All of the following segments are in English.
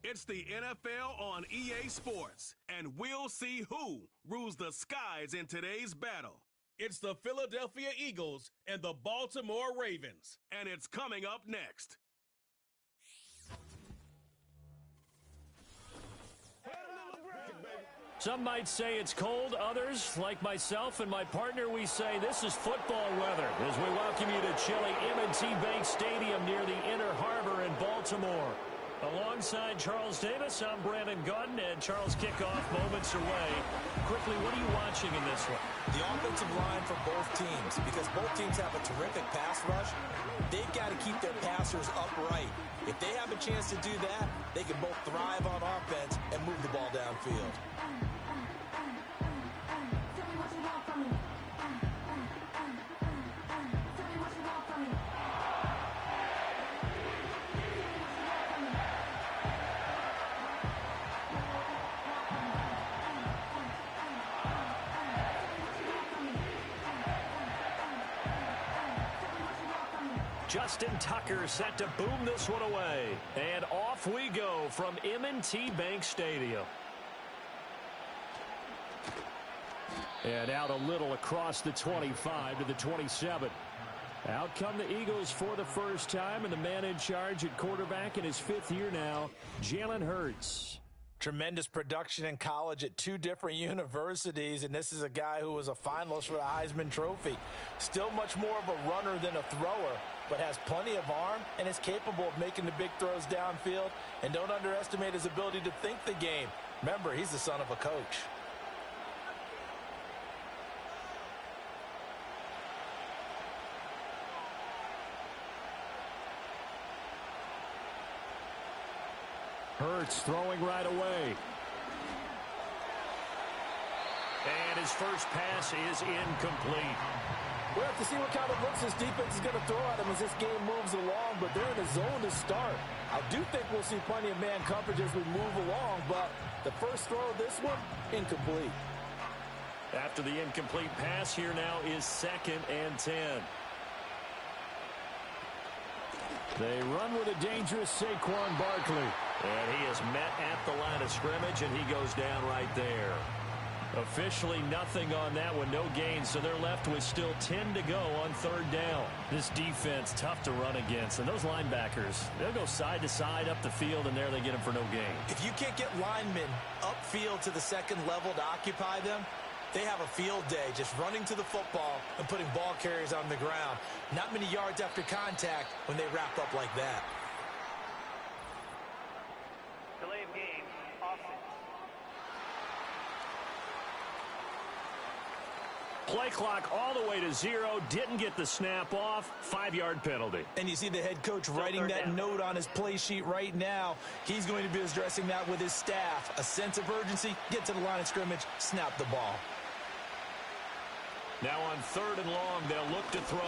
It's the NFL on EA Sports, and we'll see who rules the skies in today's battle. It's the Philadelphia Eagles and the Baltimore Ravens, and it's coming up next. Some might say it's cold. Others, like myself and my partner, we say this is football weather as we welcome you to chilly M&T Bank Stadium near the Inner Harbor in Baltimore. Alongside Charles Davis, I'm Brandon Gaudin, and Charles kickoff moments away. Quickly, what are you watching in this one? The offensive line for both teams, because both teams have a terrific pass rush. They've got to keep their passers upright. If they have a chance to do that, they can both thrive on offense and move the ball downfield. Justin Tucker set to boom this one away. And off we go from M&T Bank Stadium. And out a little across the 25 to the 27. Out come the Eagles for the first time, and the man in charge at quarterback in his fifth year now, Jalen Hurts. Tremendous production in college at two different universities, and this is a guy who was a finalist for the Heisman Trophy. Still much more of a runner than a thrower, but has plenty of arm and is capable of making the big throws downfield. And don't underestimate his ability to think the game. Remember, he's the son of a coach. Hurts throwing right away. And his first pass is incomplete. We'll have to see what kind of looks this defense is going to throw at him as this game moves along, but they're in a zone to start. I do think we'll see plenty of man coverage as we move along, but the first throw of this one, incomplete. After the incomplete pass, here now is 2nd and 10. They run with a dangerous Saquon Barkley. And he is met at the line of scrimmage, and he goes down right there. Officially nothing on that one, no gain, so they're left with still 10 to go on 3rd down. This defense, tough to run against, and those linebackers, they'll go side to side up the field, and there they get them for no gain. If you can't get linemen upfield to the second level to occupy them, they have a field day just running to the football and putting ball carriers on the ground. Not many yards after contact when they wrap up like that. Delay of game, offense. Play clock all the way to 0. Didn't get the snap off. 5-yard penalty. And you see the head coach writing that note on his play sheet right now. He's going to be addressing that with his staff. A sense of urgency, get to the line of scrimmage, snap the ball. Now on 3rd and long, they'll look to throw.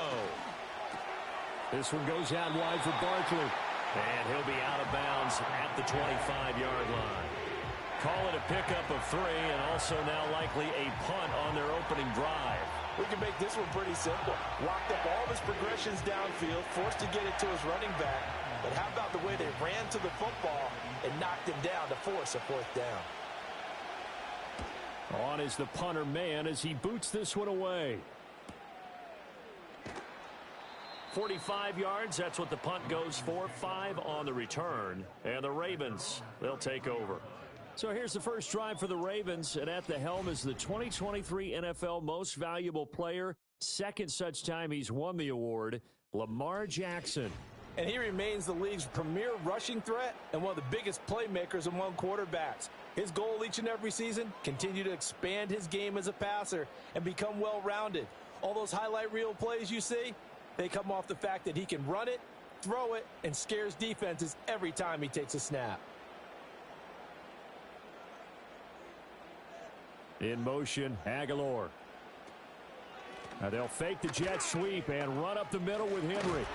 This one goes out wide for Barkley. And he'll be out of bounds at the 25-yard line. Call it a pickup of 3, and also now likely a punt on their opening drive. We can make this one pretty simple. Locked up all of his progressions downfield, forced to get it to his running back. But how about the way they ran to the football and knocked him down to force a 4th down? On is the punter man as he boots this one away. 45 yards, that's what the punt goes for. 5 on the return. And the Ravens, they'll take over. So here's the first drive for the Ravens, and at the helm is the 2023 NFL Most Valuable Player. Second such time he's won the award, Lamar Jackson. And he remains the league's premier rushing threat and one of the biggest playmakers among quarterbacks. His goal each and every season, continue to expand his game as a passer and become well-rounded. All those highlight reel plays you see, they come off the fact that he can run it, throw it, and scares defenses every time he takes a snap. In motion, Aguilar. Now they'll fake the jet sweep and run up the middle with Henry.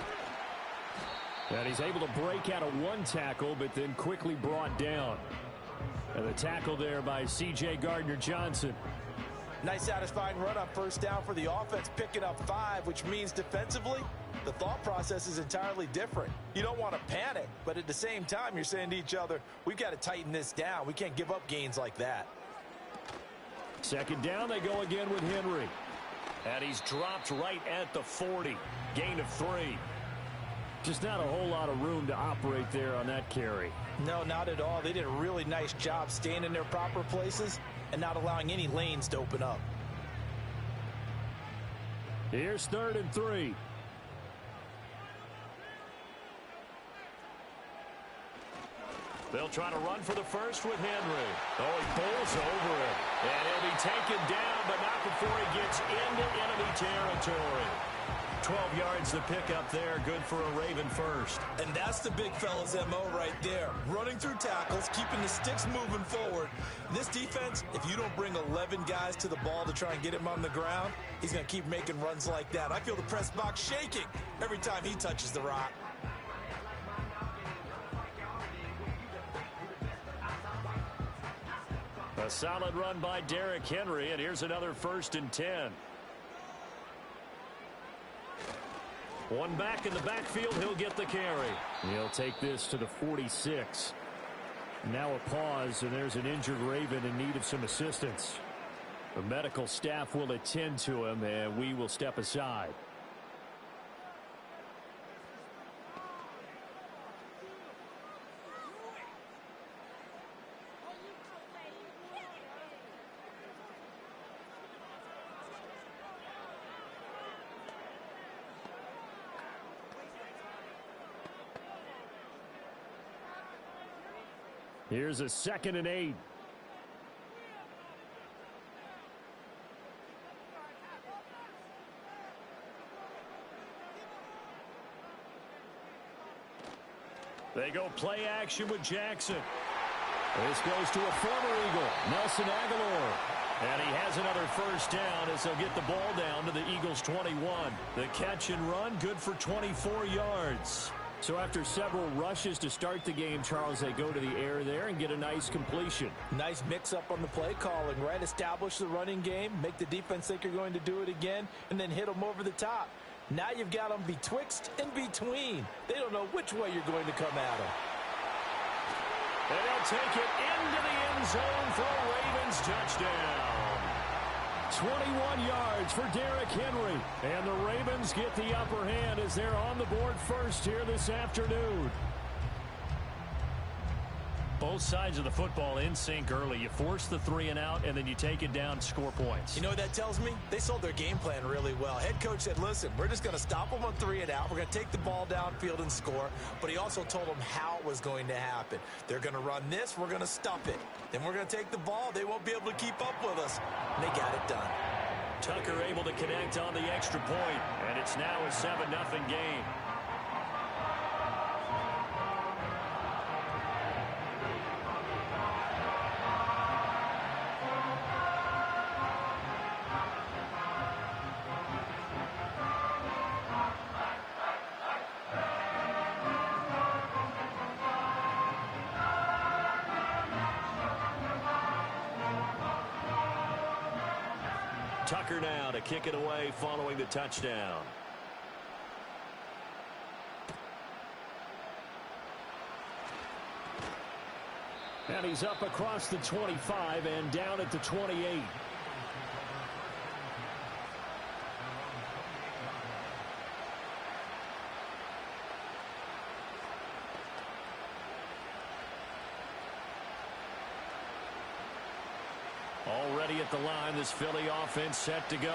And he's able to break out of one tackle, but then quickly brought down. And the tackle there by C.J. Gardner-Johnson. Nice satisfying run on first down for the offense, picking up 5, which means defensively, the thought process is entirely different. You don't want to panic, but at the same time, you're saying to each other, we've got to tighten this down. We can't give up gains like that. Second down, they go again with Henry. And he's dropped right at the 40. Gain of 3. Just not a whole lot of room to operate there on that carry. No, not at all. They did a really nice job staying in their proper places and not allowing any lanes to open up. Here's 3rd and 3. They'll try to run for the first with Henry. Oh, he pulls over it. And he'll be taken down, but not before he gets into enemy territory. 12 yards to pick up there. Good for a Raven first. And that's the big fella's MO right there. Running through tackles, keeping the sticks moving forward. This defense, if you don't bring 11 guys to the ball to try and get him on the ground, he's going to keep making runs like that. I feel the press box shaking every time he touches the rock. A solid run by Derrick Henry, and here's another 1st and 10. One back in the backfield, he'll get the carry. He'll take this to the 46. Now a pause, and there's an injured Raven in need of some assistance. The medical staff will attend to him, and we will step aside. Here's a 2nd and 8. They go play action with Jackson. This goes to a former Eagle, Nelson Aguilar. And he has another 1st down as they'll get the ball down to the Eagles' 21. The catch and run, good for 24 yards. So after several rushes to start the game, Charles, they go to the air there and get a nice completion. Nice mix-up on the play calling, right? Establish the running game, make the defense think you're going to do it again, and then hit them over the top. Now you've got them betwixt and between. They don't know which way you're going to come at them. And they'll take it into the end zone for a Ravens touchdown. 21 yards for Derrick Henry. And the Ravens get the upper hand as they're on the board first here this afternoon. Both sides of the football in sync early. You force the 3 and out, and then you take it down, score points. You know what that tells me? They sold their game plan really well. Head coach said, listen, we're just going to stop them on 3 and out. We're going to take the ball downfield and score. But he also told them how it was going to happen. They're going to run this. We're going to stuff it. Then we're going to take the ball. They won't be able to keep up with us. And they got it done. Tucker able to connect on the extra point, and it's now a 7-0 game. Tucker now to kick it away following the touchdown. And he's up across the 25 and down at the 28. Already at the line, this Philly offense set to go.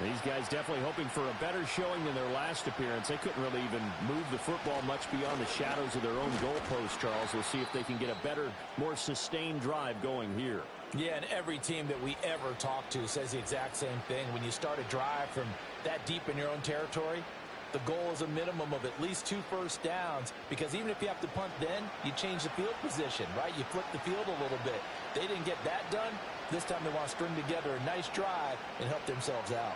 These guys definitely hoping for a better showing than their last appearance. They couldn't really even move the football much beyond the shadows of their own goalpost, Charles. We'll see if they can get a better, more sustained drive going here. Yeah, and every team that we ever talk to says the exact same thing. When you start a drive from that deep in your own territory, the goal is a minimum of at least 2 first downs, because even if you have to punt then, you change the field position, right? You flip the field a little bit. They didn't get that done. This time they want to string together a nice drive and help themselves out.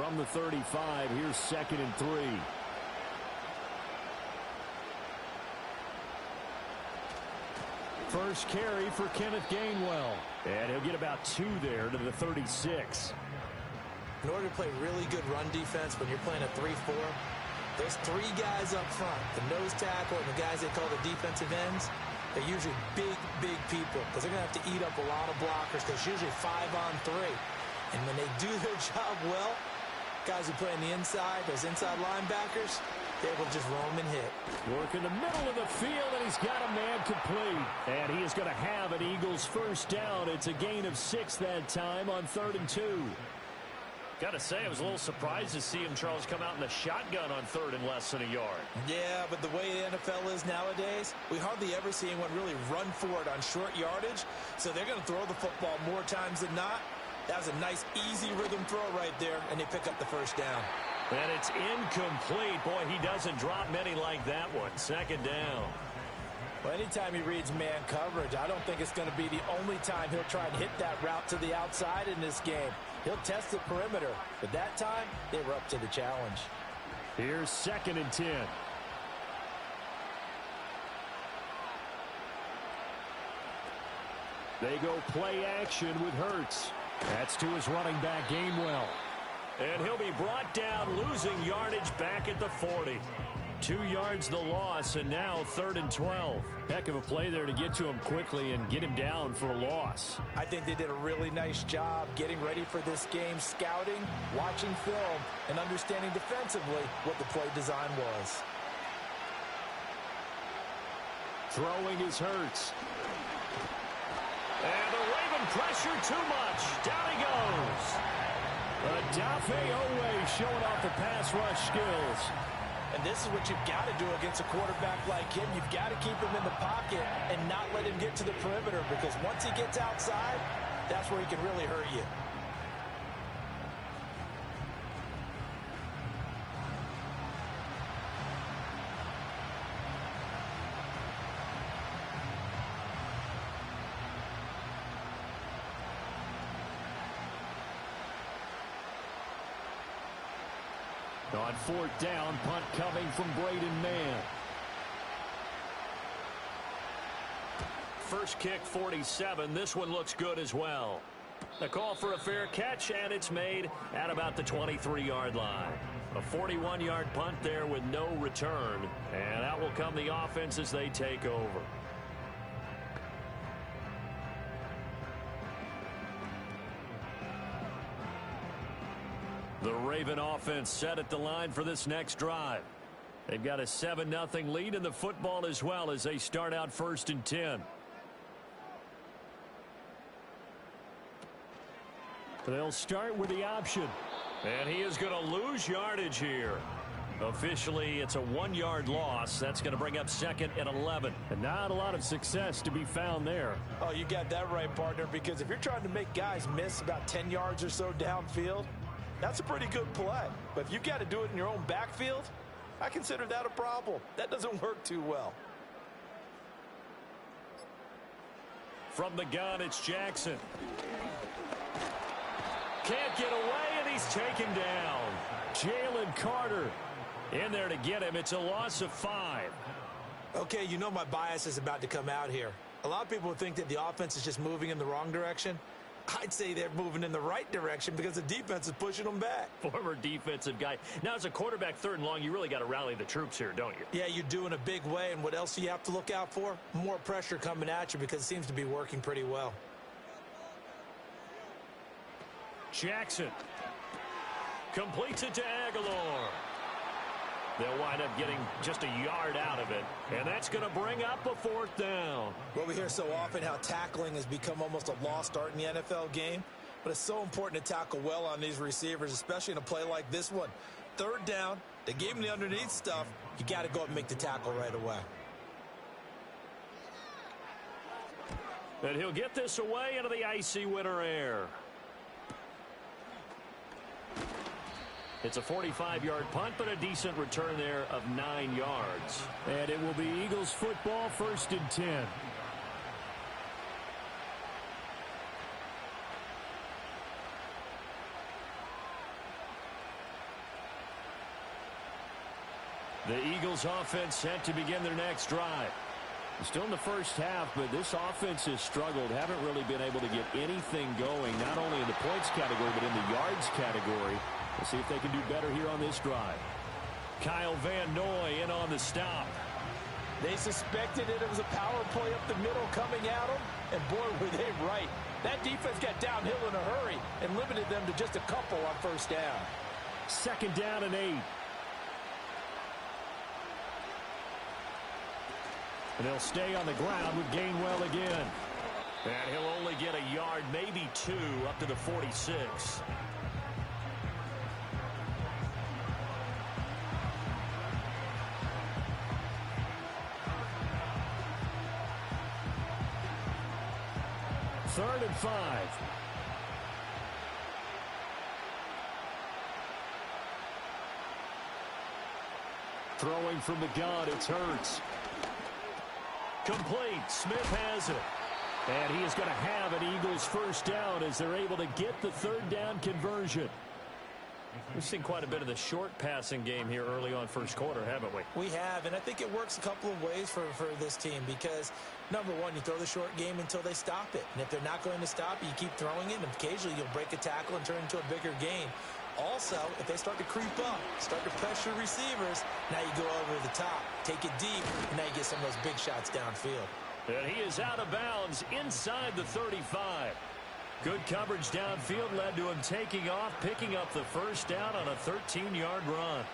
From the 35, here's 2nd and 3. First carry for Kenneth Gainwell. And he'll get about 2 there to the 36. In order to play really good run defense when you're playing a 3-4, those 3 guys up front, the nose tackle and the guys they call the defensive ends, they're usually big people because they're going to have to eat up a lot of blockers because it's usually 5-on-3. And when they do their job well, guys who play on the inside, those inside linebackers, they're able to just roam and hit. Work in the middle of the field, and he's got a man complete. And he is going to have an Eagles first down. It's a gain of 6 that time on 3rd and 2. Got to say, I was a little surprised to see him, Charles, come out in the shotgun on 3rd and less than a yard. Yeah, but the way the NFL is nowadays, we hardly ever see anyone really run for it on short yardage. So they're going to throw the football more times than not. That was a nice, easy rhythm throw right there, and they pick up the first down. And it's incomplete. Boy, he doesn't drop many like that one. 2nd down. Well, anytime he reads man coverage, I don't think it's going to be the only time he'll try and hit that route to the outside in this game. He'll test the perimeter, but that time, they were up to the challenge. Here's 2nd and 10. They go play action with Hurts. That's to his running back, Gainwell. And he'll be brought down, losing yardage back at the 40. 2 yards the loss, and now 3rd and 12. Heck of a play there to get to him quickly and get him down for a loss. I think they did a really nice job getting ready for this game, scouting, watching film, and understanding defensively what the play design was. Throwing is Hurts. And the Raven pressure too much. Down he goes. Adafe Owe showing off the pass rush skills. And this is what you've got to do against a quarterback like him. You've got to keep him in the pocket and not let him get to the perimeter, because once he gets outside, that's where he can really hurt you. On 4th down, punt coming from Braden Mann. First kick, 47. This one looks good as well. A call for a fair catch, and it's made at about the 23-yard line. A 41-yard punt there with no return. And out will come the offense as they take over. The Raven offense set at the line for this next drive. They've got a 7-0 lead in the football as well as they start out 1st and 10. They'll start with the option. And he is going to lose yardage here. Officially, it's a 1-yard loss. That's going to bring up 2nd and 11. And not a lot of success to be found there. Oh, you got that right, partner, because if you're trying to make guys miss about 10 yards or so downfield, that's a pretty good play. But if you've got to do it in your own backfield, I consider that a problem. That doesn't work too well. From the gun, it's Jackson. Can't get away, and he's taken down. Jalen Carter in there to get him. It's a loss of 5. Okay, you know my bias is about to come out here. A lot of people think that the offense is just moving in the wrong direction. I'd say they're moving in the right direction because the defense is pushing them back. Former defensive guy. Now, as a quarterback 3rd and long, you really got to rally the troops here, don't you? Yeah, you do in a big way. And what else do you have to look out for? More pressure coming at you because it seems to be working pretty well. Jackson completes it to Aguilar. They'll wind up getting just a yard out of it. And that's going to bring up a 4th down. Well, we hear so often how tackling has become almost a lost art in the NFL game. But it's so important to tackle well on these receivers, especially in a play like this one. 3rd down, they gave him the underneath stuff. You got to go up and make the tackle right away. And he'll get this away into the icy winter air. It's a 45-yard punt, but a decent return there of 9 yards. And it will be Eagles football 1st and 10. The Eagles offense set to begin their next drive. Still in the first half, but this offense has struggled. Haven't really been able to get anything going, not only in the points category, but in the yards category. We'll see if they can do better here on this drive. Kyle Van Noy in on the stop. They suspected it was a power play up the middle coming at them, and boy, were they right. That defense got downhill in a hurry and limited them to just a couple on first down. 2nd down and 8. And they'll stay on the ground with Gainwell again. And he'll only get a yard, maybe 2, up to the 46. Third and 5. Throwing from the gun, it's Hurts. Complete. Smith has it. And he is going to have an Eagles first down as they're able to get the 3rd down conversion. We've seen quite a bit of the short passing game here early on first quarter, haven't we? We have, and I think it works a couple of ways for this team because, number one, you throw the short game until they stop it. And if they're not going to stop it, you keep throwing it, and occasionally you'll break a tackle and turn it into a bigger gain. Also, if they start to creep up, start to pressure receivers, now you go over the top, take it deep, and now you get some of those big shots downfield. And he is out of bounds inside the 35. Good coverage downfield led to him taking off, picking up the first down on a 13-yard run.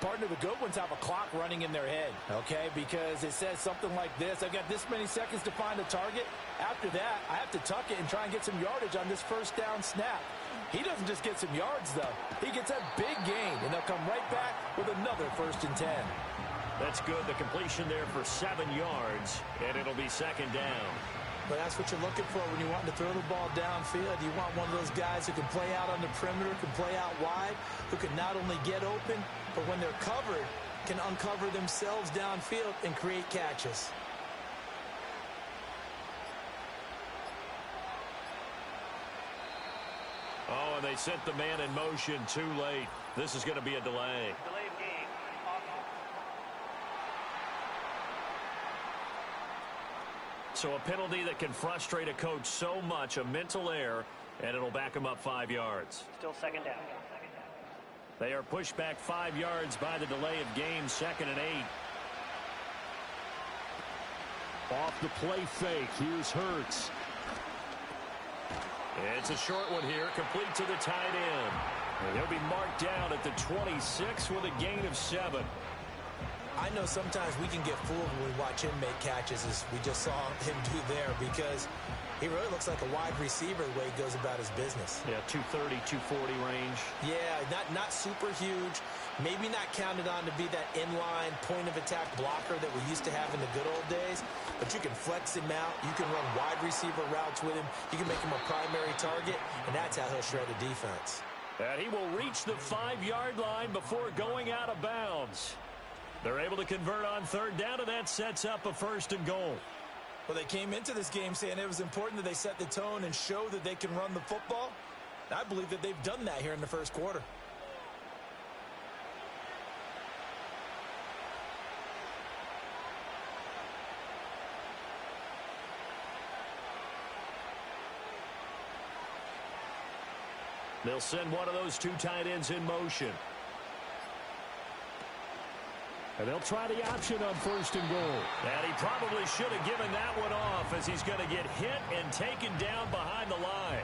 Partner, the good ones have a clock running in their head, okay? Because it says something like this. I've got this many seconds to find a target. After that, I have to tuck it and try and get some yardage on this first down snap. He doesn't just get some yards, though. He gets a big gain, and they'll come right back with another 1st and 10. That's good. The completion there for 7 yards, and it'll be 2nd down. But that's what you're looking for when you want to throw the ball downfield. You want one of those guys who can play out on the perimeter, can play out wide, who can not only get open, but when they're covered, can uncover themselves downfield and create catches. Oh, and they sent the man in motion too late. This is going to be a delay. Delay of game. So a penalty that can frustrate a coach so much, a mental error, and it'll back him up 5 yards. Still 2nd down. They are pushed back 5 yards by the delay of game, 2nd and 8. Off the play fake, here's Hurts. It's a short one here, complete to the tight end. And he'll be marked down at the 26 with a gain of 7. I know sometimes we can get fooled when we watch him make catches, as we just saw him do there, because he really looks like a wide receiver the way he goes about his business. Yeah, 230, 240 range. Yeah, not super huge. Maybe not counted on to be that inline point-of-attack blocker that we used to have in the good old days, but you can flex him out. You can run wide receiver routes with him. You can make him a primary target, and that's how he'll shred a defense. And he will reach the 5-yard line before going out of bounds. They're able to convert on 3rd down, and that sets up a 1st and goal. Well, they came into this game saying it was important that they set the tone and show that they can run the football. I believe that they've done that here in the first quarter. They'll send one of those 2 tight ends in motion. And they'll try the option on 1st and goal. And he probably should have given that one off, as he's going to get hit and taken down behind the line.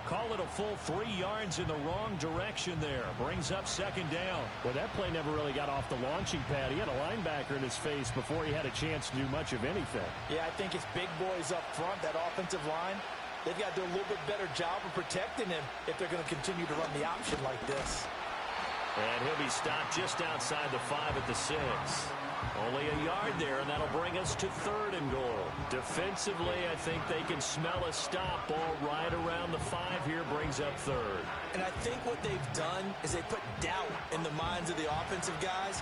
Call it a full 3 yards in the wrong direction there. Brings up 2nd down. Well, that play never really got off the launching pad. He had a linebacker in his face before he had a chance to do much of anything. Yeah, I think it's big boys up front, that offensive line. They've got to do a little bit better job of protecting him if they're going to continue to run the option like this. And he'll be stopped just outside the 5 at the 6. Only a yard there, and that'll bring us to 3rd and goal. Defensively, I think they can smell a stop. Ball right around the 5 here, brings up 3rd. And I think what they've done is they put doubt in the minds of the offensive guys.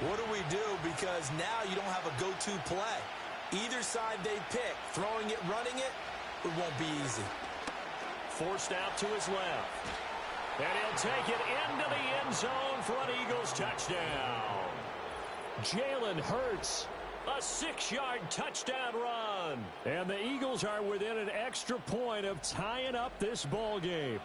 What do we do? Because now you don't have a go-to play. Either side they pick, throwing it, running it, it won't be easy. Forced out to his left. And he'll take it into the end zone for an Eagles touchdown. Jalen Hurts. A 6-yard touchdown run. And the Eagles are within an extra point of tying up this ball game.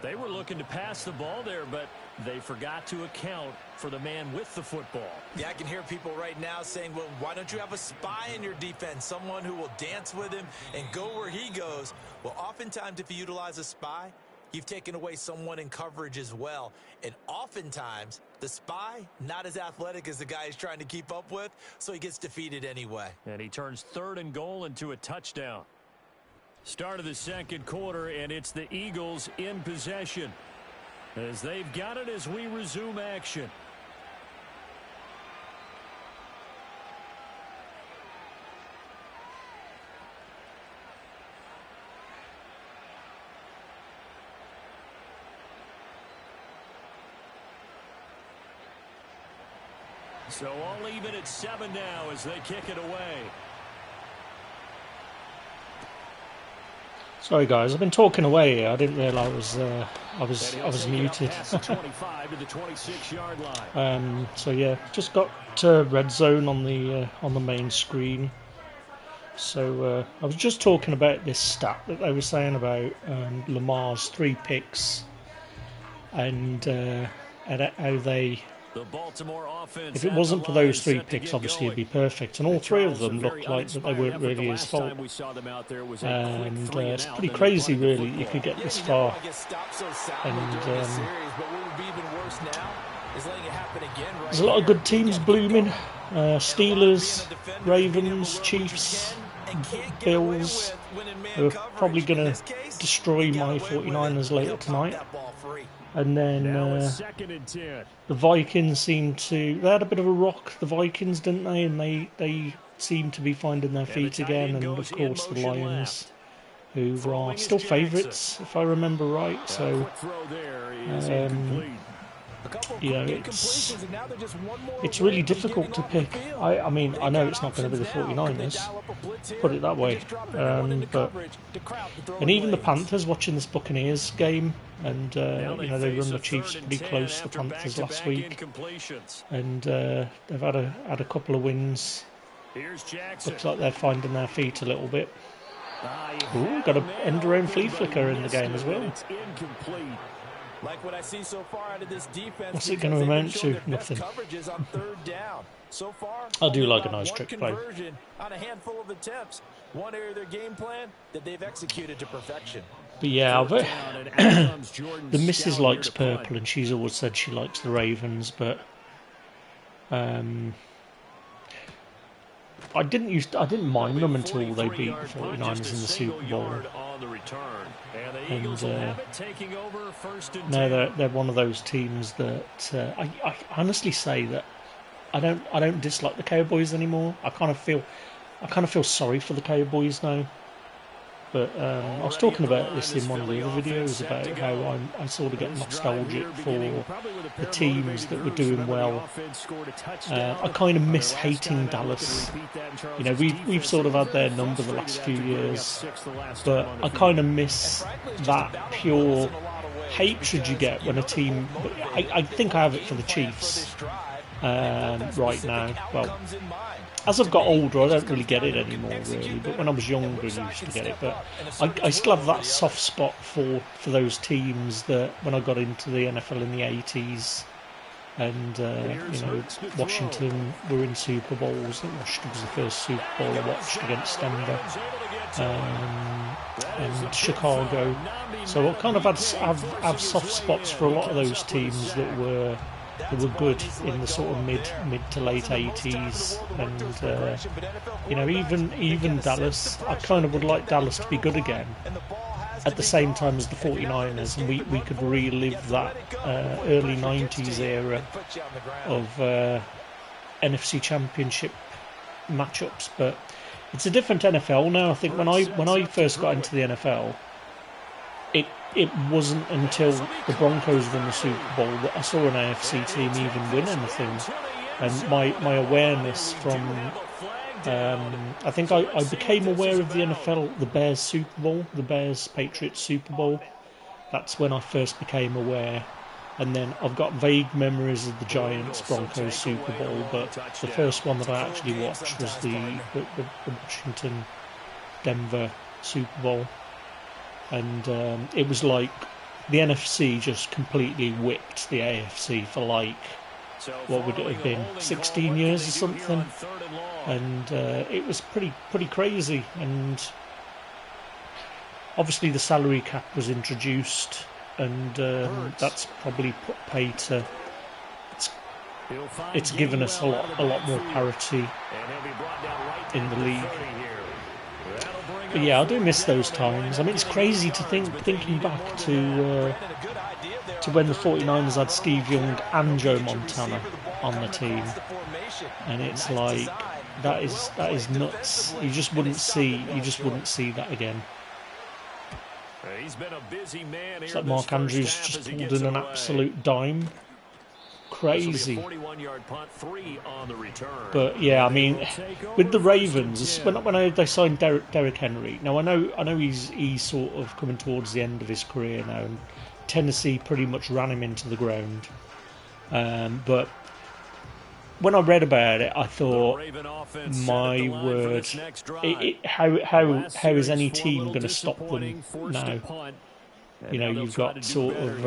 They were looking to pass the ball there, but they forgot to account for the man with the football. Yeah, I can hear people right now saying, well, why don't you have a spy in your defense, someone who will dance with him and go where he goes? Well, oftentimes if you utilize a spy, you've taken away someone in coverage as well. And oftentimes, the spy, not as athletic as the guy he's trying to keep up with, so he gets defeated anyway. And he turns 3rd and goal into a touchdown. Start of the second quarter, and it's the Eagles in possession, as they've got it as we resume action. So all even at 7 now as they kick it away. Sorry guys, I've been talking away. I didn't realise I was muted. The 25 to the 26-yard line. So yeah, just got to red zone on the main screen. So I was just talking about this stat that they were saying about Lamar's 3 picks and how they. The Baltimore offense, if it wasn't for those 3 picks, obviously it'd be perfect. And all 3 of them looked like that they weren't really his fault. And it's pretty crazy, really, you could get this far. And there's a lot of good teams blooming. Steelers, Ravens, Chiefs, Bills, who are probably going to destroy my 49ers later tonight. And then the Vikings seemed to... They had a bit of a rock, the Vikings, didn't they? And they seem to be finding their feet again. And, of course, the Lions, who are still favourites, if I remember right. So, you know, it's really difficult to pick. I mean, I know it's not going to be the 49ers, put it that way. And even the Panthers, watching this Buccaneers game, and you know, they run the Chiefs pretty close, the Panthers, last week, and they've had a couple of wins. Looks like they're finding their feet a little bit. Ooh, got an end-around flea flicker in the game as well. Like what I see so far out of this defense. What's it going to amount to? Nothing. So far, I do like a nice trick play. On a handful of attempts, one area of their game plan that they've executed to perfection. But yeah, the missus likes purple, and she's always said she likes the Ravens. But I didn't mind them until they beat the 49ers in the Super Bowl. And now they're one of those teams that I honestly say that I don't dislike the Cowboys anymore. I kind of feel sorry for the Cowboys now. But I was talking about this in one of the other videos about how I sort of get nostalgic for the teams that were doing well. I kind of miss hating Dallas. You know, we've sort of had their number the last few years, but I kind of miss that pure hatred you get when a team. I think I have it for the Chiefs right now. Well, as I've got older, I don't really get it anymore, really. But when I was younger, I used to get it. But I still have that soft spot for those teams that when I got into the NFL in the 80s, and you know, Washington were in Super Bowls. Washington was the first Super Bowl I watched against Denver, and Chicago. So I kind of have soft spots for a lot of those teams that were good in the sort of mid to late 80s, and you know, even Dallas. I kind of would like Dallas to be good again at the same time as the 49ers, and we could relive that early 90s era of NFC Championship matchups. But it's a different NFL now. I think when I first got into the NFL, it wasn't until the Broncos won the Super Bowl that I saw an AFC team even win anything. And my awareness from... I think I became aware of the NFL, the Bears Super Bowl, the Bears-Patriots Super Bowl. That's when I first became aware And then I've got vague memories of the Giants-Broncos Super Bowl, but the first one that I actually watched was the Washington-Denver Super Bowl. And it was like the NFC just completely whipped the AFC for like, what would it have been, 16 years or something? And it was pretty crazy. And obviously the salary cap was introduced, and that's probably put pay to. It's given us a lot more parity in the league. But yeah, I do miss those times. I mean, it's crazy to thinking back to when the 49ers had Steve Young and Joe Montana on the team, and it's like that is nuts. You just wouldn't see that again. He's been a busy man. It's like Mark Andrews just pulled in an absolute dime. Crazy. But yeah, I mean, with the Ravens, when they signed Derrick Henry, now I know he's sort of coming towards the end of his career now, and Tennessee pretty much ran him into the ground. But when I read about it, I thought, my word, how is any team going to stop them now? You know, you've got sort of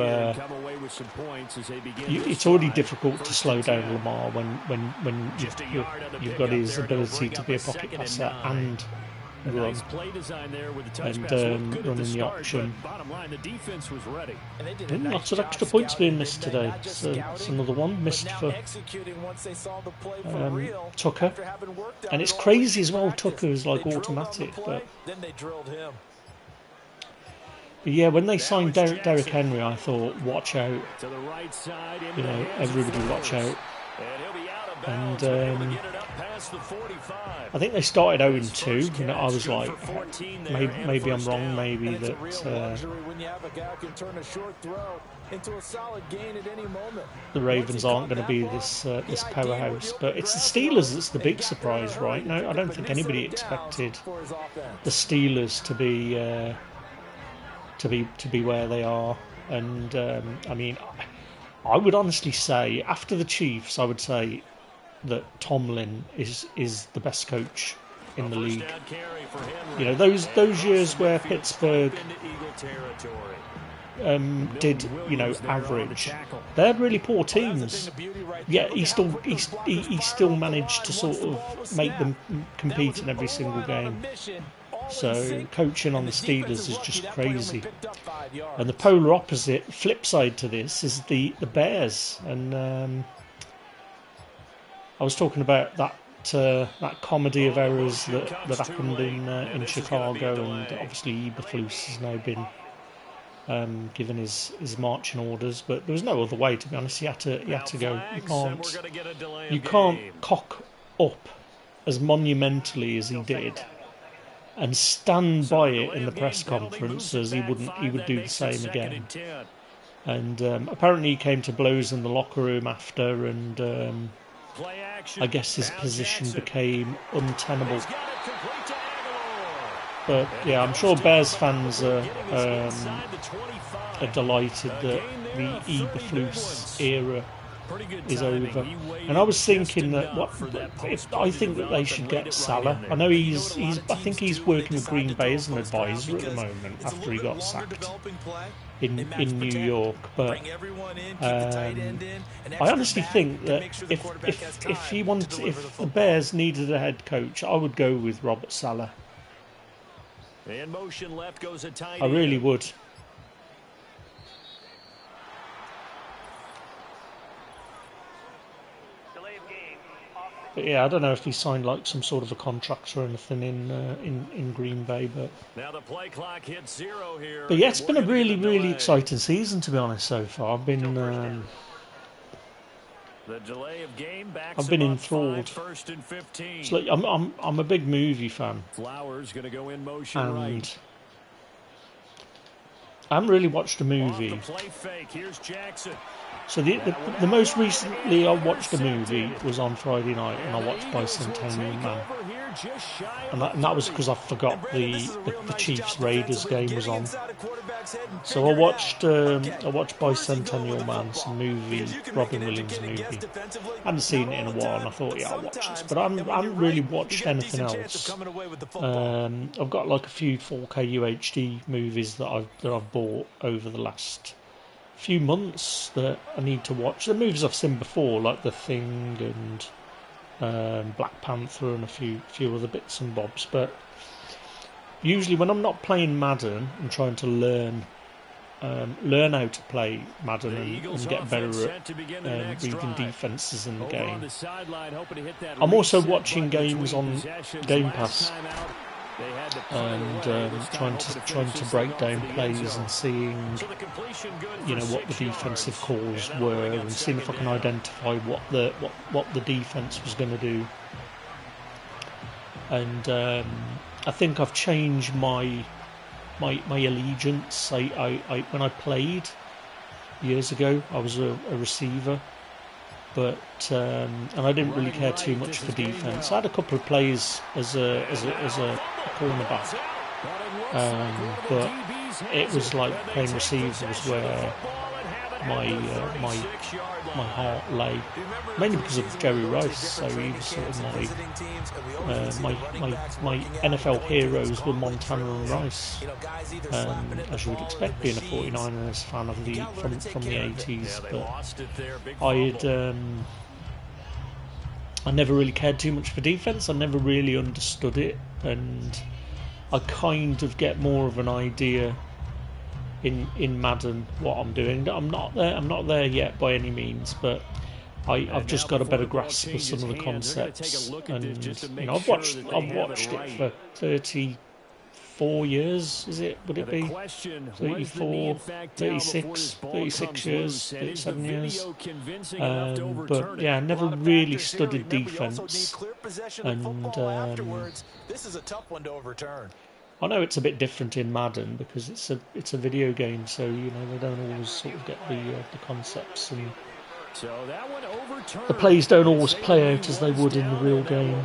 it's already difficult to slow down Lamar when you've got his ability to be a pocket passer and run and running the option. Lots of extra points being missed today. So it's another one missed for Tucker, and it's crazy as well. Tucker is like automatic, but yeah, when they signed Derrick Henry, I thought, watch out. You know, everybody watch out. And I think they started 0-2. You know, I was like, maybe I'm wrong. Maybe that the Ravens aren't going to be this powerhouse. But it's the Steelers that's the big surprise, right? No, I don't think anybody expected the Steelers to be where they are. And I mean, I would honestly say, after the Chiefs, I would say that Tomlin is the best coach in the league. You know, those years where Pittsburgh did, you know, average, they had really poor teams. Yet he still managed to sort of make them compete in every single game. So coaching on the Steelers is just crazy. And the polar opposite, flip side to this, is the Bears. And I was talking about that comedy of errors that happened in Chicago, and obviously Eberflus has now been given his marching orders, but there was no other way, to be honest. He had to go. You can't cock up as monumentally as he did and stand by it in the press conference as he would do the same again. And apparently he came to blows in the locker room after, and I guess his position became untenable. But yeah, I'm sure Bears fans are delighted that the Eberflus era is over. And I was thinking that I think that they should get Salah. I know I think he's working with Green Bay as an advisor at the moment after he got sacked in New York. But I honestly think that if the Bears needed a head coach, I would go with Robert Saleh. I really would. But yeah, I don't know if he signed like some sort of a contract or anything in Green Bay, but now the play clock hits 0 here. But yeah, it's been a really exciting season, to be honest. So far, I've been the delay of game I've been enthralled. First and 15. It's like I'm a big movie fan. Flowers going to go in motion and right. I haven't really watched a movie. Play fake. Here's Jackson. So the most recently I watched a movie was on Friday night, and I watched Bicentennial Man. and that was because I forgot the Chiefs Raiders game was on. So I watched Bicentennial Man, some movie, Robin Williams movie. I hadn't seen it in a while, and I thought, yeah, I'll watch this. But I haven't really watched anything else. I've got like a few 4K UHD movies that I've bought over the last few months that I need to watch. The movies I've seen before, like The Thing and Black Panther and a few other bits and bobs. But usually when I'm not playing Madden, I'm trying to learn how to play Madden and get better at reading defenses in the game. I'm also watching games on Game Pass and trying to break down plays and seeing what the defensive calls were and seeing if I can identify what the defense was going to do. And I think I've changed my allegiance. I when I played years ago, I was a receiver, but and I didn't really care too much for defense. I had a couple of plays as a cornerback, but it was like playing receiver was where my heart lay, mainly because of Jerry Rice. So he was sort of my NFL heroes were Montana and Rice, as you would expect, being a 49ers fan of from the 80s. But I never really cared too much for defense. I never really understood it, and I kind of get more of an idea in Madden what I'm doing. I'm not there yet by any means, but I've just got a better grasp of some of the concepts. And I've watched it for 34 years. Would it be 34, 36 years, 37 years? But yeah, I never really studied defense, and this is a tough one to overturn. I know it's a bit different in Madden because it's a video game, so they don't always sort of get the concepts, and the plays don't always play out as they would in the real game.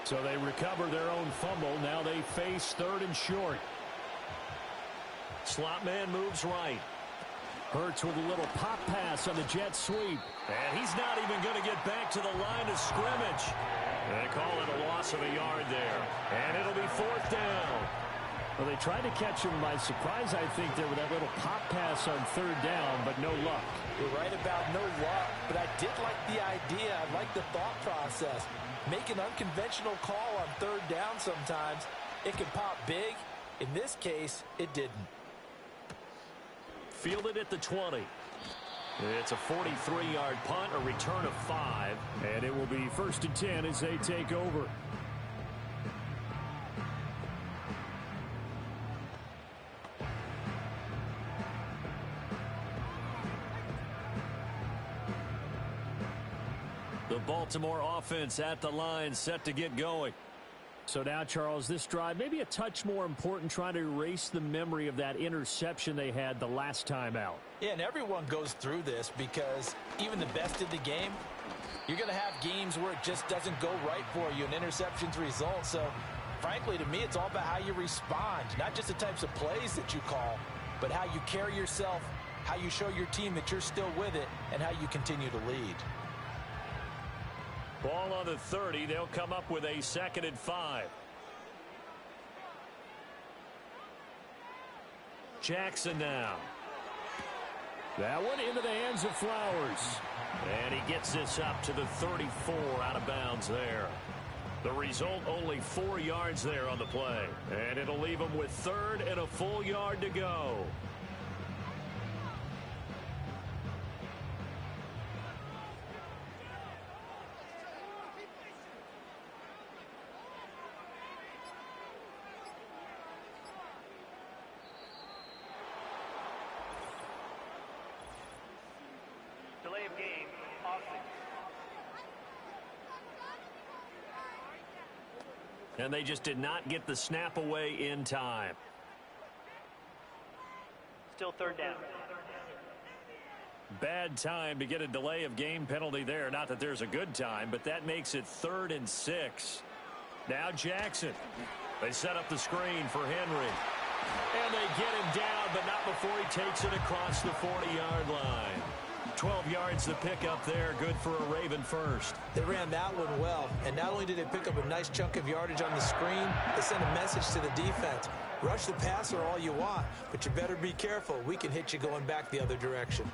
So they recover their own fumble. Now they face 3rd and short. Slot man moves right. Hurts with a little pop pass on the jet sweep. And he's not even going to get back to the line of scrimmage. They call it a loss of a yard there. And it'll be 4th down. Well, they tried to catch him by surprise, I think, there with that little pop pass on 3rd down, but no luck. You're right about no luck, but I did like the idea. I like the thought process. Make an unconventional call on 3rd down sometimes. It can pop big. In this case, it didn't. Fielded at the 20. It's a 43-yard punt, a return of 5, and it will be 1st and 10 as they take over. The Baltimore offense at the line, set to get going. So now, Charles, this drive maybe a touch more important, trying to erase the memory of that interception they had the last time out. Yeah, and everyone goes through this because even the best in the game, you're going to have games where it just doesn't go right for you, and interceptions result. So, frankly, to me, it's all about how you respond, not just the types of plays that you call, but how you carry yourself, how you show your team that you're still with it, and how you continue to lead. Ball on the 30. They'll come up with a 2nd and 5. Jackson now. That one into the hands of Flowers. And he gets this up to the 34, out of bounds there. The result, only 4 yards there on the play. And it'll leave him with 3rd and a full yard to go. And they just did not get the snap away in time. Still 3rd down. Bad time to get a delay of game penalty there. Not that there's a good time, but that makes it 3rd and 6. Now Jackson. They set up the screen for Henry. And they get him down, but not before he takes it across the 40-yard line. 12 yards to pick up there. Good for a Raven first. They ran that one well, and not only did they pick up a nice chunk of yardage on the screen, they sent a message to the defense. Rush the passer all you want, but you better be careful. We can hit you going back the other direction.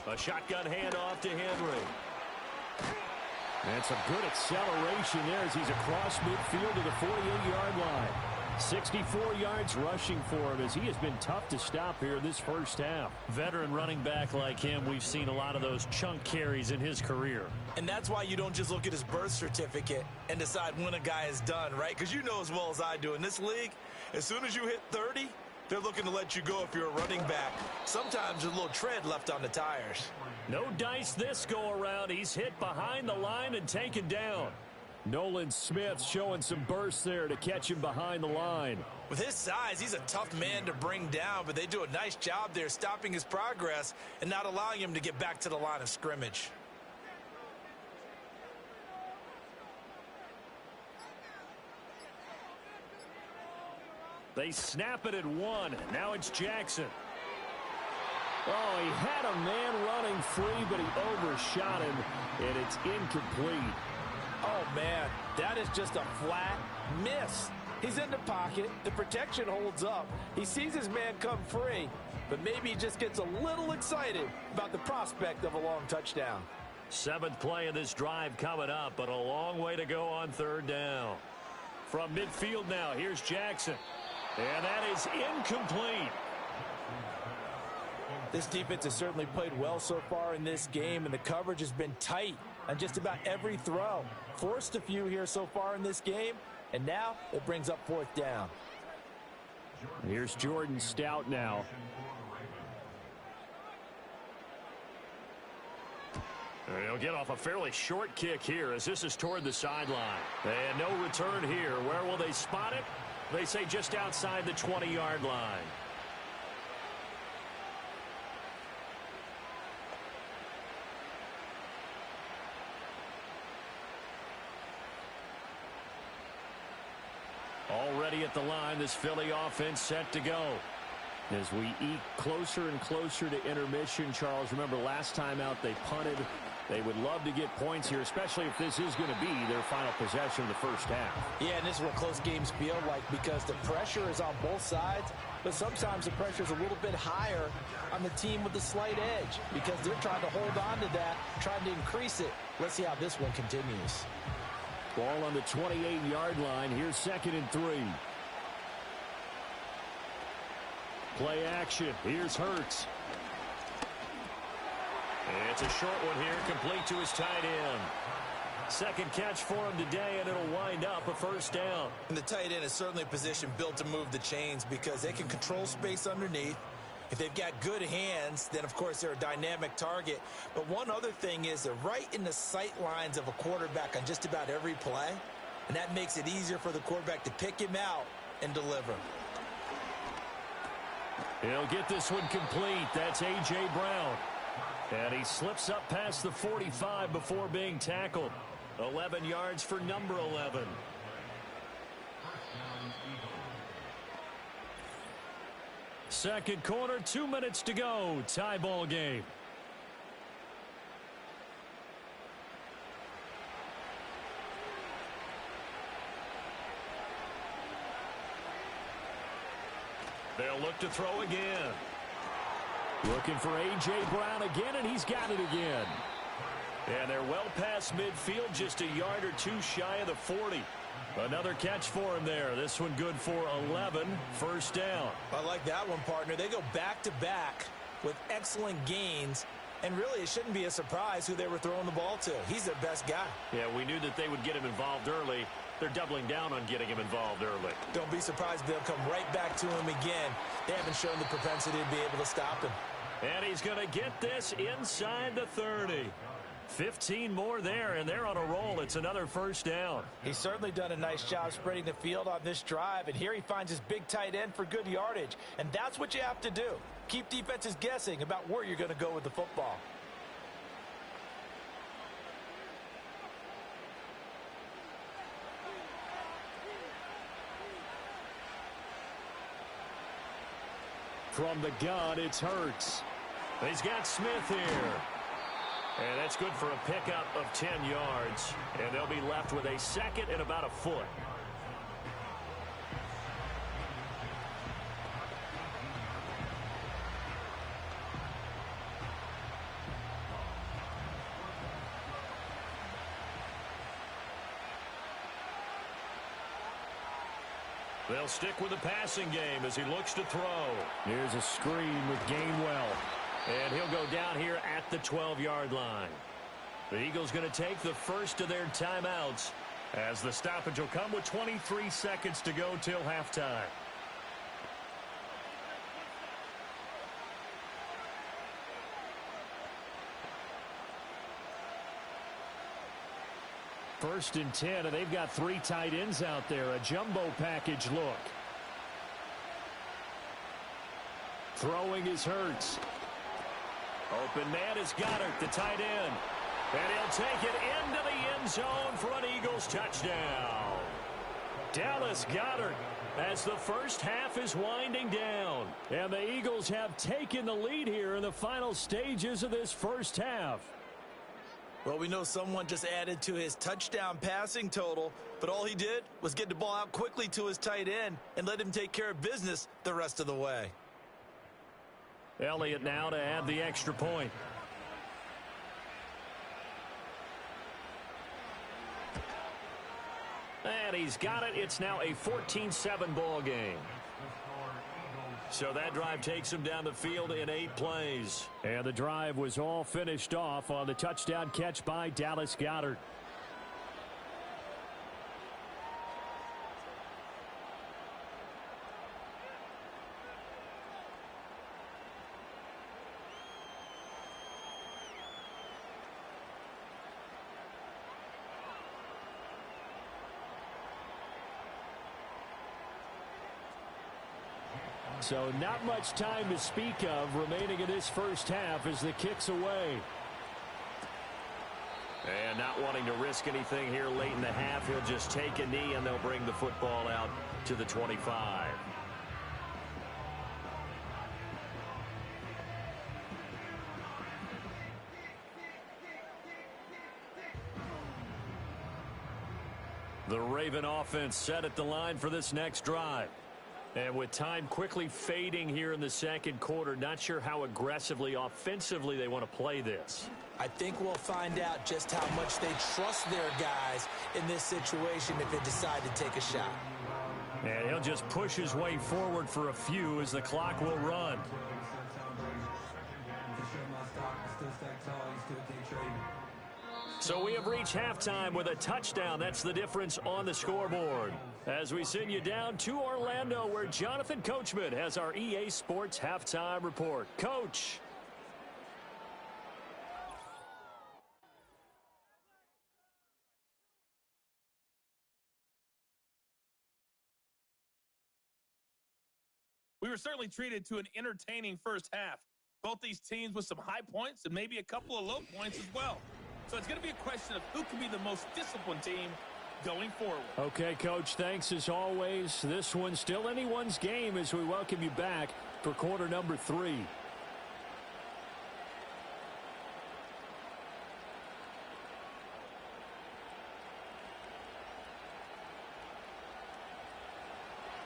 A shotgun handoff to Henry. And some good acceleration there as he's across midfield to the 48-yard line. 64 yards rushing for him as he has been tough to stop here this first half. Veteran running back like him, we've seen a lot of those chunk carries in his career. And that's why you don't just look at his birth certificate and decide when a guy is done, right? Because you know as well as I do, in this league, as soon as you hit 30, they're looking to let you go if you're a running back. Sometimes there's a little tread left on the tires. No dice this go-around. He's hit behind the line and taken down. Nolan Smith showing some burst there to catch him behind the line. With his size, he's a tough man to bring down, but they do a nice job there stopping his progress and not allowing him to get back to the line of scrimmage. They snap it at 1. Now it's Jackson. Oh, he had a man running free, but he overshot him, and it's incomplete. Oh, man, that is just a flat miss. He's in the pocket. The protection holds up. He sees his man come free, but maybe he just gets a little excited about the prospect of a long touchdown. 7th play of this drive coming up, but a long way to go on 3rd down. From midfield now, here's Jackson. And that is incomplete. This defense has certainly played well so far in this game, and the coverage has been tight on just about every throw. Forced a few here so far in this game, and now it brings up 4th down. Here's Jordan Stout now. He'll get off a fairly short kick here as this is toward the sideline. And no return here. Where will they spot it? They say just outside the 20-yard line. Already at the line, this Philly offense set to go. As we eke closer and closer to intermission, Charles, remember last time out they punted. They would love to get points here, especially if this is going to be their final possession of the first half. Yeah, and this is what close games feel like because the pressure is on both sides, but sometimes the pressure is a little bit higher on the team with the slight edge because they're trying to hold on to that, trying to increase it. Let's see how this one continues. Ball on the 28-yard line. Here's 2nd and 3. Play action. Here's Hurts. It's a short one here, complete to his tight end. 2nd catch for him today, and it'll wind up a 1st down. And the tight end is certainly a position built to move the chains because they can control space underneath. If they've got good hands, then, of course, they're a dynamic target. But one other thing is they're right in the sight lines of a quarterback on just about every play, and that makes it easier for the quarterback to pick him out and deliver. He'll get this one complete. That's A.J. Brown. And he slips up past the 45 before being tackled. 11 yards for number 11. Second quarter, 2 minutes to go. Tie ball game. They'll look to throw again. Looking for A.J. Brown again, and he's got it again. And they're well past midfield, just a yard or two shy of the 40. Another catch for him there. This one good for 11. 1st down. I like that one, partner. They go back-to-back with excellent gains. And really, it shouldn't be a surprise who they were throwing the ball to. He's their best guy. Yeah, we knew that they would get him involved early. They're doubling down on getting him involved early. Don't be surprised they'll come right back to him again. They haven't shown the propensity to be able to stop him. And he's going to get this inside the 30. 15 more there, and they're on a roll. It's another first down. He's certainly done a nice job spreading the field on this drive, and here he finds his big tight end for good yardage. And that's what you have to do. Keep defenses guessing about where you're going to go with the football. From the gun, it's Hurts. He's got Smith here. And that's good for a pickup of 10 yards. And they'll be left with a second and about a foot. They'll stick with the passing game as he looks to throw. Here's a screen with Gainwell. And he'll go down here at the 12-yard line. The Eagles going to take the first of their timeouts as the stoppage will come with 23 seconds to go till halftime. First and 10, and they've got 3 tight ends out there. A jumbo package look. Throwing is Hurts. Open man is Goddard, the tight end. And he'll take it into the end zone for an Eagles touchdown. Dallas Goedert as the first half is winding down. And the Eagles have taken the lead here in the final stages of this first half. Well, we know someone just added to his touchdown passing total, but all he did was get the ball out quickly to his tight end and let him take care of business the rest of the way. Elliott now to add the extra point. And he's got it. It's now a 14-7 ball game. So that drive takes him down the field in 8 plays. And the drive was all finished off on the touchdown catch by Dallas Goedert. So not much time to speak of remaining in this first half as the kick's away. And not wanting to risk anything here late in the half, he'll just take a knee and they'll bring the football out to the 25. The Raven offense set at the line for this next drive. And with time quickly fading here in the second quarter, not sure how aggressively, offensively they want to play this. I think we'll find out just how much they trust their guys in this situation if they decide to take a shot. And he'll just push his way forward for a few as the clock will run. So we have reached halftime with a touchdown. That's the difference on the scoreboard. As we send you down to Orlando, where Jonathan Coachman has our EA Sports halftime report. Coach. We were certainly treated to an entertaining first half. Both these teams with some high points and maybe a couple of low points as well. So it's going to be a question of who can be the most disciplined team going forward. Okay, Coach, thanks as always. This one's still anyone's game as we welcome you back for quarter number 3.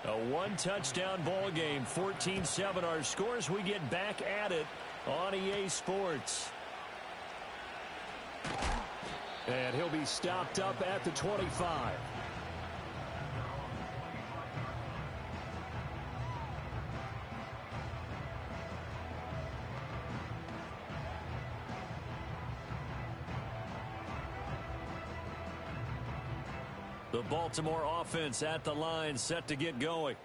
A one-touchdown ball game, 14-7. Our scores, we get back at it on EA Sports. And he'll be stopped up at the 25. The Baltimore offense at the line, set to get going.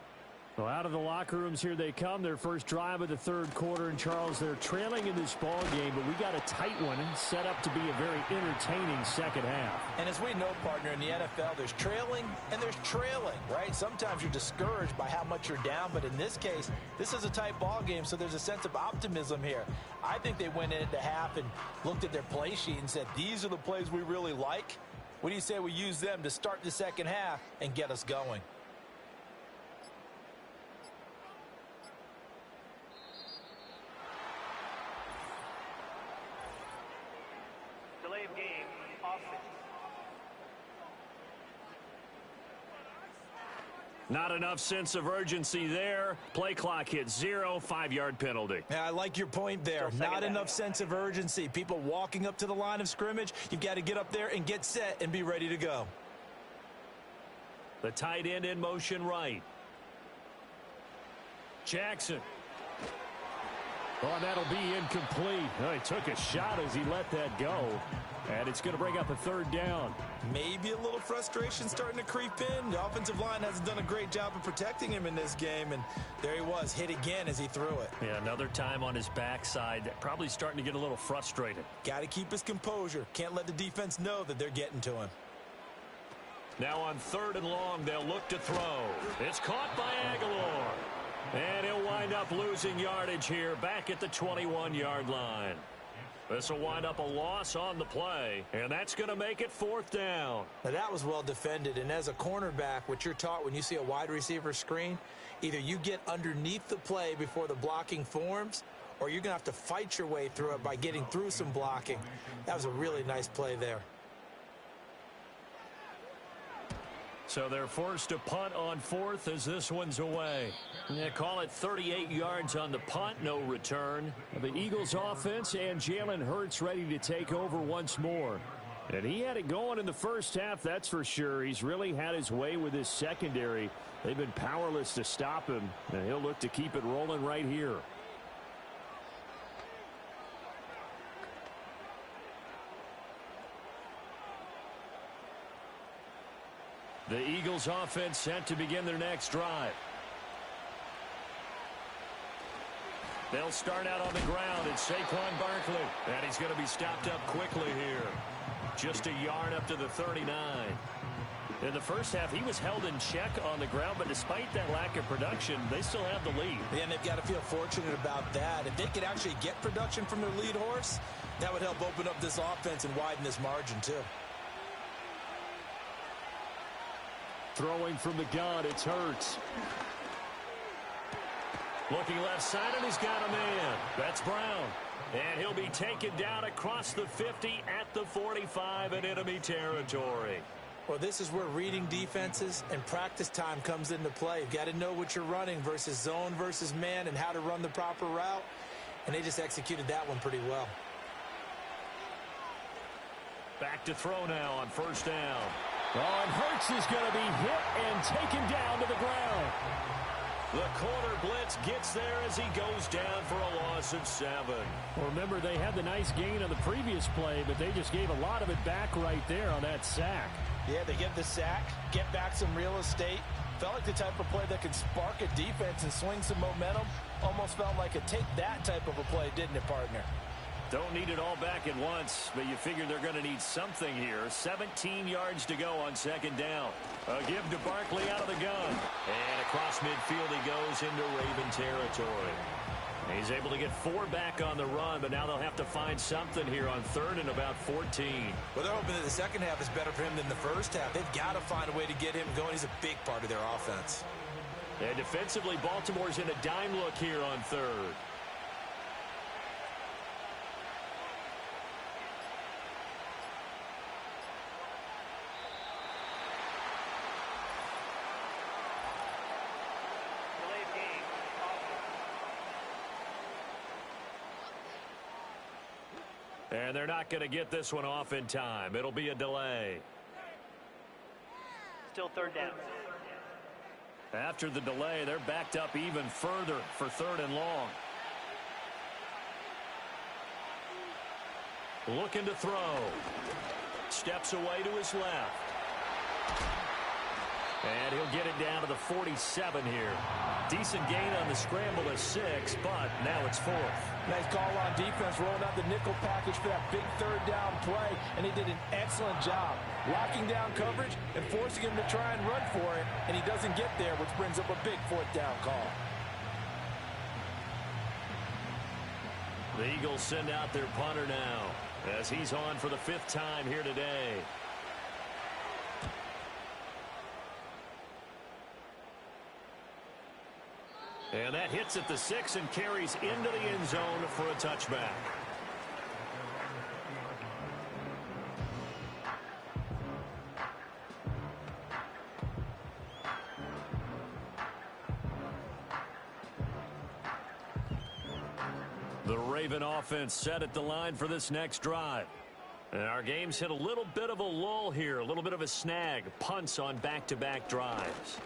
Well, out of the locker rooms here they come. Their first drive of the third quarter. And, Charles, they're trailing in this ball game, but we got a tight one set up to be a very entertaining second half. And as we know, partner, in the NFL, there's trailing and there's trailing, right? Sometimes you're discouraged by how much you're down, but in this case, this is a tight ball game, so there's a sense of optimism here. I think they went into half and looked at their play sheet and said, these are the plays we really like. What do you say we use them to start the second half and get us going? Delay of game, offense. Not enough sense of urgency there. Play clock hits 0, 5-yard penalty. Yeah, I like your point there. Not enough sense of urgency. People walking up to the line of scrimmage, you've got to get up there and get set and be ready to go. The tight end in motion right. Jackson. Oh, and that'll be incomplete. Oh, he took a shot as he let that go. And it's going to bring up a third down. Maybe a little frustration starting to creep in. The offensive line hasn't done a great job of protecting him in this game. And there he was, hit again as he threw it. Yeah, another time on his backside. Probably starting to get a little frustrated. Got to keep his composure. Can't let the defense know that they're getting to him. Now on 3rd and long, they'll look to throw. It's caught by Aguilar. And he'll wind up losing yardage here back at the 21-yard line. This will wind up a loss on the play, and that's going to make it 4th down. Now that was well defended, and as a cornerback, what you're taught when you see a wide receiver screen, either you get underneath the play before the blocking forms, or you're going to have to fight your way through it by getting through some blocking. That was a really nice play there. So they're forced to punt on 4th as this one's away. Yeah, call it 38 yards on the punt, no return. The Eagles offense and Jalen Hurts ready to take over once more. And he had it going in the first half, that's for sure. He's really had his way with his secondary. They've been powerless to stop him, and he'll look to keep it rolling right here. The Eagles offense set to begin their next drive. They'll start out on the ground. It's Saquon Barkley. And he's going to be stopped up quickly here. Just a yard up to the 39. In the first half, he was held in check on the ground, but despite that lack of production, they still have the lead. Yeah, and they've got to feel fortunate about that. If they could actually get production from their lead horse, that would help open up this offense and widen this margin, too. Throwing from the gun, it's Hurts. Looking left side, and he's got a man. That's Brown. And he'll be taken down across the 50 at the 45 in enemy territory. Well, this is where reading defenses and practice time comes into play. You've got to know what you're running versus zone versus man and how to run the proper route. And they just executed that one pretty well. Back to throw now on 1st down. Oh, and Hurts is going to be hit and taken down to the ground. The corner blitz gets there as he goes down for a loss of 7. Well, remember, they had the nice gain on the previous play, but they just gave a lot of it back right there on that sack. Yeah, they get the sack, get back some real estate. Felt like the type of play that could spark a defense and swing some momentum. Almost felt like a take that type of a play, didn't it, partner? Don't need it all back at once, but you figure they're going to need something here. 17 yards to go on 2nd down. A give to Barkley out of the gun. And across midfield he goes into Raven territory. He's able to get 4 back on the run, but now they'll have to find something here on 3rd and about 14. Well, they're hoping that the second half is better for him than the first half. They've got to find a way to get him going. He's a big part of their offense. And defensively, Baltimore's in a dime look here on 3rd. And they're not going to get this one off in time. It'll be a delay. Still 3rd down. After the delay, they're backed up even further for 3rd and long. Looking to throw. Steps away to his left. And he'll get it down to the 47 here. Decent gain on the scramble to 6, but now it's 4th. Nice call on defense, rolling out the nickel package for that big third down play, and he did an excellent job locking down coverage and forcing him to try and run for it, and he doesn't get there, which brings up a big 4th down call. The Eagles send out their punter now as he's on for the 5th time here today. And that hits at the 6 and carries into the end zone for a touchback. The Raven offense set at the line for this next drive. And our game's hit a little bit of a lull here, a little bit of a snag. Punts on back-to-back drives.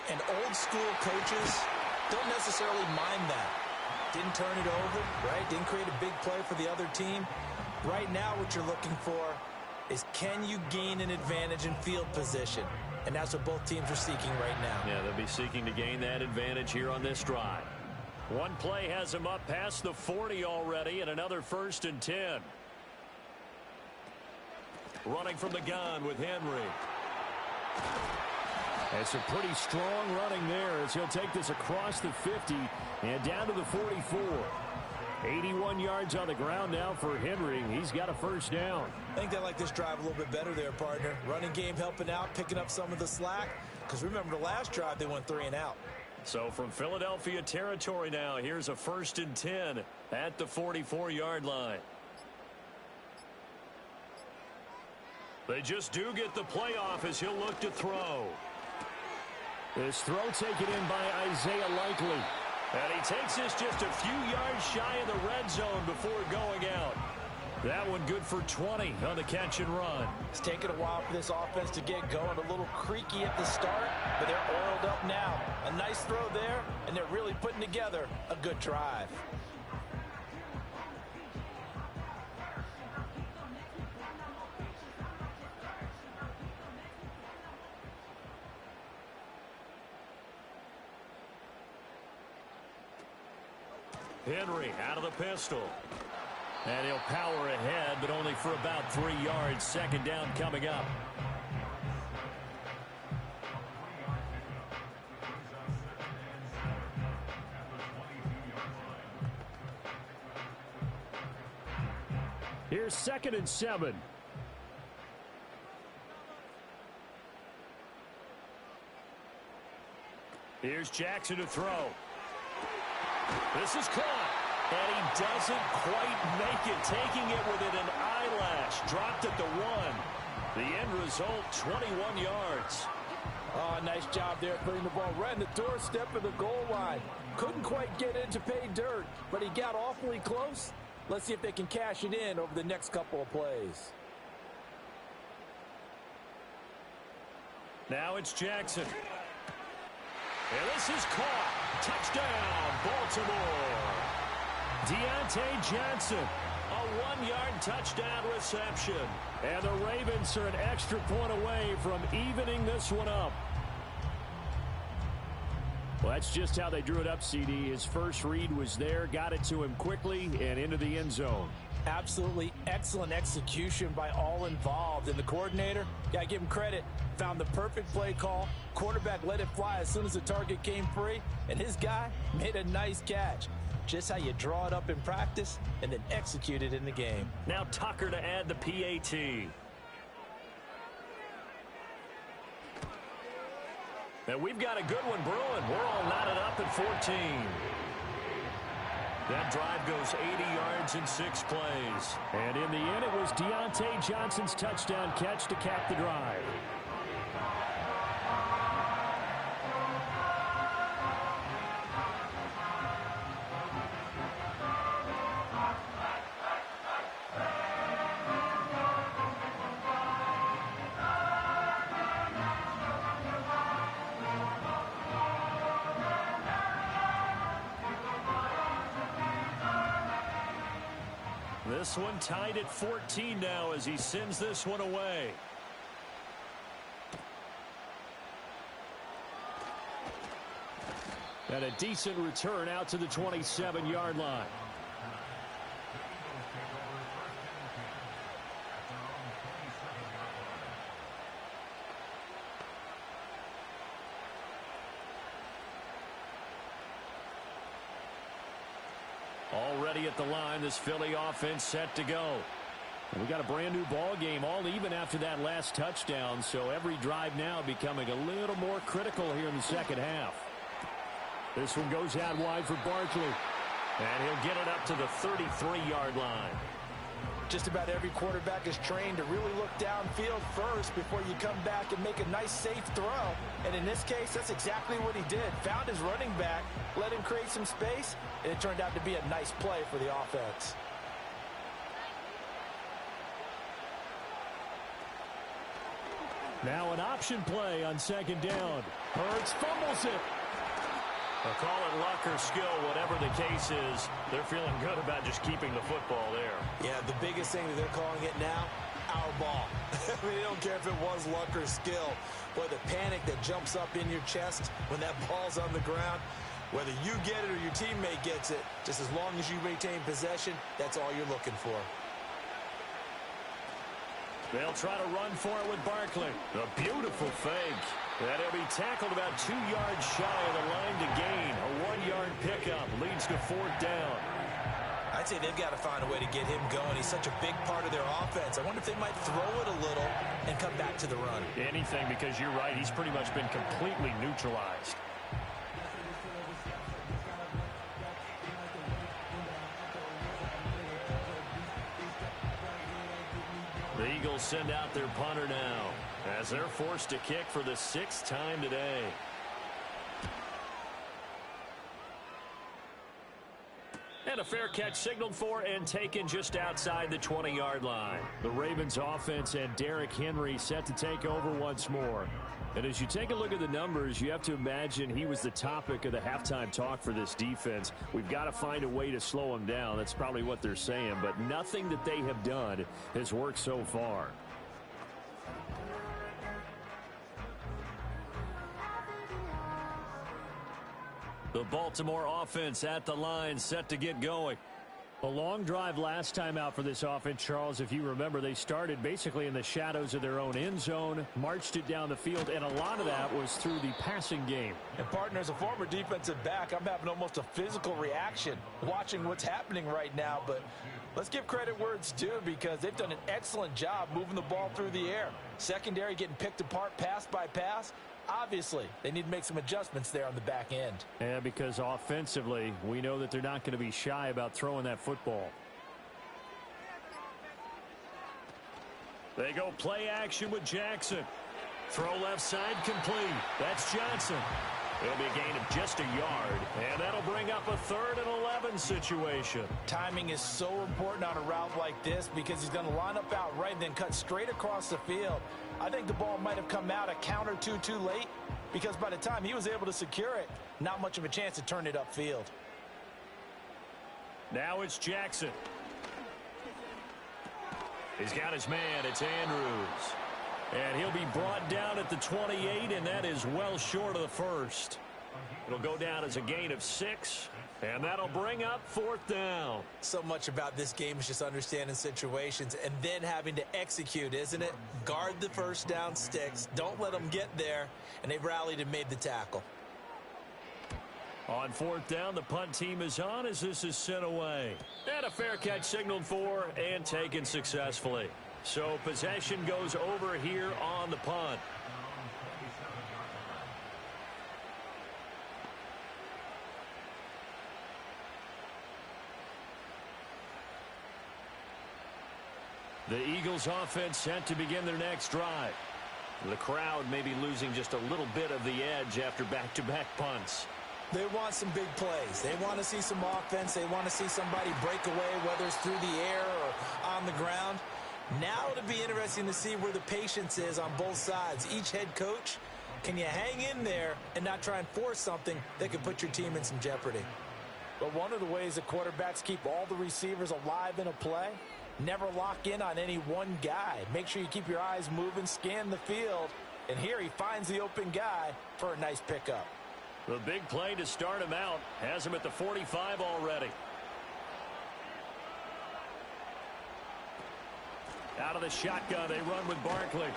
And old school coaches don't necessarily mind that. Didn't turn it over, right? Didn't create a big play for the other team. Right now what you're looking for is, can you gain an advantage in field position? And that's what both teams are seeking right now. Yeah, they'll be seeking to gain that advantage here on this drive. One play has him up past the 40 already, and another 1st and 10. Running from the gun with Henry. It's a pretty strong running there as he'll take this across the 50 and down to the 44. 81 yards on the ground now for Henry. He's got a 1st down. I think they like this drive a little bit better there, partner. Running game helping out, picking up some of the slack. Because remember, the last drive they went 3 and out. So from Philadelphia territory now, here's a 1st and 10 at the 44-yard line. They just do get the playoff as he'll look to throw. This throw taken in by Isaiah Likely. And he takes this just a few yards shy of the red zone before going out. That one good for 20 on the catch and run. It's taken a while for this offense to get going. A little creaky at the start, but they're oiled up now. A nice throw there, and they're really putting together a good drive. Henry out of the pistol. And he'll power ahead, but only for about 3 yards. 2nd down coming up. Here's 2nd and 7. Here's Jackson to throw. This is caught. And he doesn't quite make it, taking it within an eyelash. Dropped at the 1. The end result, 21 yards. Oh, nice job there putting the ball right in the doorstep of the goal line. Couldn't quite get in to pay dirt, but he got awfully close. Let's see if they can cash it in over the next couple of plays. Now it's Jackson. And this is caught. Touchdown, Baltimore. Deontay Johnson, a 1-yard touchdown reception. And the Ravens are an extra point away from evening this one up. Well, that's just how they drew it up, CD. His first read was there, got it to him quickly, and into the end zone. Absolutely excellent execution by all involved. And the coordinator, gotta give him credit, found the perfect play call. Quarterback let it fly as soon as the target came free, and his guy made a nice catch. Just how you draw it up in practice and then execute it in the game. Now Tucker to add the PAT. And we've got a good one brewing. We're all knotted up at 14. That drive goes 80 yards in 6 plays. And in the end, it was Deontay Johnson's touchdown catch to cap the drive. This one tied at 14 now as he sends this one away. And a decent return out to the 27-yard line. Already at the line, this Philly offense set to go. And we got a brand new ball game, all even after that last touchdown, so every drive now becoming a little more critical here in the second half. This one goes out wide for Barkley, and he'll get it up to the 33-yard line. Just about every quarterback is trained to really look downfield first before you come back and make a nice, safe throw. And in this case, that's exactly what he did. Found his running back, let him create some space, and it turned out to be a nice play for the offense. Now an option play on second down. Hurts fumbles it. They'll call it luck or skill, whatever the case is. They're feeling good about just keeping the football there. Yeah, the biggest thing that they're calling it now, our ball. I mean, they don't care if it was luck or skill. Boy, the panic that jumps up in your chest when that ball's on the ground, whether you get it or your teammate gets it, just as long as you retain possession, that's all you're looking for. They'll try to run for it with Barkley. A beautiful fake. And he'll be tackled about 2 yards shy of the line to gain. A 1-yard pickup leads to fourth down. I'd say they've got to find a way to get him going. He's such a big part of their offense. I wonder if they might throw it a little and come back to the run. Anything, because you're right. He's pretty much been completely neutralized. The Eagles send out their punter now as they're forced to kick for the 6th time today. And a fair catch signaled for and taken just outside the 20-yard line. The Ravens offense and Derrick Henry set to take over once more. And as you take a look at the numbers, you have to imagine he was the topic of the halftime talk for this defense. We've got to find a way to slow him down. That's probably what they're saying. But nothing that they have done has worked so far. The Baltimore offense at the line, set to get going. A long drive last time out for this offense, Charles. If you remember, they started basically in the shadows of their own end zone, marched it down the field, and a lot of that was through the passing game. And, partner, as a former defensive back, I'm having almost a physical reaction watching what's happening right now. But let's give credit where it's due, because they've done an excellent job moving the ball through the air. Secondary getting picked apart pass by pass. Obviously, they need to make some adjustments there on the back end. And because offensively, we know that they're not going to be shy about throwing that football. They go play action with Jackson. Throw left side complete. That's Johnson. It'll be a gain of just a yard, and that'll bring up a 3rd and 11 situation. Timing is so important on a route like this, because he's going to line up out right and then cut straight across the field. I think the ball might have come out a count or two too late, because by the time he was able to secure it, not much of a chance to turn it upfield. Now it's Jackson. He's got his man. It's Andrews. And he'll be brought down at the 28, and that is well short of the first. It'll go down as a gain of 6, and that'll bring up 4th down. So much about this game is just understanding situations and then having to execute, isn't it? Guard the first down sticks. Don't let them get there, and they've rallied and made the tackle. On 4th down, the punt team is on as this is sent away. And a fair catch signaled for and taken successfully. So possession goes over here on the punt. The Eagles offense set to begin their next drive. The crowd may be losing just a little bit of the edge after back-to-back punts. They want some big plays. They want to see some offense. They want to see somebody break away, whether it's through the air or on the ground. Now it'll be interesting to see where the patience is on both sides. Each head coach, can you hang in there and not try and force something that could put your team in some jeopardy? But one of the ways that quarterbacks keep all the receivers alive in a play, never lock in on any one guy. Make sure you keep your eyes moving, scan the field, and here he finds the open guy for a nice pickup. The big play to start him out has him at the 45 already. Out of the shotgun, they run with Barkley.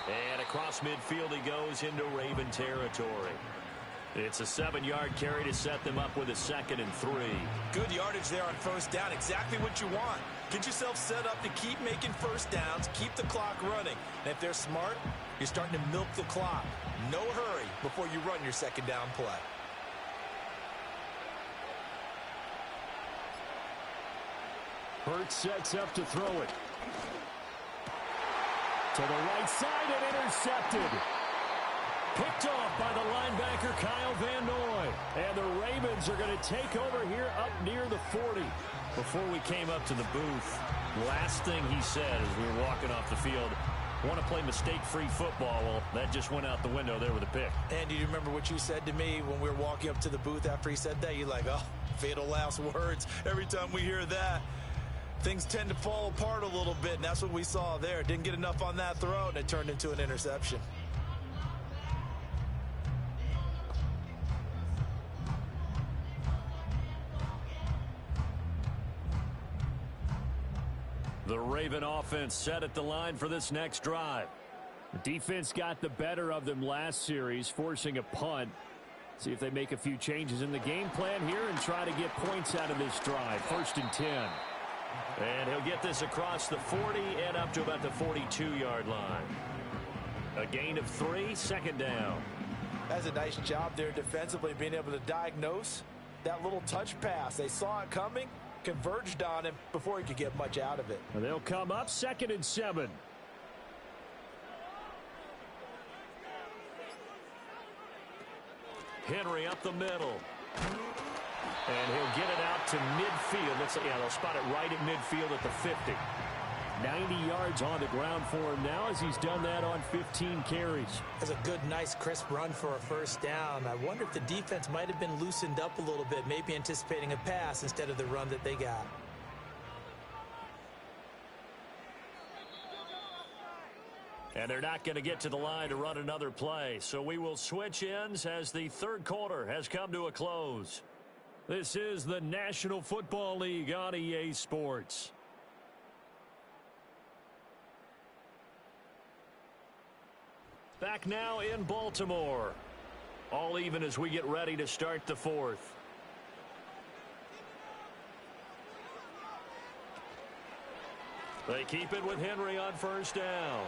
And across midfield he goes into Raven territory. It's a 7-yard carry to set them up with a 2nd and 3. Good yardage there on first down. Exactly what you want. Get yourself set up to keep making first downs, keep the clock running. And if they're smart, you're starting to milk the clock. No hurry before you run your 2nd down play. Hurts sets up to throw it. To the right side and intercepted. Picked off by the linebacker Kyle Van Noy. And the Ravens are going to take over here up near the 40. Before we came up to the booth, last thing he said as we were walking off the field, want to play mistake-free football. Well, that just went out the window there with a pick. And do you remember what you said to me when we were walking up to the booth after he said that? You're like, oh, fatal last words. Every time we hear that, things tend to fall apart a little bit, and that's what we saw there. Didn't get enough on that throw, and it turned into an interception. The Raven offense set at the line for this next drive. The defense got the better of them last series, forcing a punt. See if they make a few changes in the game plan here and try to get points out of this drive. 1st and 10. And he'll get this across the 40 and up to about the 42-yard line. A gain of 3, 2nd down. That's a nice job there defensively, being able to diagnose that little touch pass. They saw it coming, converged on him before he could get much out of it. And they'll come up 2nd and 7. Henry up the middle. And he'll get it out to midfield. They'll spot it right at midfield at the 50. 90 yards on the ground for him now as he's done that on 15 carries. That's a good, nice, crisp run for a first down. I wonder if the defense might have been loosened up a little bit, maybe anticipating a pass instead of the run that they got. And they're not going to get to the line to run another play. So we will switch ends as the 3rd quarter has come to a close. This is the National Football League on EA Sports. Back now in Baltimore. All even as we get ready to start the 4th. They keep it with Henry on first down.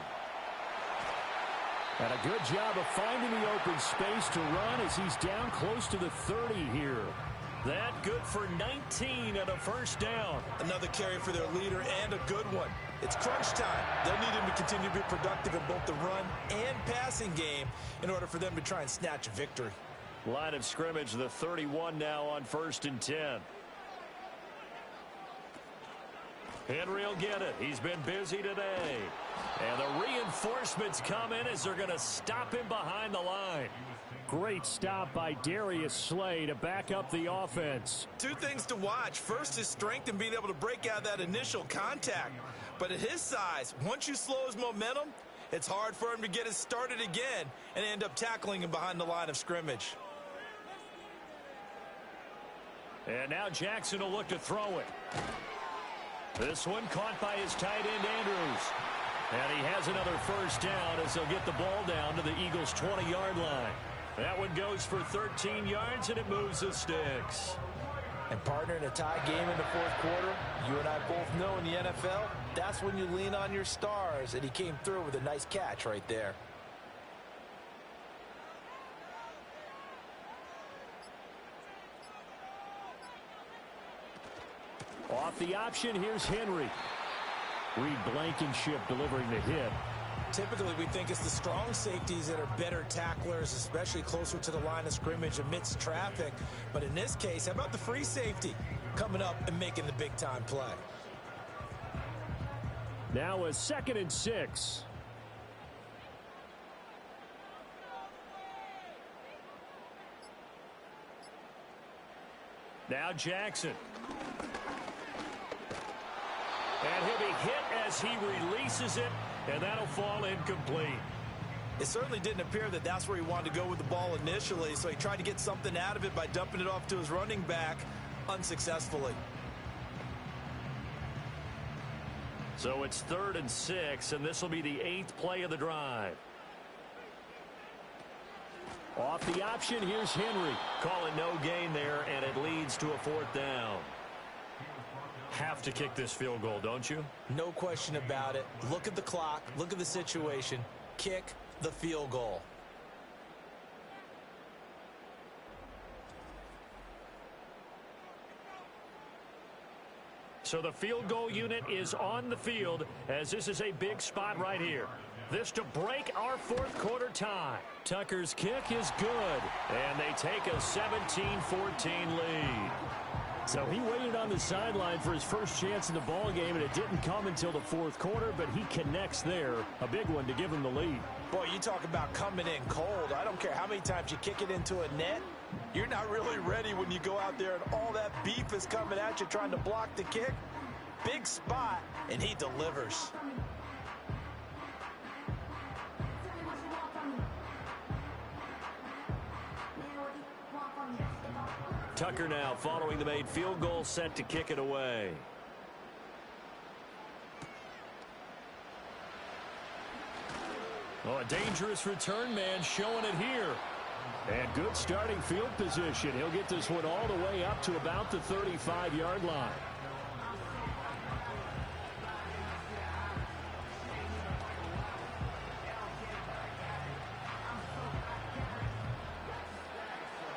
And a good job of finding the open space to run as he's down close to the 30 here. That good for 19 and a first down. Another carry for their leader and a good one. It's crunch time. They'll need him to continue to be productive in both the run and passing game in order for them to try and snatch a victory. Line of scrimmage, the 31 now on 1st and 10. Henry will get it. He's been busy today. And the reinforcements come in as they're going to stop him behind the line. Great stop by Darius Slay to back up the offense. 2 things to watch. First, his strength and being able to break out that initial contact. But at his size, once you slow his momentum, it's hard for him to get it started again and end up tackling him behind the line of scrimmage. And now Jackson will look to throw it. This one caught by his tight end, Andrews. And he has another first down as they'll get the ball down to the Eagles' 20-yard line. That one goes for 13 yards, and it moves the sticks. And, partner, in a tie game in the 4th quarter, you and I both know in the NFL, that's when you lean on your stars, and he came through with a nice catch right there. Off the option, here's Henry. Reed Blankenship delivering the hit. Typically, we think it's the strong safeties that are better tacklers, especially closer to the line of scrimmage amidst traffic. But in this case, how about the free safety coming up and making the big-time play? Now a 2nd and 6. Now Jackson. And he'll be hit as he releases it, and that'll fall incomplete. It certainly didn't appear that that's where he wanted to go with the ball initially, so he tried to get something out of it by dumping it off to his running back unsuccessfully. So it's 3rd and 6, and this will be the 8th play of the drive. Off the option, here's Henry. Call it no gain there, and it leads to a 4th down. Have to kick this field goal, don't you? No question about it. Look at the clock. Look at the situation. Kick the field goal. So the field goal unit is on the field as this is a big spot right here. This to break our 4th quarter tie. Tucker's kick is good, and they take a 17-14 lead. So he waited on the sideline for his first chance in the ball game, and it didn't come until the 4th quarter, but he connects there. A big one to give him the lead. Boy, you talk about coming in cold. I don't care how many times you kick it into a net. You're not really ready when you go out there and all that beef is coming at you trying to block the kick. Big spot, and he delivers. Tucker now following the made field goal, set to kick it away. Oh, a dangerous return man showing it here. And good starting field position. He'll get this one all the way up to about the 35-yard line.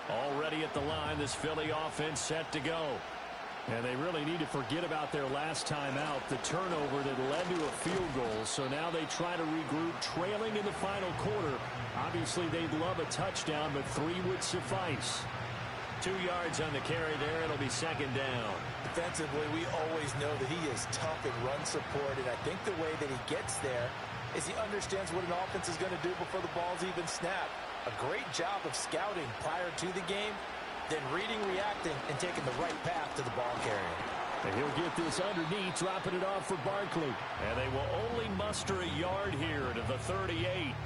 Already at the line, this Philly offense set to go. And they really need to forget about their last time out, the turnover that led to a field goal. So now they try to regroup, trailing in the final quarter. Obviously, they'd love a touchdown, but 3 would suffice. 2 yards on the carry there. It'll be 2nd down. Defensively, we always know that he is tough in run support, and I think the way that he gets there is he understands what an offense is going to do before the ball's even snapped. A great job of scouting prior to the game, then reading, reacting, and taking the right path to the ball carrier. And he'll get this underneath, dropping it off for Barkley. And they will only muster a yard here to the 38.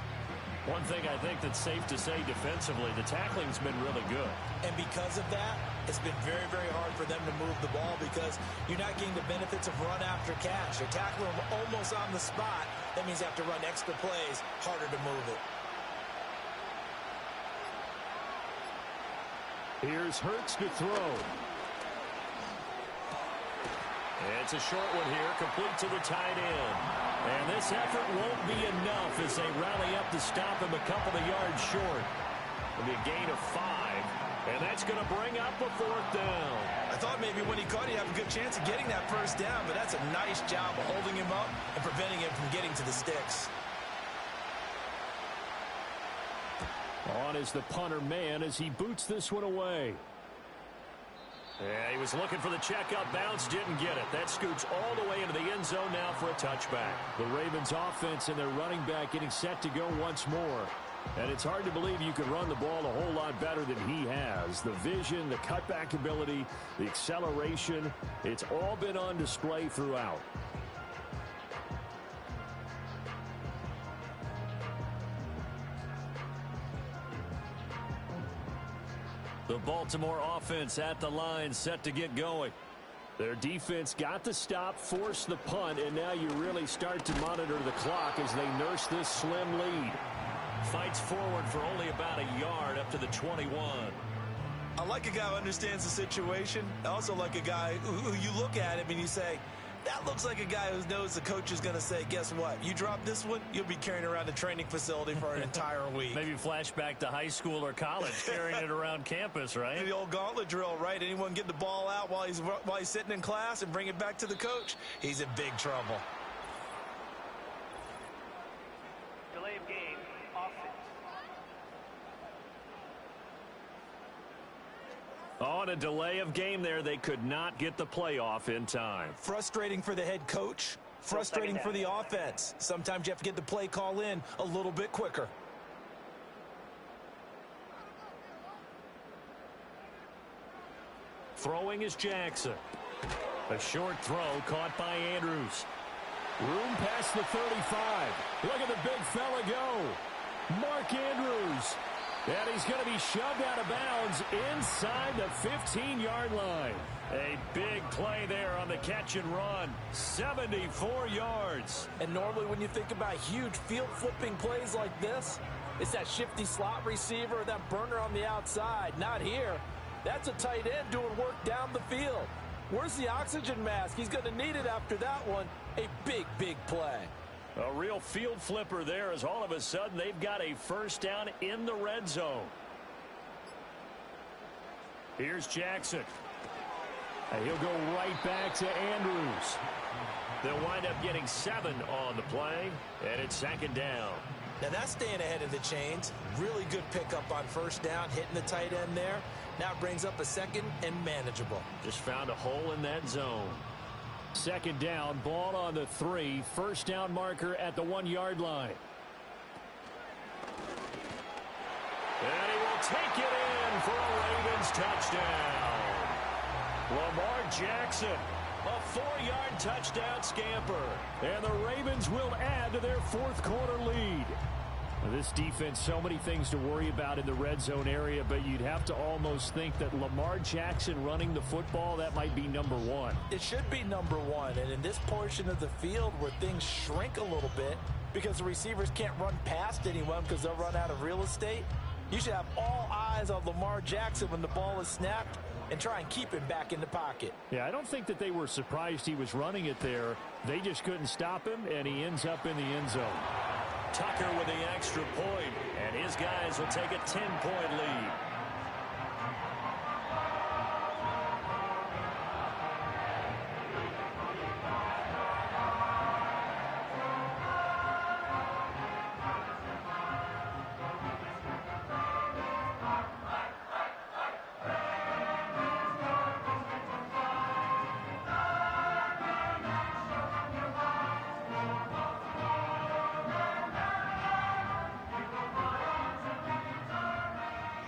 One thing I think that's safe to say defensively, the tackling's been really good. And because of that, it's been very, very hard for them to move the ball because you're not getting the benefits of run after catch. You're tackling them almost on the spot. That means you have to run extra plays, harder to move it. Here's Hurts to throw. It's a short one here, complete to the tight end. And this effort won't be enough as they rally up to stop him a couple of yards short. It'll be a gain of 5, and that's going to bring up a 4th down. I thought maybe when he caught it, he'd have a good chance of getting that 1st down, but that's a nice job of holding him up and preventing him from getting to the sticks. On is the punter man as he boots this one away. Yeah, he was looking for the checkup bounce, didn't get it. That scoots all the way into the end zone now for a touchback. The Ravens offense and their running back getting set to go once more. And it's hard to believe you could run the ball a whole lot better than he has. The vision, the cutback ability, the acceleration, it's all been on display throughout. The Baltimore offense at the line, set to get going. Their defense got the stop, forced the punt, and now you really start to monitor the clock as they nurse this slim lead. Fights forward for only about a yard up to the 21. I like a guy who understands the situation. I also like a guy who you look at him and you say, that looks like a guy who knows the coach is going to say, guess what? You drop this one, you'll be carrying around the training facility for an entire week. Maybe flashback to high school or college, carrying it around campus, right? The old gauntlet drill, right? Anyone get the ball out while he's sitting in class and bring it back to the coach? He's in big trouble. Delay of game, offense. On a delay of game there, they could not get the play off in time. Frustrating for the head coach, frustrating for the offense. Sometimes you have to get the play call in a little bit quicker. Throwing is Jackson. A short throw caught by Andrews. Room past the 35. Look at the big fella go. Mark Andrews. And he's going to be shoved out of bounds inside the 15-yard line. A big play there on the catch and run. 74 yards. And normally when you think about huge field-flipping plays like this, it's that shifty slot receiver, that burner on the outside. Not here. That's a tight end doing work down the field. Where's the oxygen mask? He's going to need it after that one. A big, big play. A real field flipper there as all of a sudden they've got a first down in the red zone. Here's Jackson. And he'll go right back to Andrews. They'll wind up getting 7 on the play, and it's 2nd down. Now that's staying ahead of the chains. Really good pickup on first down, hitting the tight end there. Now it brings up a 2nd and manageable. Just found a hole in that zone. 2nd down, ball on the 3. First down marker at the 1-yard line. And he will take it in for a Ravens touchdown. Lamar Jackson, a 4-yard touchdown scamper. And the Ravens will add to their 4th quarter lead. This defense, so many things to worry about in the red zone area, but you'd have to almost think that Lamar Jackson running the football, that might be number 1. It should be number 1, and in this portion of the field where things shrink a little bit because the receivers can't run past anyone because they'll run out of real estate, you should have all eyes on Lamar Jackson when the ball is snapped and try and keep him back in the pocket. Yeah, I don't think that they were surprised he was running it there. They just couldn't stop him, and he ends up in the end zone. Tucker with the extra point, and his guys will take a 10-point lead.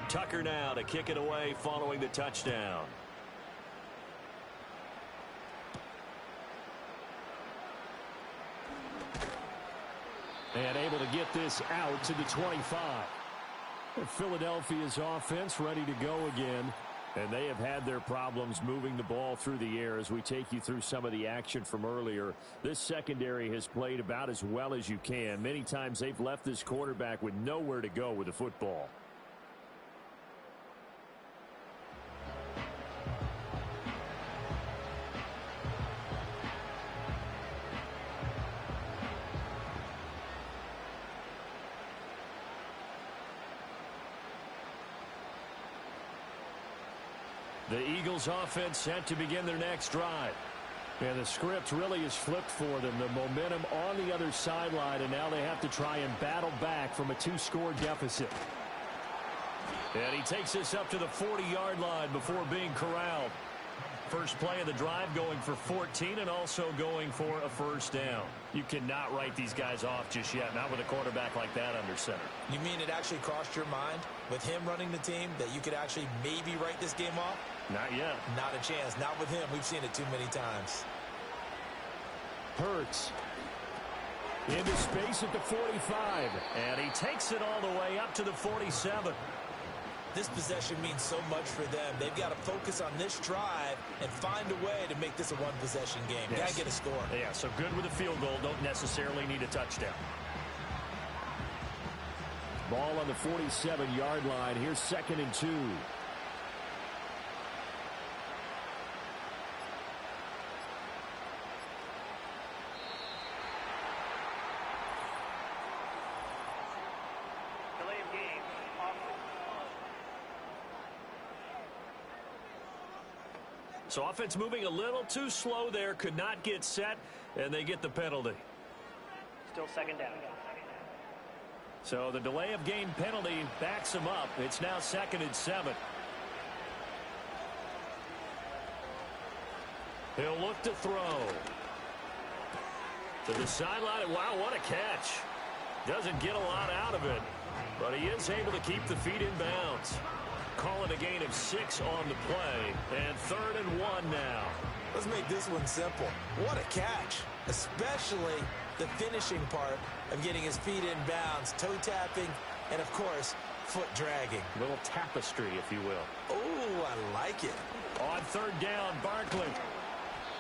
Tucker now to kick it away following the touchdown. And able to get this out to the 25. Philadelphia's offense ready to go again. And they have had their problems moving the ball through the air as we take you through some of the action from earlier. This secondary has played about as well as you can. Many times they've left this quarterback with nowhere to go with the football. The Eagles offense set to begin their next drive. And the script really is flipped for them. The momentum on the other sideline, and now they have to try and battle back from a 2-score deficit. And he takes this up to the 40-yard line before being corralled. First play of the drive going for 14 and also going for a first down. You cannot write these guys off just yet, not with a quarterback like that under center. You mean it actually crossed your mind with him running the team that you could actually maybe write this game off? Not yet. Not a chance. Not with him. We've seen it too many times. Hurts. Into space at the 45. And he takes it all the way up to the 47. This possession means so much for them. They've got to focus on this drive and find a way to make this a one-possession game. Yes. Got to get a score. Yeah, so good with a field goal. Don't necessarily need a touchdown. Ball on the 47-yard line. Here's 2nd and 2. So offense moving a little too slow there. Could not get set, and they get the penalty. Still 2nd down. So the delay of game penalty backs him up. It's now 2nd and 7. He'll look to throw. To the sideline. Wow, what a catch. Doesn't get a lot out of it, but he is able to keep the feet in bounds. call it a gain of 6 on the play. And 3rd and 1 now. Let's make this one simple. What a catch, especially the finishing part of getting his feet in bounds, toe tapping, and of course, foot dragging. A little tapestry, if you will. Oh, I like it. On 3rd down, Barkley.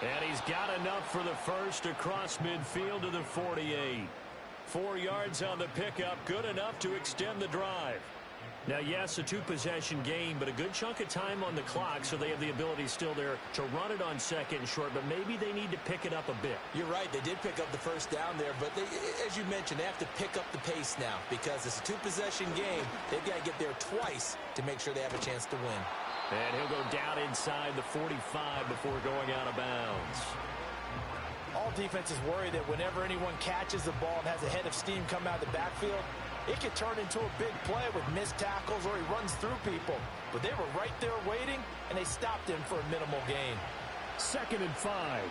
And he's got enough for the first across midfield to the 48. 4 yards on the pickup, good enough to extend the drive. Now, yes, a 2-possession game, but a good chunk of time on the clock, so they have the ability still there to run it on 2nd and short, but maybe they need to pick it up a bit. You're right. They did pick up the first down there, but as you mentioned, they have to pick up the pace now because it's a 2-possession game. They've got to get there twice to make sure they have a chance to win. And he'll go down inside the 45 before going out of bounds. All defenses worry that whenever anyone catches the ball and has a head of steam come out of the backfield, it could turn into a big play with missed tackles or he runs through people. But they were right there waiting, and they stopped him for a minimal gain. 2nd and 5.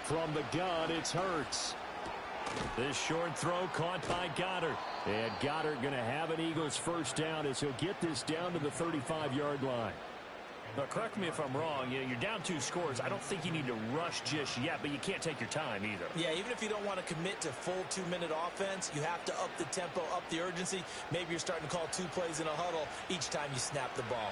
From the gun, it's Hurts. This short throw caught by Goddard. And Goddard going to have an Eagles first down as he'll get this down to the 35-yard line. Now, correct me if I'm wrong. You're down 2 scores. I don't think you need to rush just yet, but you can't take your time either. Yeah, even if you don't want to commit to full 2-minute offense, you have to up the tempo, up the urgency. Maybe you're starting to call 2 plays in a huddle each time you snap the ball.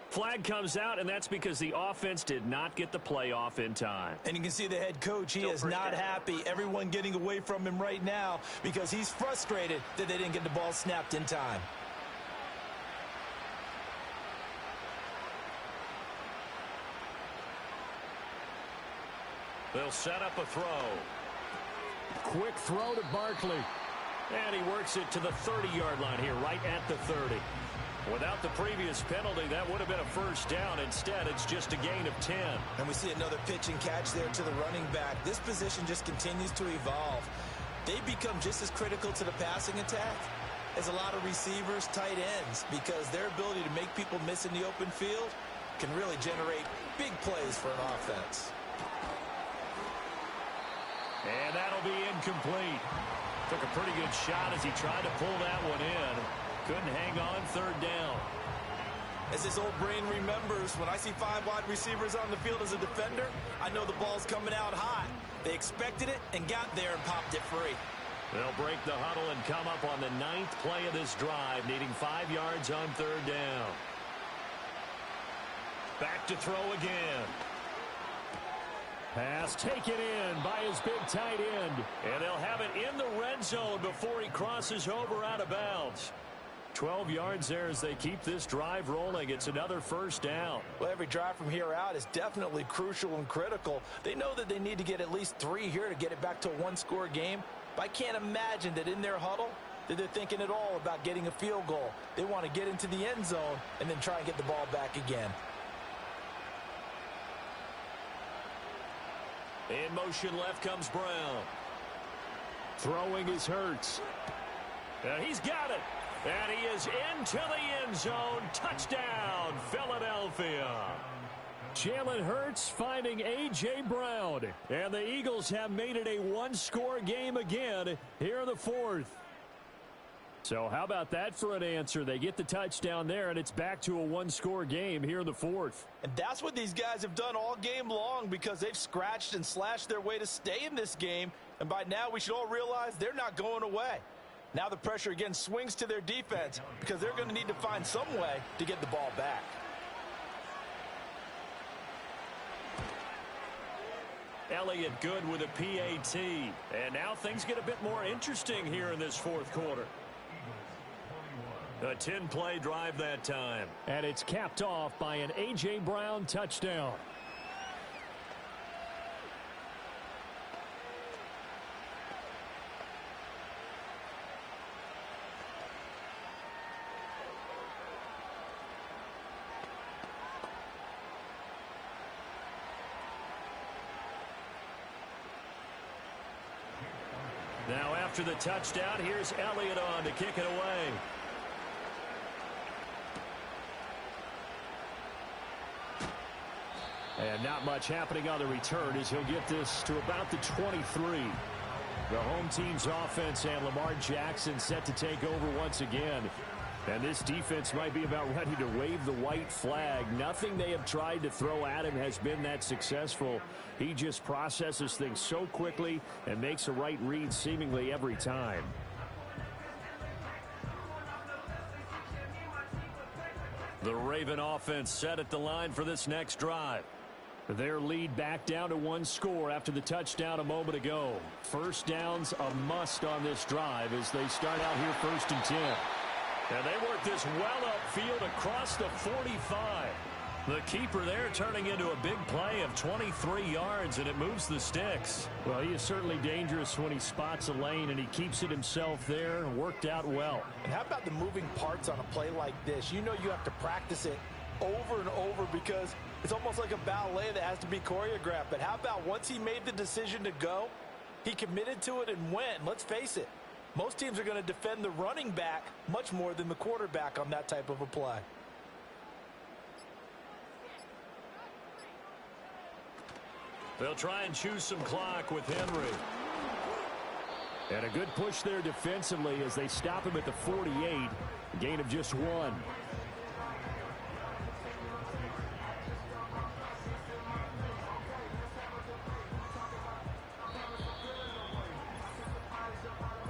Flag comes out, and that's because the offense did not get the play off in time. And you can see the head coach, he is not happy. Everyone getting away from him right now because he's frustrated that they didn't get the ball snapped in time. They'll set up a throw. Quick throw to Barkley. And he works it to the 30-yard line here, right at the 30. Without the previous penalty, that would have been a first down. Instead, it's just a gain of 10. And we see another pitch and catch there to the running back. This position just continues to evolve. They become just as critical to the passing attack as a lot of receivers, tight ends, because their ability to make people miss in the open field can really generate big plays for an offense. And that'll be incomplete. Took a pretty good shot as he tried to pull that one in. Couldn't hang on 3rd down. As his old brain remembers, when I see 5 wide receivers on the field as a defender, I know the ball's coming out hot. They expected it and got there and popped it free. They'll break the huddle and come up on the 9th play of this drive, needing 5 yards on 3rd down. Back to throw again. Pass taken in by his big tight end. And they'll have it in the red zone before he crosses over out of bounds. 12 yards there as they keep this drive rolling. It's another first down. Well, every drive from here out is definitely crucial and critical. They know that they need to get at least 3 here to get it back to a 1-score game. But I can't imagine that in their huddle that they're thinking at all about getting a field goal. They want to get into the end zone and then try and get the ball back again. In motion left comes Brown. Throwing is Hurts. He's got it. And he is into the end zone. Touchdown, Philadelphia. Jalen Hurts finding A.J. Brown. And the Eagles have made it a 1-score game again here in the 4th. So how about that for an answer? They get the touchdown there, and it's back to a 1-score game here in the 4th. And that's what these guys have done all game long because they've scratched and slashed their way to stay in this game. And by now, we should all realize they're not going away. Now the pressure again swings to their defense because they're going to need to find some way to get the ball back. Elliott good with a PAT. And now things get a bit more interesting here in this 4th quarter. A 10-play drive that time. And it's capped off by an A.J. Brown touchdown. After the touchdown, here's Elliott on to kick it away. And not much happening on the return as he'll get this to about the 23. The home team's offense and Lamar Jackson set to take over once again. And this defense might be about ready to wave the white flag. Nothing they have tried to throw at him has been that successful. He just processes things so quickly and makes a right read seemingly every time. The Raven offense set at the line for this next drive. Their lead back down to one score after the touchdown a moment ago. First down's a must on this drive as they start out here 1st and 10. And they work this well upfield across the 45. The keeper there turning into a big play of 23 yards, and it moves the sticks. Well, he is certainly dangerous when he spots a lane, and he keeps it himself there. Worked out well. And how about the moving parts on a play like this? You know you have to practice it over and over because it's almost like a ballet that has to be choreographed. But how about once he made the decision to go, he committed to it and went. Let's face it, most teams are going to defend the running back much more than the quarterback on that type of a play. They'll try and choose some clock with Henry. And a good push there defensively as they stop him at the 48. A gain of just 1.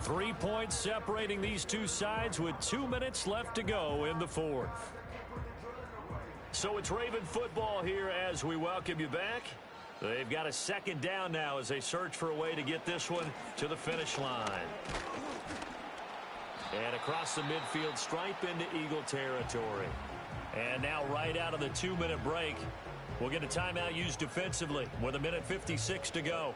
Three points separating these two sides with 2 minutes left to go in the fourth. So it's Raven football here as we welcome you back. They've got a second down now as they search for a way to get this one to the finish line. And across the midfield stripe into Eagle territory. And now right out of the 2-minute break, we'll get a timeout used defensively with 1:56 to go.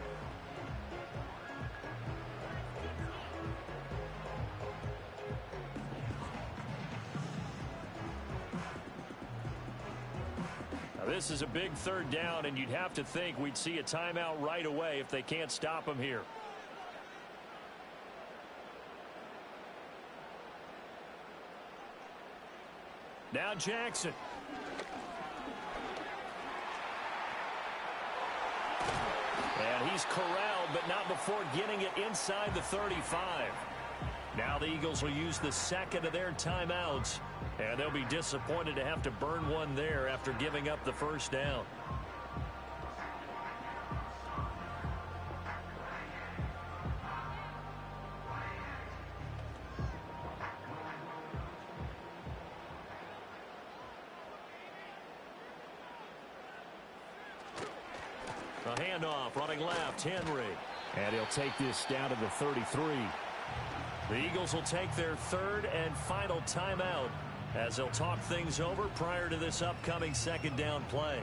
This is a big third down, and you'd have to think we'd see a timeout right away if they can't stop him here. Now Jackson. And he's corralled, but not before getting it inside the 35. Now the Eagles will use the second of their timeouts. And they'll be disappointed to have to burn one there after giving up the first down. A handoff running left, Henry. And he'll take this down to the 33. The Eagles will take their third and final timeout as they'll talk things over prior to this upcoming second down play.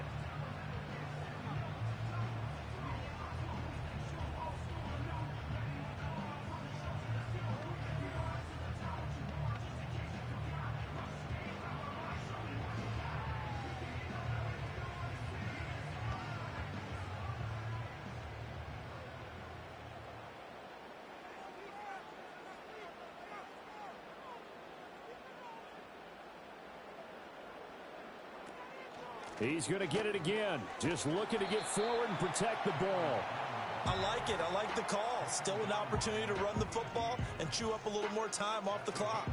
He's going to get it again. Just looking to get forward and protect the ball. I like it. I like the call. Still an opportunity to run the football and chew up a little more time off the clock.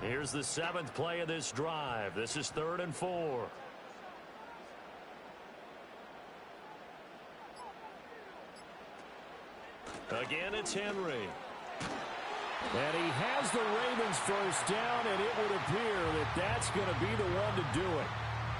Here's the 7th play of this drive. This is 3rd and 4. Again, it's Henry. And he has the Ravens first down, and it would appear that that's going to be the one to do it.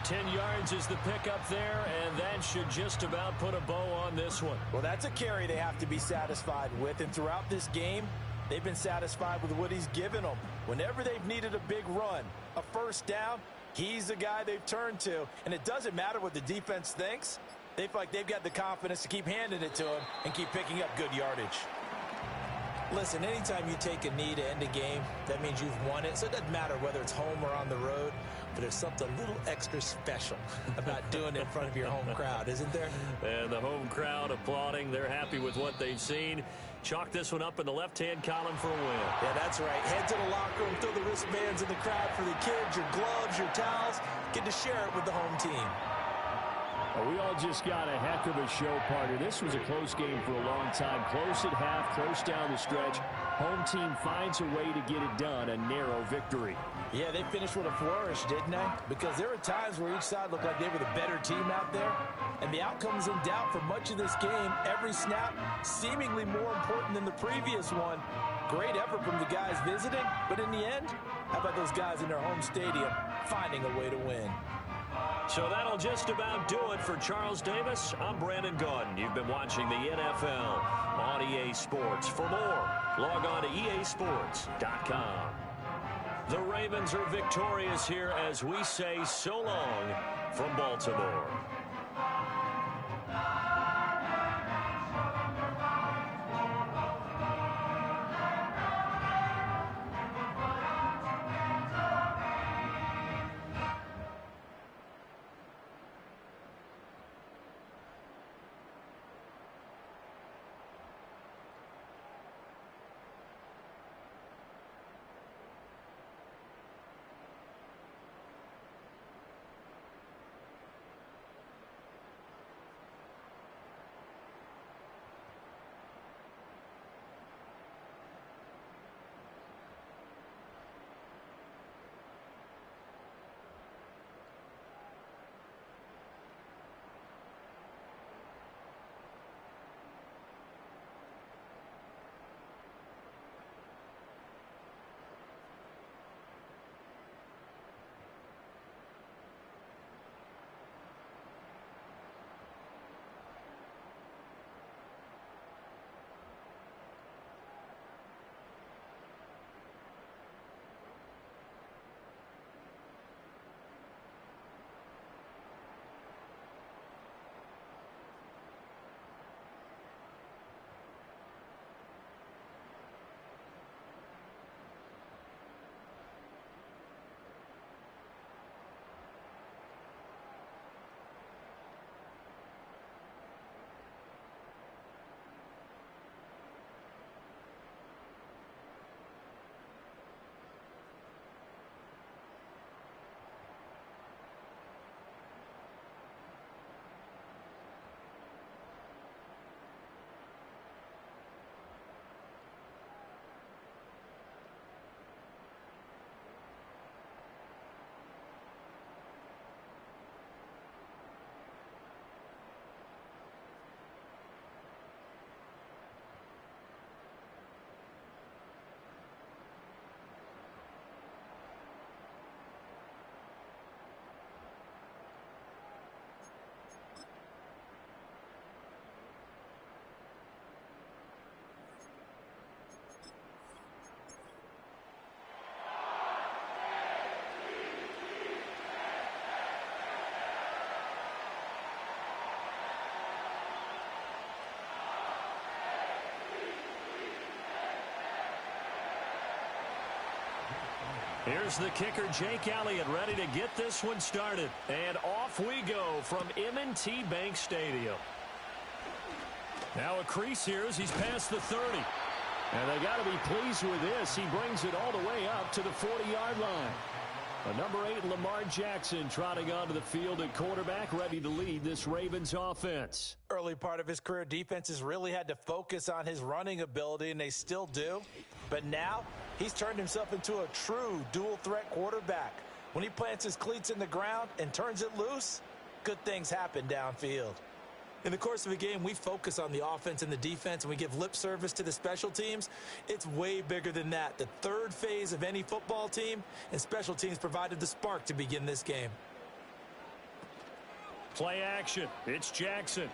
10 yards is the pickup there, and that should just about put a bow on this one. Well, that's a carry they have to be satisfied with, and throughout this game, they've been satisfied with what he's given them. Whenever they've needed a big run, a first down, he's the guy they've turned to, and it doesn't matter what the defense thinks. They feel like they've got the confidence to keep handing it to him and keep picking up good yardage. Listen, anytime you take a knee to end a game, that means you've won it. So it doesn't matter whether it's home or on the road, but there's something a little extra special about doing it in front of your home crowd, isn't there? And the home crowd applauding. They're happy with what they've seen. Chalk this one up in the left-hand column for a win. Yeah, that's right. Head to the locker room, throw the wristbands in the crowd for the kids, your gloves, your towels. Get to share it with the home team. We all just got a heck of a show, partner. This was a close game for a long time. Close at half, close down the stretch. Home team finds a way to get it done, a narrow victory. Yeah, they finished with a flourish, didn't they? Because there were times where each side looked like they were the better team out there. And the outcome was in doubt for much of this game. Every snap seemingly more important than the previous one. Great effort from the guys visiting. But in the end, how about those guys in their home stadium finding a way to win? So that'll just about do it for Charles Davis. I'm Brandon Gaudin. You've been watching the NFL on EA Sports. For more, log on to easports.com. The Ravens are victorious here as we say so long from Baltimore. Here's the kicker, Jake Elliott, ready to get this one started. And off we go from M&T Bank Stadium. Now a crease here as he's past the 30. And they got to be pleased with this. He brings it all the way up to the 40-yard line. The number 8, Lamar Jackson, trotting onto the field at quarterback, ready to lead this Ravens offense. Early part of his career, defenses really had to focus on his running ability, and they still do. But now, he's turned himself into a true dual-threat quarterback. When he plants his cleats in the ground and turns it loose, good things happen downfield. In the course of a game, we focus on the offense and the defense, and we give lip service to the special teams. It's way bigger than that. The third phase of any football team, and special teams provided the spark to begin this game. Play action. It's Jackson.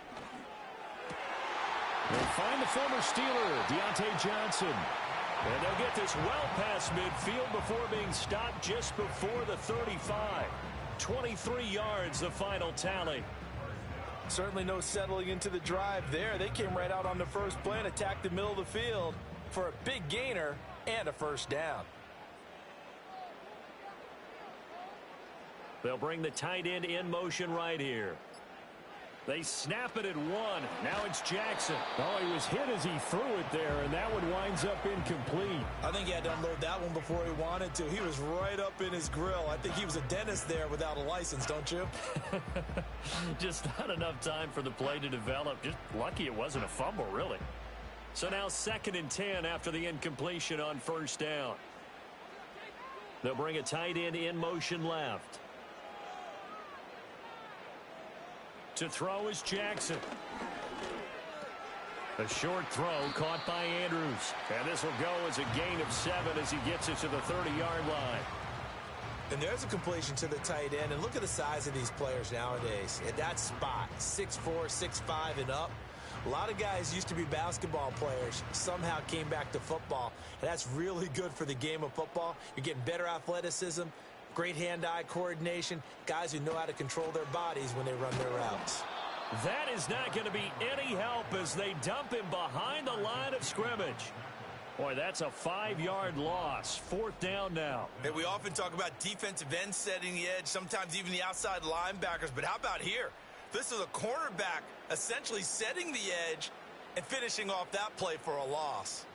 They'll find the former Steeler, Deontay Johnson. And they'll get this well past midfield before being stopped just before the 35. 23 yards, the final tally. Certainly no settling into the drive there. They came right out on the first play and attacked the middle of the field. for a big gainer and a first down. They'll bring the tight end in motion right here. They snap it at one. Now it's Jackson. Oh, he was hit as he threw it there, and that one winds up incomplete. I think he had to unload that one before he wanted to. He was right up in his grill. I think he was a dentist there without a license, don't you? Just not enough time for the play to develop. Just lucky it wasn't a fumble, really. So now 2nd and 10 after the incompletion on first down. They'll bring a tight end in motion left. To throw is Jackson. A short throw caught by Andrews. And this will go as a gain of 7 as he gets it to the 30-yard line. And there's a completion to the tight end. And look at the size of these players nowadays. At that spot, 6'4", 6'5", and up. A lot of guys used to be basketball players, somehow came back to football. And that's really good for the game of football. You're getting better athleticism, great hand-eye coordination, guys who know how to control their bodies when they run their routes. That is not going to be any help as they dump him behind the line of scrimmage. Boy, that's a 5-yard loss. 4th down now. And we often talk about defensive ends setting the edge, sometimes even the outside linebackers. But how about here? This is a cornerback essentially setting the edge and finishing off that play for a loss.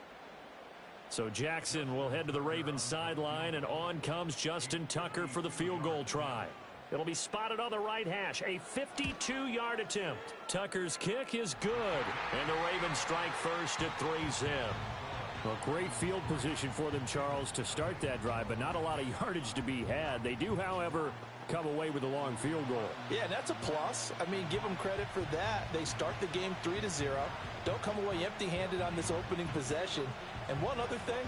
So Jackson will head to the Ravens sideline, and on comes Justin Tucker for the field goal try. It'll be spotted on the right hash, a 52-yard attempt. Tucker's kick is good, and the Ravens strike first at 3-zip. Well, great field position for them, Charles, to start that drive, but not a lot of yardage to be had. They do, however, come away with a long field goal. Yeah, that's a plus. I mean, give them credit for that. They start the game 3-0. Don't come away empty-handed on this opening possession. And one other thing,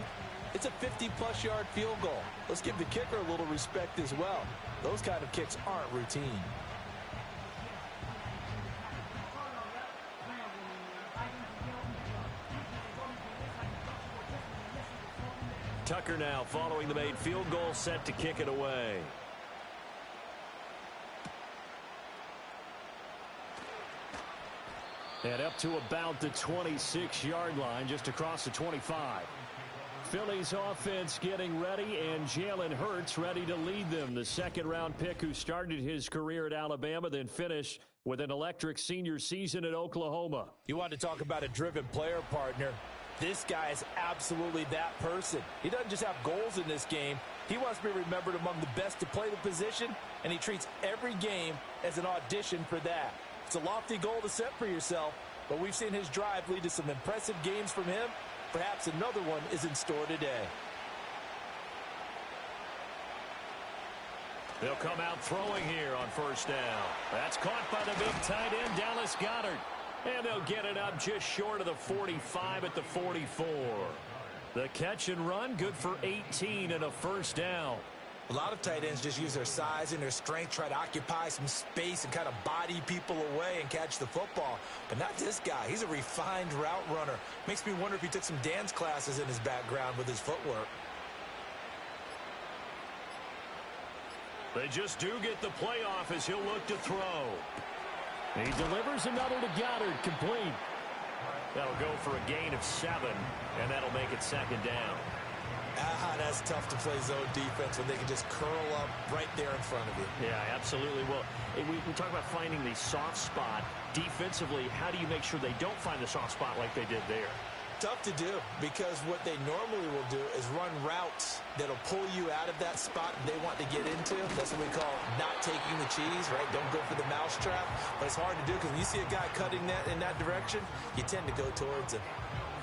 it's a 50-plus yard field goal. Let's give the kicker a little respect as well. Those kind of kicks aren't routine. Tucker now following the made field goal, set to kick it away. And up to about the 26-yard line, just across the 25. Philly's offense getting ready, and Jalen Hurts ready to lead them. The 2nd-round pick who started his career at Alabama, then finished with an electric senior season at Oklahoma. You want to talk about a driven player, partner. This guy is absolutely that person. He doesn't just have goals in this game. He wants to be remembered among the best to play the position, and he treats every game as an audition for that. It's a lofty goal to set for yourself, but we've seen his drive lead to some impressive games from him. Perhaps another one is in store today. They'll come out throwing here on first down. That's caught by the big tight end, Dallas Goedert. And they'll get it up just short of the 45 at the 44. The catch and run, good for 18 and a first down. A lot of tight ends just use their size and their strength, try to occupy some space and kind of body people away and catch the football. But not this guy. He's a refined route runner. Makes me wonder if he took some dance classes in his background with his footwork. They just do get the playoff as he'll look to throw. He delivers another to Goddard, complete. That'll go for a gain of 7, and that'll make it 2nd down. That's tough to play zone defense when they can just curl up right there in front of you. Yeah, absolutely. Well, we talk about finding the soft spot. Defensively, how do you make sure they don't find the soft spot like they did there? Tough to do, because what they normally will do is run routes that'll pull you out of that spot they want to get into. That's what we call not taking the cheese, right? Don't go for the mousetrap. But it's hard to do because when you see a guy cutting that in that direction, you tend to go towards him.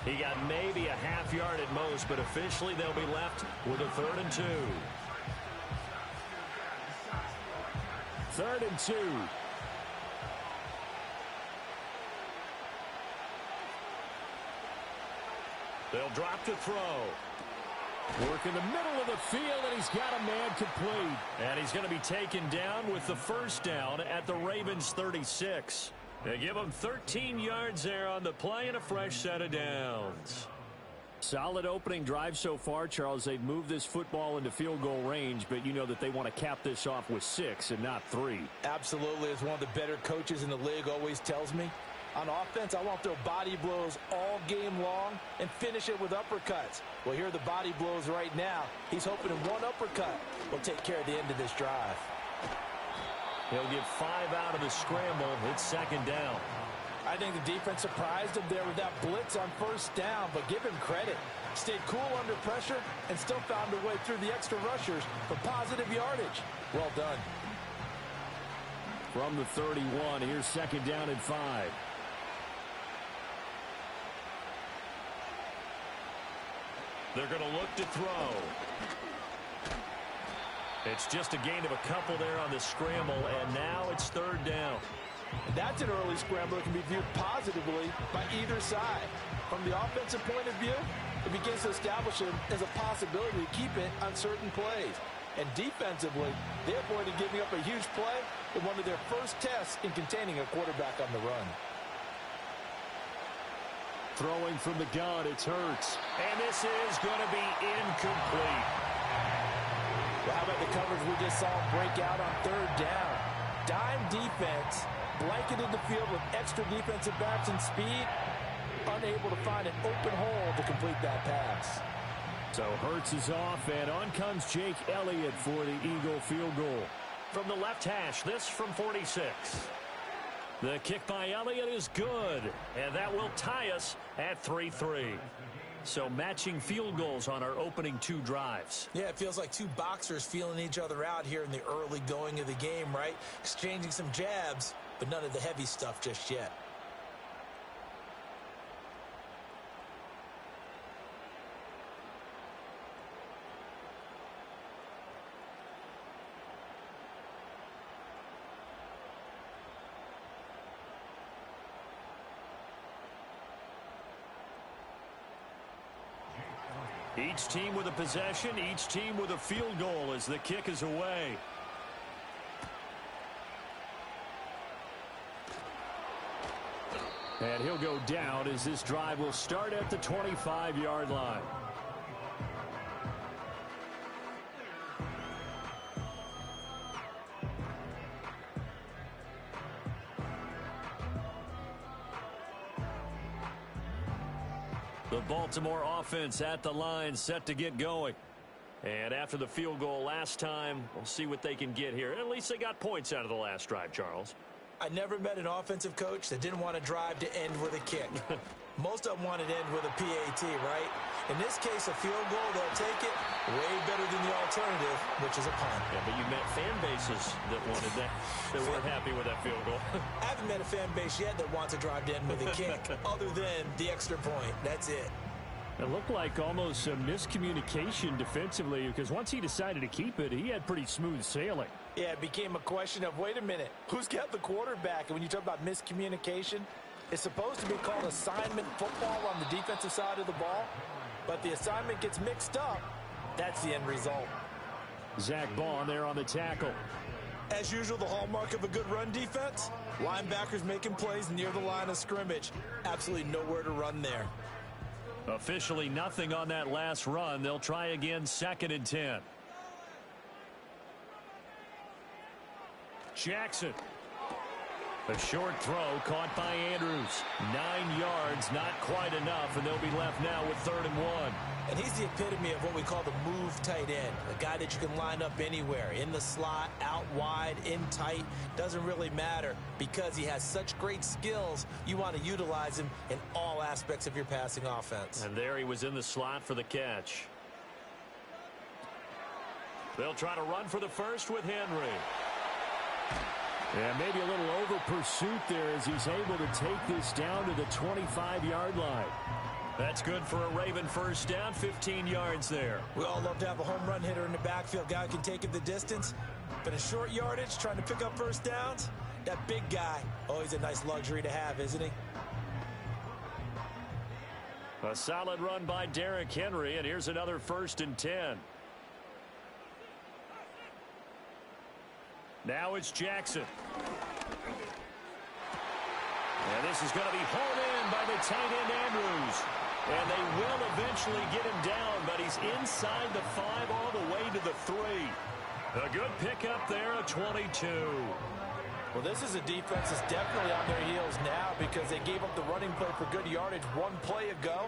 He got maybe a half yard at most, but officially they'll be left with a 3rd and 2. 3rd and 2. They'll drop to throw. Work in the middle of the field, and he's got a man complete. And he's going to be taken down with the first down at the Ravens 36. They give him 13 yards there on the play and a fresh set of downs. Solid opening drive so far, Charles. They've moved this football into field goal range, but you know that they want to cap this off with 6 and not 3. Absolutely. As one of the better coaches in the league always tells me, On offense, I want to throw body blows all game long and finish it with uppercuts. Well, here are the body blows right now. He's hoping in one uppercut will take care of the end of this drive. He'll get 5 out of the scramble. It's second down. I think the defense surprised him there with that blitz on first down, but give him credit. Stayed cool under pressure and still found a way through the extra rushers for positive yardage. Well done. From the 31, here's second down and 5. They're going to look to throw. It's just a gain of a couple there on the scramble, and now it's third down. That's an early scramble that can be viewed positively by either side. From the offensive point of view, it begins to establish him as a possibility to keep it on certain plays. And defensively, they avoided giving up a huge play in one of their first tests in containing a quarterback on the run. Throwing from the gun, it's Hurts. And this is going to be incomplete. Well, how about the coverage we just saw break out on third down? Dime defense, blanketed the field with extra defensive backs and speed, unable to find an open hole to complete that pass. So Hurts is off, and on comes Jake Elliott for the Eagle field goal. From the left hash, this from 46. The kick by Elliott is good, and that will tie us at 3-3. So matching field goals on our opening 2 drives. Yeah, it feels like 2 boxers feeling each other out here in the early going of the game, right? Exchanging some jabs, but none of the heavy stuff just yet. Each team with a possession, each team with a field goal as the kick is away. And he'll go down as this drive will start at the 25-yard line. The Baltimore offense at the line, set to get going. And after the field goal last time, we'll see what they can get here. At least they got points out of the last drive, Charles. I never met an offensive coach that didn't want to drive to end with a kick. Most of them wanted to end with a PAT, right? In this case, a field goal, they'll take it way better than the alternative, which is a punt. Yeah, but you met fan bases that wanted that, that weren't happy with that field goal. I haven't met a fan base yet that wants to drive to end with a kick, other than the extra point. That's it. It looked like almost a miscommunication defensively, because once he decided to keep it, he had pretty smooth sailing. Yeah, it became a question of, wait a minute, who's got the quarterback? And when you talk about miscommunication, it's supposed to be called assignment football on the defensive side of the ball, but the assignment gets mixed up. That's the end result. Zach Bond there on the tackle. As usual, the hallmark of a good run defense, linebackers making plays near the line of scrimmage. Absolutely nowhere to run there. Officially nothing on that last run. They'll try again, 2nd and 10. Jackson. A short throw caught by Andrews. 9 yards, not quite enough, and they'll be left now with 3rd and 1. And he's the epitome of what we call the move tight end. A guy that you can line up anywhere. In the slot, out wide, in tight. Doesn't really matter because he has such great skills. You want to utilize him in all aspects of your passing offense. And there he was in the slot for the catch. They'll try to run for the first with Henry. And maybe a little over pursuit there as he's able to take this down to the 25-yard line. That's good for a Raven first down, 15 yards there. We all love to have a home run hitter in the backfield, guy who can take it the distance. But in short yardage, trying to pick up first downs, that big guy, always a nice luxury to have, isn't he? A solid run by Derrick Henry, and here's another 1st and 10. Now it's Jackson. And this is going to be hauled in by the tight end Andrews. And they will eventually get him down, but he's inside the 5 all the way to the 3. A good pickup there, a 22. Well, this is a defense that's definitely on their heels now because they gave up the running play for good yardage one play ago.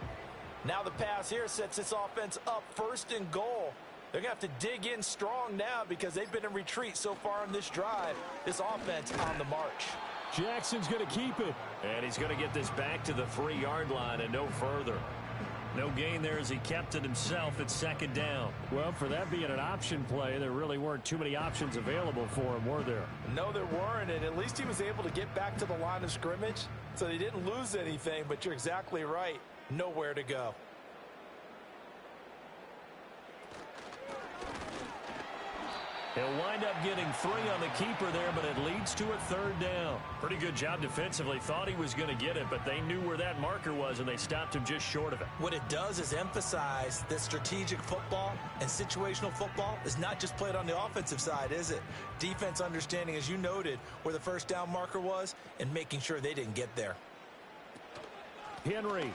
Now the pass here sets this offense up 1st and goal. They're going to have to dig in strong now because they've been in retreat so far in this drive. This offense on the march. Jackson's going to keep it. And he's going to get this back to the 3-yard line and no further. No gain there as he kept it himself at 2nd down. Well, for that being an option play, there really weren't too many options available for him, were there? No, there weren't, and at least he was able to get back to the line of scrimmage, so they didn't lose anything, but you're exactly right. Nowhere to go. He'll wind up getting 3 on the keeper there, but it leads to a 3rd down. Pretty good job defensively. Thought he was going to get it, but they knew where that marker was, and they stopped him just short of it. What it does is emphasize that strategic football and situational football is not just played on the offensive side, is it? Defense understanding, as you noted, where the 1st down marker was and making sure they didn't get there. Henry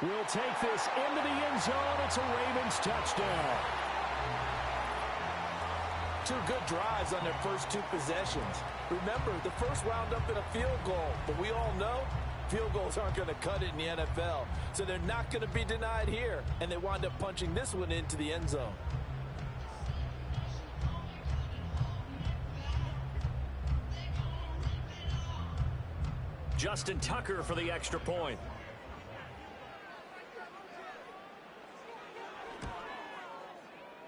will take this into the end zone. It's a Ravens touchdown. 2 good drives on their first 2 possessions. Remember, the first wound up in a field goal, but we all know field goals aren't going to cut it in the NFL, so they're not going to be denied here, and they wind up punching this one into the end zone. Justin Tucker for the extra point.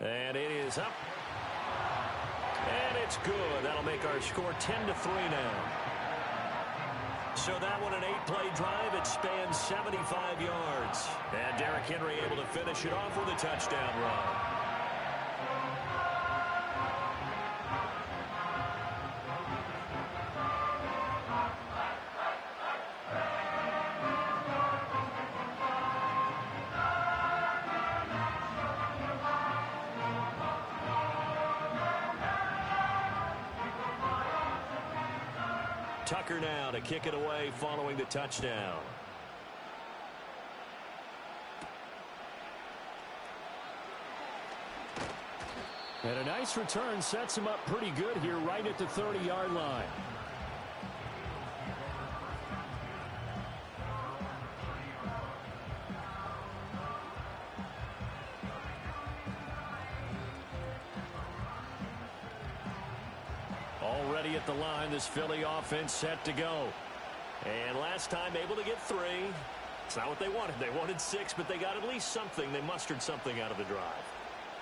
And it is up. And it's good. That'll make our score 10-3 now. So that one, an 8-play drive. It spans 75 yards. And Derrick Henry able to finish it off with a touchdown run. Tucker now to kick it away following the touchdown. And a nice return sets him up pretty good here right at the 30-yard line. Already at the line, this Philly offense set to go. And last time able to get 3. It's not what they wanted. They wanted 6, but they got at least something. They mustered something out of the drive.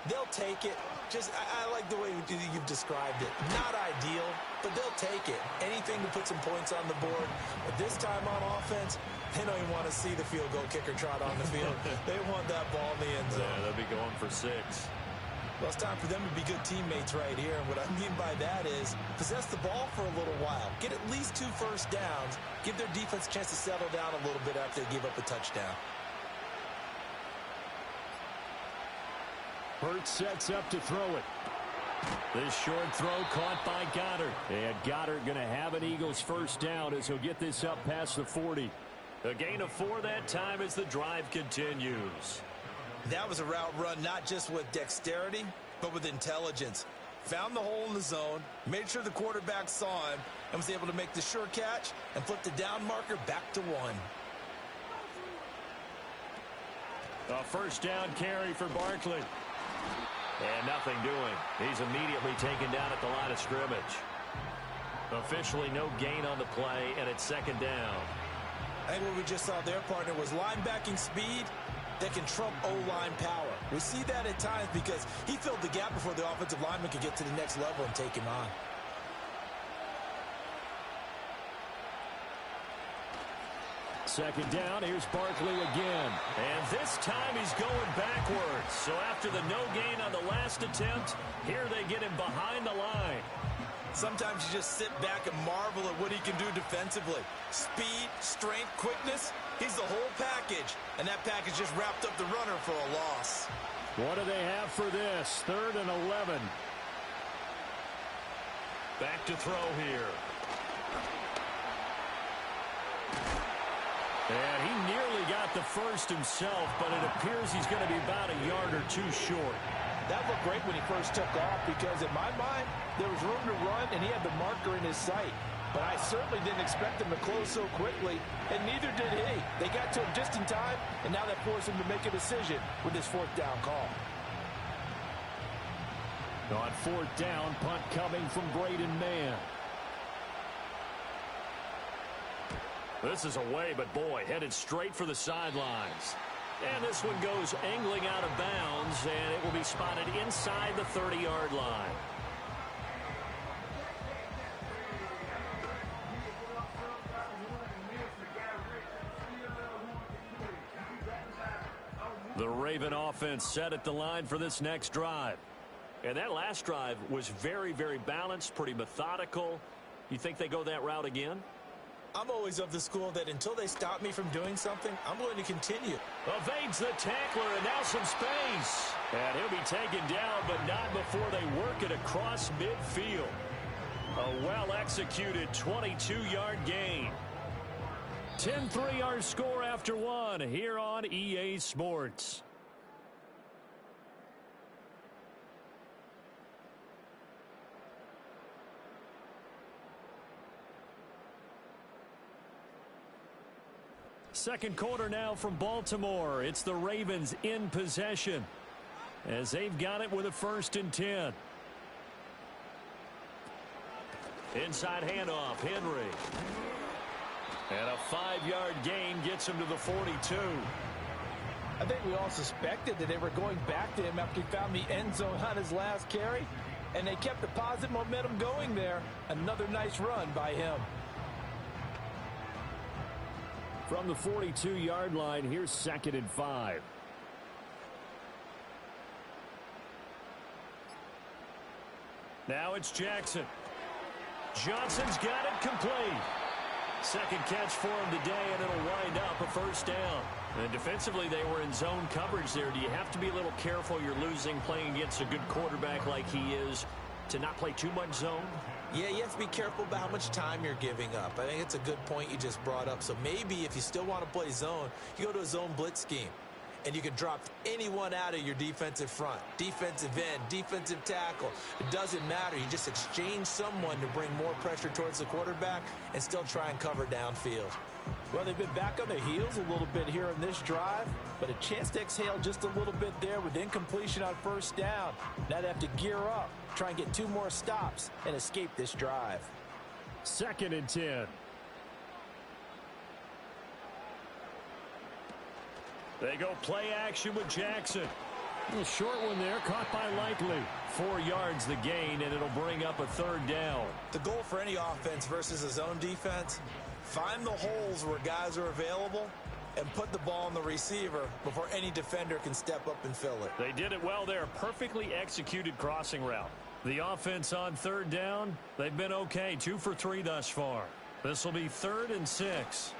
They'll take it. I like the way you've described it. Not ideal, but they'll take it. Anything to put some points on the board. But this time on offense, they don't even want to see the field goal kicker trot on the field. They want that ball in the end zone. Yeah, they'll be going for 6. Well, it's time for them to be good teammates right here. And what I mean by that is possess the ball for a little while. Get at least 2 first downs. Give their defense a chance to settle down a little bit after they give up a touchdown. Hurts sets up to throw it. This short throw caught by Goddard. And Goddard going to have an Eagles first down as he'll get this up past the 40. A gain of 4 that time as the drive continues. That was a route run not just with dexterity, but with intelligence. Found the hole in the zone, made sure the quarterback saw him, and was able to make the sure catch and flip the down marker back to 1. A first down carry for Barkley. And nothing doing. He's immediately taken down at the line of scrimmage. Officially no gain on the play, and it's 2nd down. I think what we just saw their partner was linebacking speed that can trump O-line power. We see that at times because he filled the gap before the offensive lineman could get to the next level and take him on. Second down, here's Barkley again. And this time he's going backwards. So after the no gain on the last attempt, here they get him behind the line. Sometimes you just sit back and marvel at what he can do defensively. Speed, strength, quickness, he's the whole package. And that package just wrapped up the runner for a loss. What do they have for this? 3rd and 11. Back to throw here. And he nearly got the first himself, but it appears he's going to be about a yard or 2 short. That looked great when he first took off because, in my mind, there was room to run, and he had the marker in his sight. But I certainly didn't expect him to close so quickly, and neither did he. They got to him just in time, and now that forced him to make a decision with his fourth down call. On fourth down, punt coming from Braden Mann. This is away, but boy, headed straight for the sidelines. And this one goes angling out of bounds, and it will be spotted inside the 30-yard line. The Raven offense set at the line for this next drive. And that last drive was very, very balanced, pretty methodical. You think they go that route again? I'm always of the school that until they stop me from doing something, I'm going to continue. Evades the tackler, and now some space. And he'll be taken down, but not before they work it across midfield. A well-executed 22-yard gain. 10-3 our score after one here on EA Sports. Second quarter now from Baltimore. It's the Ravens in possession as they've got it with a 1st and 10. Inside handoff, Henry. And a 5-yard gain gets him to the 42. I think we all suspected that they were going back to him after he found the end zone on his last carry, and they kept the positive momentum going there. Another nice run by him. From the 42-yard line, here's 2nd and 5. Now it's Jackson. Johnson's got it complete. Second catch for him today, and it'll wind up a 1st down. And defensively, they were in zone coverage there. Do you have to be a little careful? You're losing, playing against a good quarterback like he is, to not play too much zone? Yeah, you have to be careful about how much time you're giving up. I think it's a good point you just brought up. So maybe if you still want to play zone, you go to a zone blitz scheme. And you can drop anyone out of your defensive front. Defensive end, defensive tackle. It doesn't matter. You just exchange someone to bring more pressure towards the quarterback and still try and cover downfield. Well, they've been back on their heels a little bit here in this drive, but a chance to exhale just a little bit there with incompletion on 1st down. Now they have to gear up, try and get 2 more stops, and escape this drive. 2nd and 10. They go play action with Jackson. A little short one there, caught by Likely. 4 yards the gain, and it'll bring up a 3rd down. The goal for any offense versus a zone defense, find the holes where guys are available and put the ball on the receiver before any defender can step up and fill it. They did it well there. Perfectly executed crossing route. The offense on 3rd down, they've been okay. 2 for 3 thus far. This will be 3rd and 6.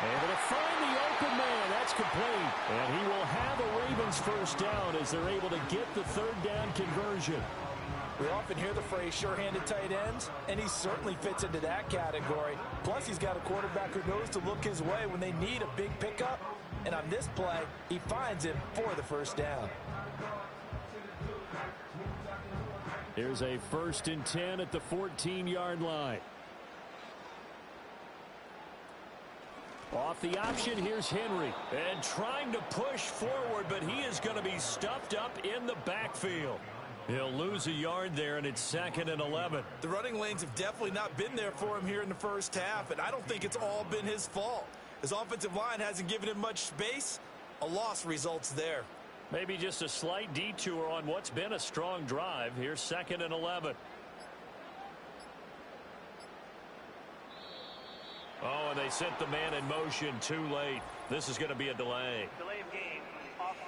Able to find the open man. That's complete. And he will have a Ravens 1st down as they're able to get the 3rd down conversion. We often hear the phrase sure-handed tight ends, and he certainly fits into that category. Plus, he's got a quarterback who knows to look his way when they need a big pickup. And on this play, he finds him for the 1st down. Here's a 1st and 10 at the 14-yard line. Off the option, here's Henry. And trying to push forward, but he is going to be stuffed up in the backfield. He'll lose a yard there, and it's 2nd and 11. The running lanes have definitely not been there for him here in the 1st half, and I don't think it's all been his fault. His offensive line hasn't given him much space. A loss results there. Maybe just a slight detour on what's been a strong drive. Here's 2nd and 11. Oh, and they sent the man in motion too late. This is going to be a delay. Delay of game. Offense.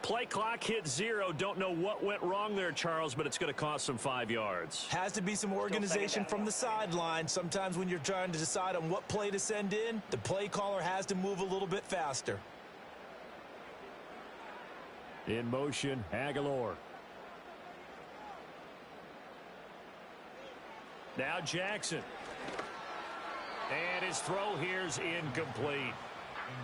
Play clock hit 0. Don't know what went wrong there, Charles, but it's going to cost them 5 yards. Has to be some organization from the sideline. Sometimes when you're trying to decide on what play to send in, the play caller has to move a little bit faster. In motion, Aguilar. Now Jackson. And his throw here's incomplete.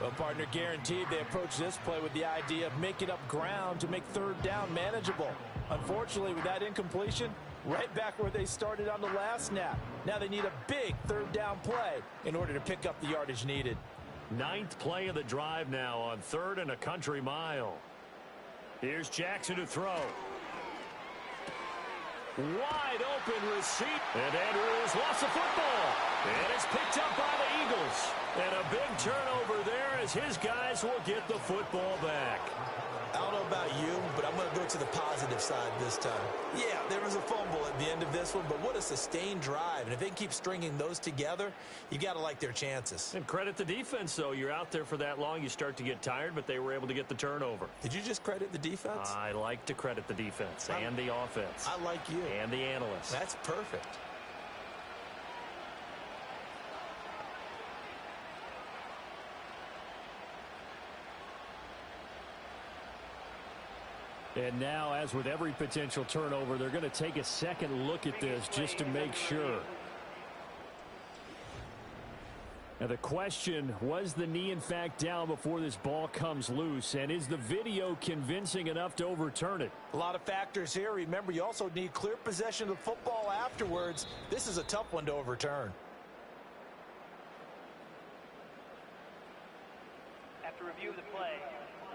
Well, partner, guaranteed they approach this play with the idea of making up ground to make third down manageable. Unfortunately, with that incompletion, right back where they started on the last snap. Now they need a big third down play in order to pick up the yardage needed. 9th play of the drive now on 3rd and a country mile. Here's Jackson to throw. Wide open receipt. And Andrews lost the football. And it's picked up by the Eagles. And a big turnover there as his guys will get the football back. I don't know about you, but I'm going to go to the positive side this time. Yeah, there was a fumble at the end of this one, but what a sustained drive. And if they can keep stringing those together, you got to like their chances. And credit the defense, though. You're out there for that long, you start to get tired, but they were able to get the turnover. Did you just credit the defense? I like to credit the defense and the offense. I like you. And the analysts. That's perfect. And now, as with every potential turnover, they're going to take a second look at this just to make sure. Now the question, was the knee in fact down before this ball comes loose? And is the video convincing enough to overturn it? A lot of factors here. Remember, you also need clear possession of the football afterwards. This is a tough one to overturn. After review of the play,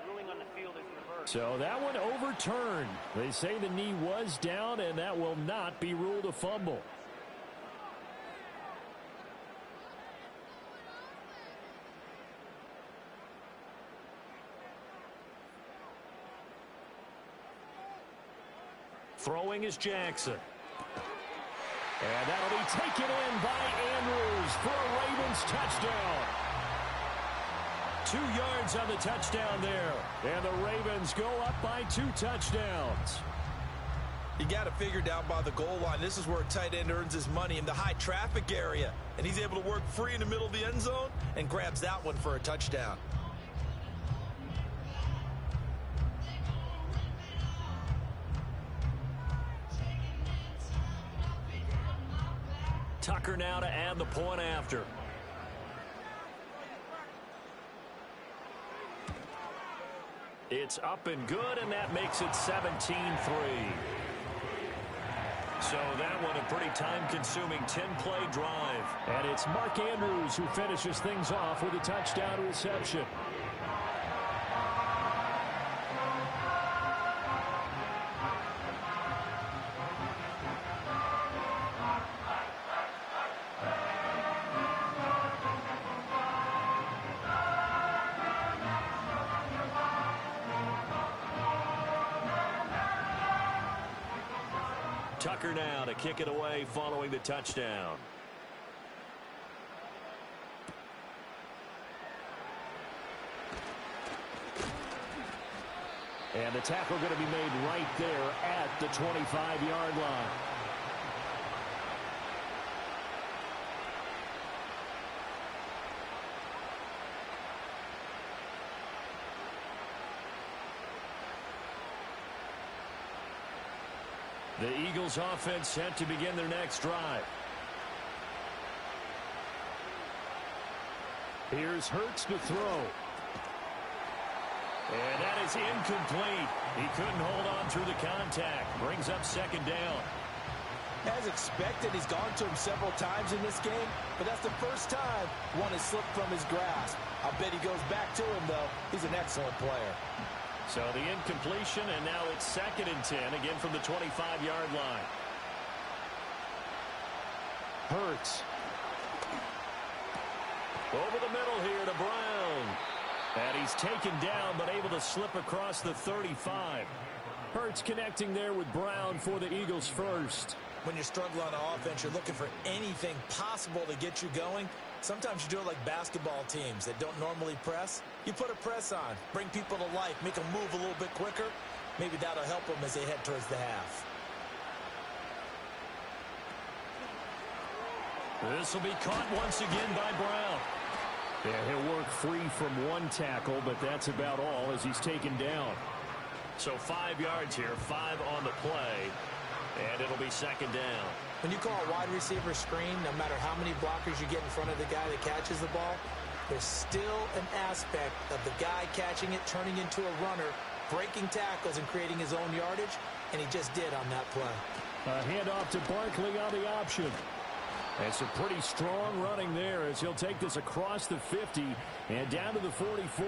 the ruling on the field is reversed. So that one overturned. They say the knee was down, and that will not be ruled a fumble. Throwing is Jackson. And that'll be taken in by Andrews for a Ravens touchdown. 2 yards on the touchdown there. And the Ravens go up by 2 touchdowns. You got to figure down by the goal line. This is where a tight end earns his money, in the high traffic area. And he's able to work free in the middle of the end zone and grabs that one for a touchdown. Tucker now to add the point after. It's up and good, and that makes it 17-3. So that one a pretty time-consuming 10-play drive. And it's Mark Andrews who finishes things off with a touchdown reception. Tucker now to kick it away following the touchdown. And the tackle going to be made right there at the 25-yard line. The Eagles offense set to begin their next drive. Here's Hurts to throw. And that is incomplete. He couldn't hold on through the contact. Brings up second down. As expected, he's gone to him several times in this game, but that's the first time one has slipped from his grasp. I'll bet he goes back to him, though. He's an excellent player. So the incompletion, and now it's 2nd and 10, again from the 25-yard line. Hurts. Over the middle here to Brown. And he's taken down, but able to slip across the 35. Hurts connecting there with Brown for the Eagles first. When you're struggling on offense, you're looking for anything possible to get you going. Sometimes you do it like basketball teams that don't normally press. You put a press on, bring people to life, make them move a little bit quicker. Maybe that'll help them as they head towards the half. This will be caught once again by Brown. Yeah, he'll work free from one tackle, but that's about all as he's taken down. So 5 yards here, 5 on the play, and it'll be 2nd down. When you call a wide receiver screen, no matter how many blockers you get in front of the guy that catches the ball, there's still an aspect of the guy catching it, turning into a runner, breaking tackles and creating his own yardage, and he just did on that play. A handoff to Barkley on the option. That's a pretty strong running there as he'll take this across the 50 and down to the 44.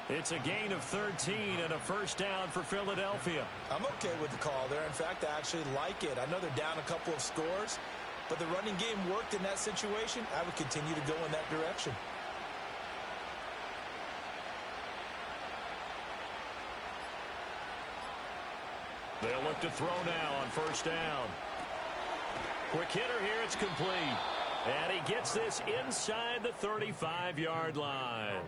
It's a gain of 13 and a first down for Philadelphia. I'm okay with the call there. In fact, I actually like it. I know they're down a couple of scores, but the running game worked in that situation. I would continue to go in that direction. They'll look to throw now on first down. Quick hitter here, it's complete. And he gets this inside the 35-yard line.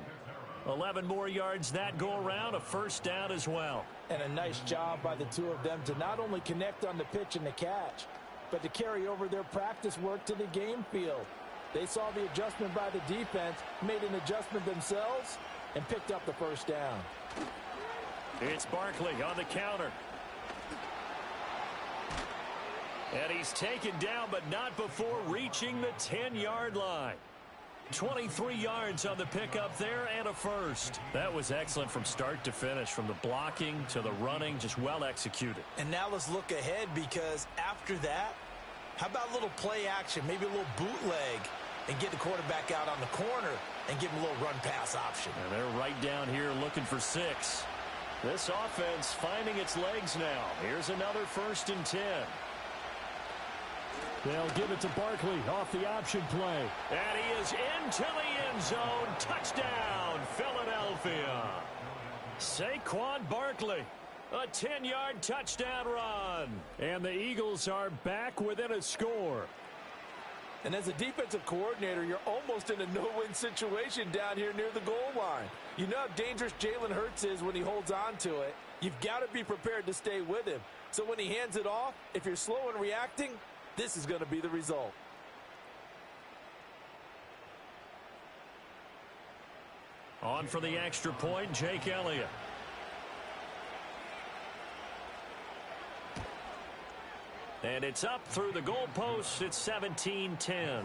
11 more yards that go around, a first down as well. And a nice job by the two of them to not only connect on the pitch and the catch, but to carry over their practice work to the game field. They saw the adjustment by the defense, made an adjustment themselves, and picked up the first down. It's Barkley on the counter. And he's taken down, but not before reaching the 10-yard line. 23 yards on the pickup there and a first. That was excellent from start to finish, from the blocking to the running, just well executed. And now let's look ahead, because after that, how about a little play action, maybe a little bootleg, and get the quarterback out on the corner and give him a little run-pass option. And they're right down here looking for 6. This offense finding its legs now. Here's another 1st and 10. They'll give it to Barkley off the option play. And he is into the end zone. Touchdown, Philadelphia. Saquon Barkley, a 10-yard touchdown run. And the Eagles are back within a score. And as a defensive coordinator, you're almost in a no-win situation down here near the goal line. You know how dangerous Jalen Hurts is when he holds on to it. You've got to be prepared to stay with him. So when he hands it off, if you're slow in reacting, this is going to be the result. On for the extra point, Jake Elliott. And it's up through the goalposts. It's 17-10.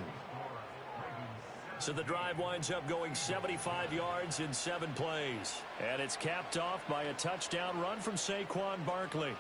So the drive winds up going 75 yards in 7 plays. And it's capped off by a touchdown run from Saquon Barkley.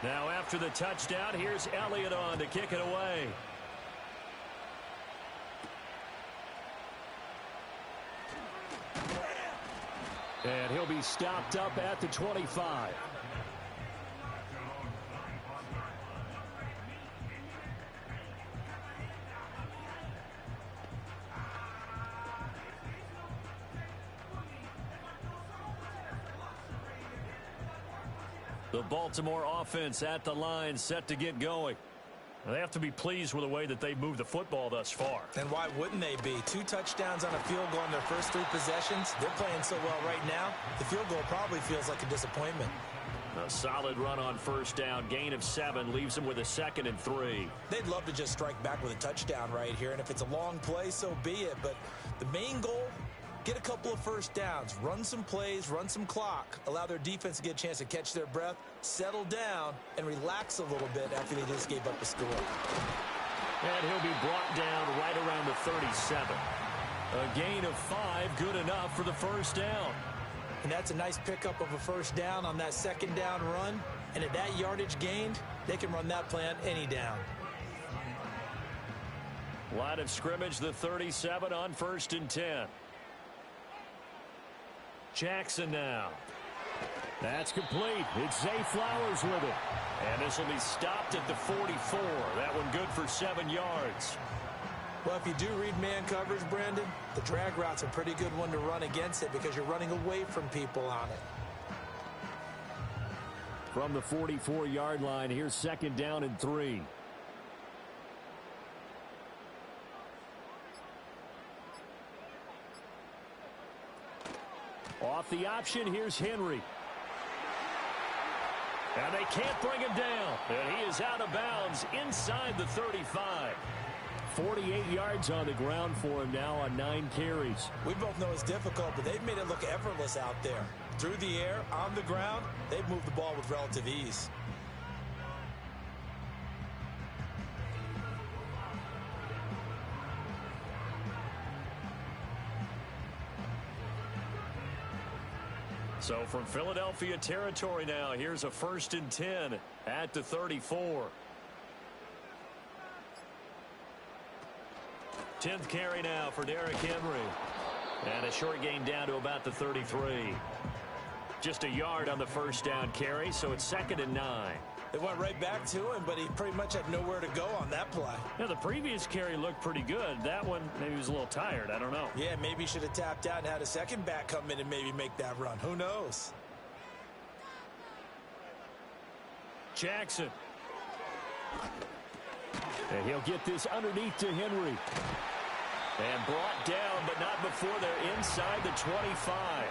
Now after the touchdown, here's Elliott on to kick it away. And he'll be stopped up at the 25. The Baltimore offense at the line, set to get going. They have to be pleased with the way that they've moved the football thus far. And why wouldn't they be? 2 touchdowns on a field goal in their first 3 possessions. They're playing so well right now, the field goal probably feels like a disappointment. A solid run on first down. Gain of 7 leaves them with a 2nd and 3. They'd love to just strike back with a touchdown right here, and if it's a long play, so be it. But the main goal, get a couple of first downs, run some plays, run some clock, allow their defense to get a chance to catch their breath, settle down, and relax a little bit after they just gave up a score. And he'll be brought down right around the 37. A gain of 5, good enough for the first down. And that's a nice pickup of a first down on that 2nd down run. And at that yardage gained, they can run that play on any down. Line of scrimmage, the 37 on 1st and 10. Jackson now. That's complete. It's Zay Flowers with it. And this will be stopped at the 44. That one good for 7 yards. Well, if you do read man coverage, Brandon, the drag route's a pretty good one to run against it because you're running away from people on it. From the 44-yard line, here's 2nd down and 3. Off the option, here's Henry. And they can't bring him down. And he is out of bounds inside the 35. 48 yards on the ground for him now on 9 carries. We both know it's difficult, but they've made it look effortless out there. Through the air, on the ground, they've moved the ball with relative ease. So from Philadelphia territory now, here's a 1st and 10 at the 34. 10th carry now for Derrick Henry. And a short gain down to about the 33. Just a yard on the first down carry, so it's 2nd and 9. They went right back to him, but he pretty much had nowhere to go on that play. Yeah, the previous carry looked pretty good. That one, maybe he was a little tired. I don't know. Yeah, maybe he should have tapped out and had a second back come in and maybe make that run. Who knows? Jackson. And he'll get this underneath to Henry. And brought down, but not before they're inside the 25.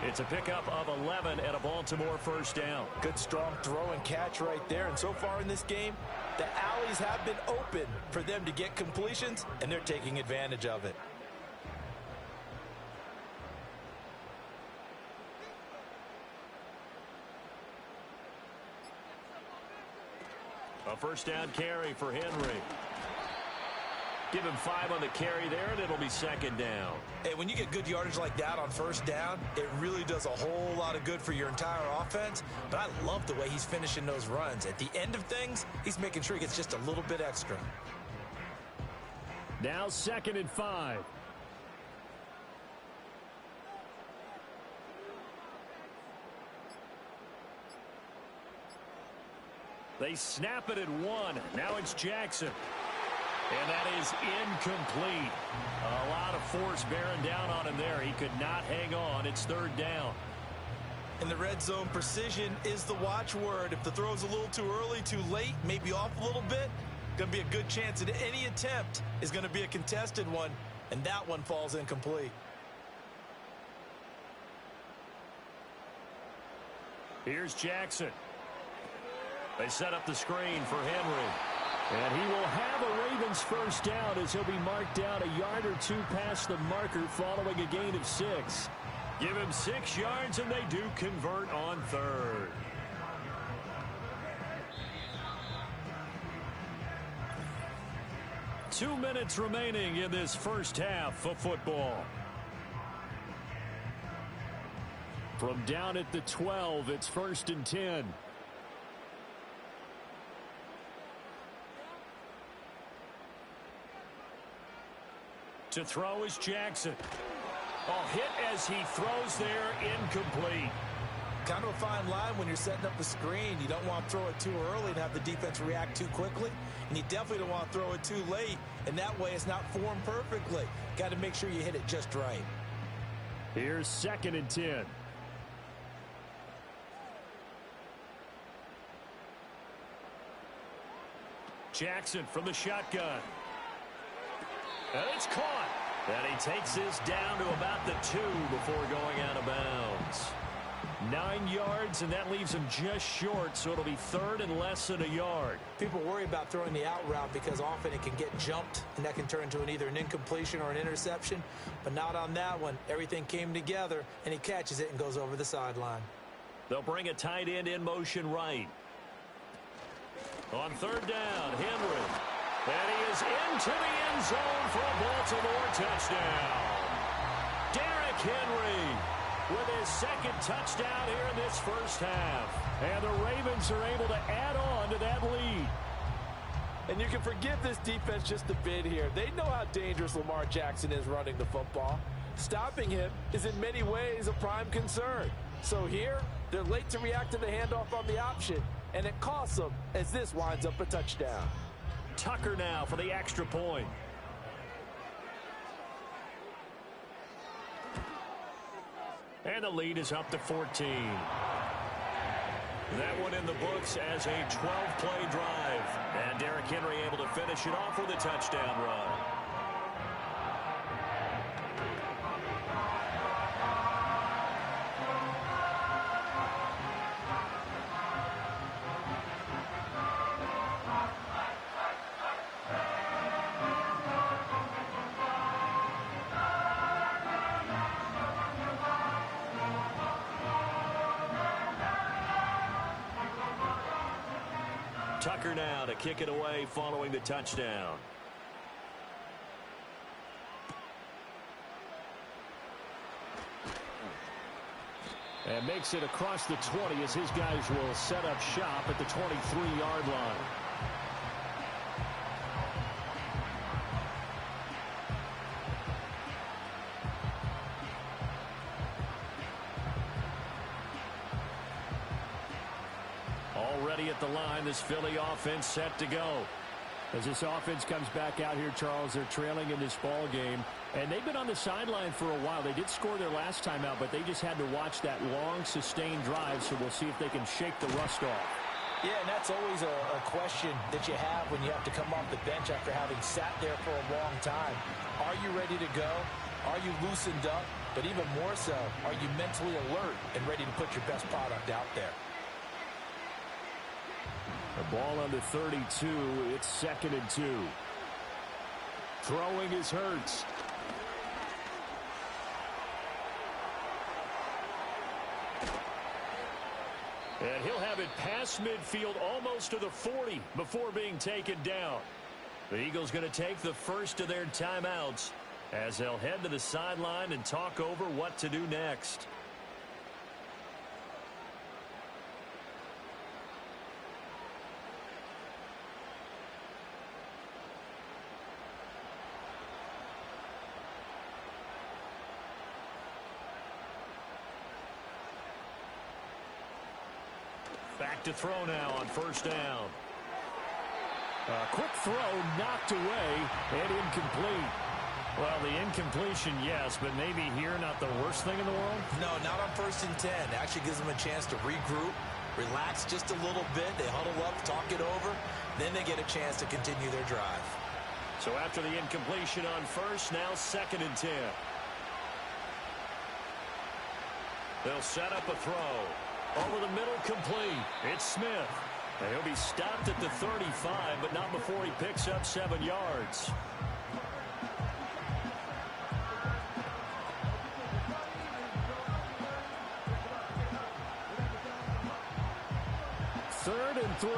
It's a pickup of 11 and a Baltimore first down. Good strong throw and catch right there. And so far in this game, the alleys have been open for them to get completions, and they're taking advantage of it. A first down carry for Henry. Give him 5 on the carry there, and it'll be 2nd down. Hey, when you get good yardage like that on first down, it really does a whole lot of good for your entire offense. But I love the way he's finishing those runs. At the end of things, he's making sure he gets just a little bit extra. Now 2nd and 5. They snap it at 1. Now it's Jackson. And that is incomplete. A lot of force bearing down on him there. He could not hang on. It's 3rd down. In the red zone, precision is the watchword. If the throw's a little too early, too late, maybe off a little bit, going to be a good chance that any attempt is going to be a contested one, and that one falls incomplete. Here's Jackson. They set up the screen for Henry. And he will have a Ravens first down as he'll be marked down a yard or 2 past the marker following a gain of 6. Give him 6 yards, and they do convert on 3rd. Two minutes remaining in this first half of football. From down at the 12, it's 1st and 10. To throw is Jackson. Hit as he throws there, incomplete. Kind of a fine line when you're setting up the screen. You don't want to throw it too early and have the defense react too quickly. And you definitely don't want to throw it too late. And that way it's not formed perfectly. Got to make sure you hit it just right. Here's 2nd and 10. Jackson from the shotgun. And it's caught. And he takes this down to about the 2 before going out of bounds. 9 yards, and that leaves him just short, so it'll be 3rd and less than a yard. People worry about throwing the out route because often it can get jumped, and that can turn into either an incompletion or an interception. But not on that one. Everything came together, and he catches it and goes over the sideline. They'll bring a tight end in motion right. On 3rd down, Henry. And he is into the end zone for a Baltimore touchdown. Derrick Henry with his 2nd touchdown here in this first half. And the Ravens are able to add on to that lead. And you can forgive this defense just a bit here. They know how dangerous Lamar Jackson is running the football. Stopping him is in many ways a prime concern. So here, they're late to react to the handoff on the option, and it costs them as this winds up a touchdown. Tucker now for the extra point. And the lead is up to 14. That one in the books as a 12-play drive. And Derrick Henry able to finish it off with a touchdown run. Tucker now to kick it away following the touchdown. And makes it across the 20 as his guys will set up shop at the 23-yard line. Already at the line, this Philly offense set to go. As this offense comes back out here, Charles, they're trailing in this ball game. And they've been on the sideline for a while. They did score their last time out, but they just had to watch that long, sustained drive, so we'll see if they can shake the rust off. Yeah, and that's always a question that you have when you have to come off the bench after having sat there for a long time. Are you ready to go? Are you loosened up? But even more so, are you mentally alert and ready to put your best product out there? The ball on the 32. It's 2nd and 2. Throwing is Hurts. And he'll have it past midfield almost to the 40 before being taken down. The Eagles going to take the first of their timeouts as they'll head to the sideline and talk over what to do next. Back to throw now on first down. A quick throw knocked away and incomplete. Well, the incompletion, yes, but maybe here not the worst thing in the world? No, not on 1st and 10. It actually gives them a chance to regroup, relax just a little bit. They huddle up, talk it over. Then they get a chance to continue their drive. So after the incompletion on first, now 2nd and 10. They'll set up a throw. Over the middle, complete. It's Smith. And he'll be stopped at the 35, but not before he picks up 7 yards. Third and 3.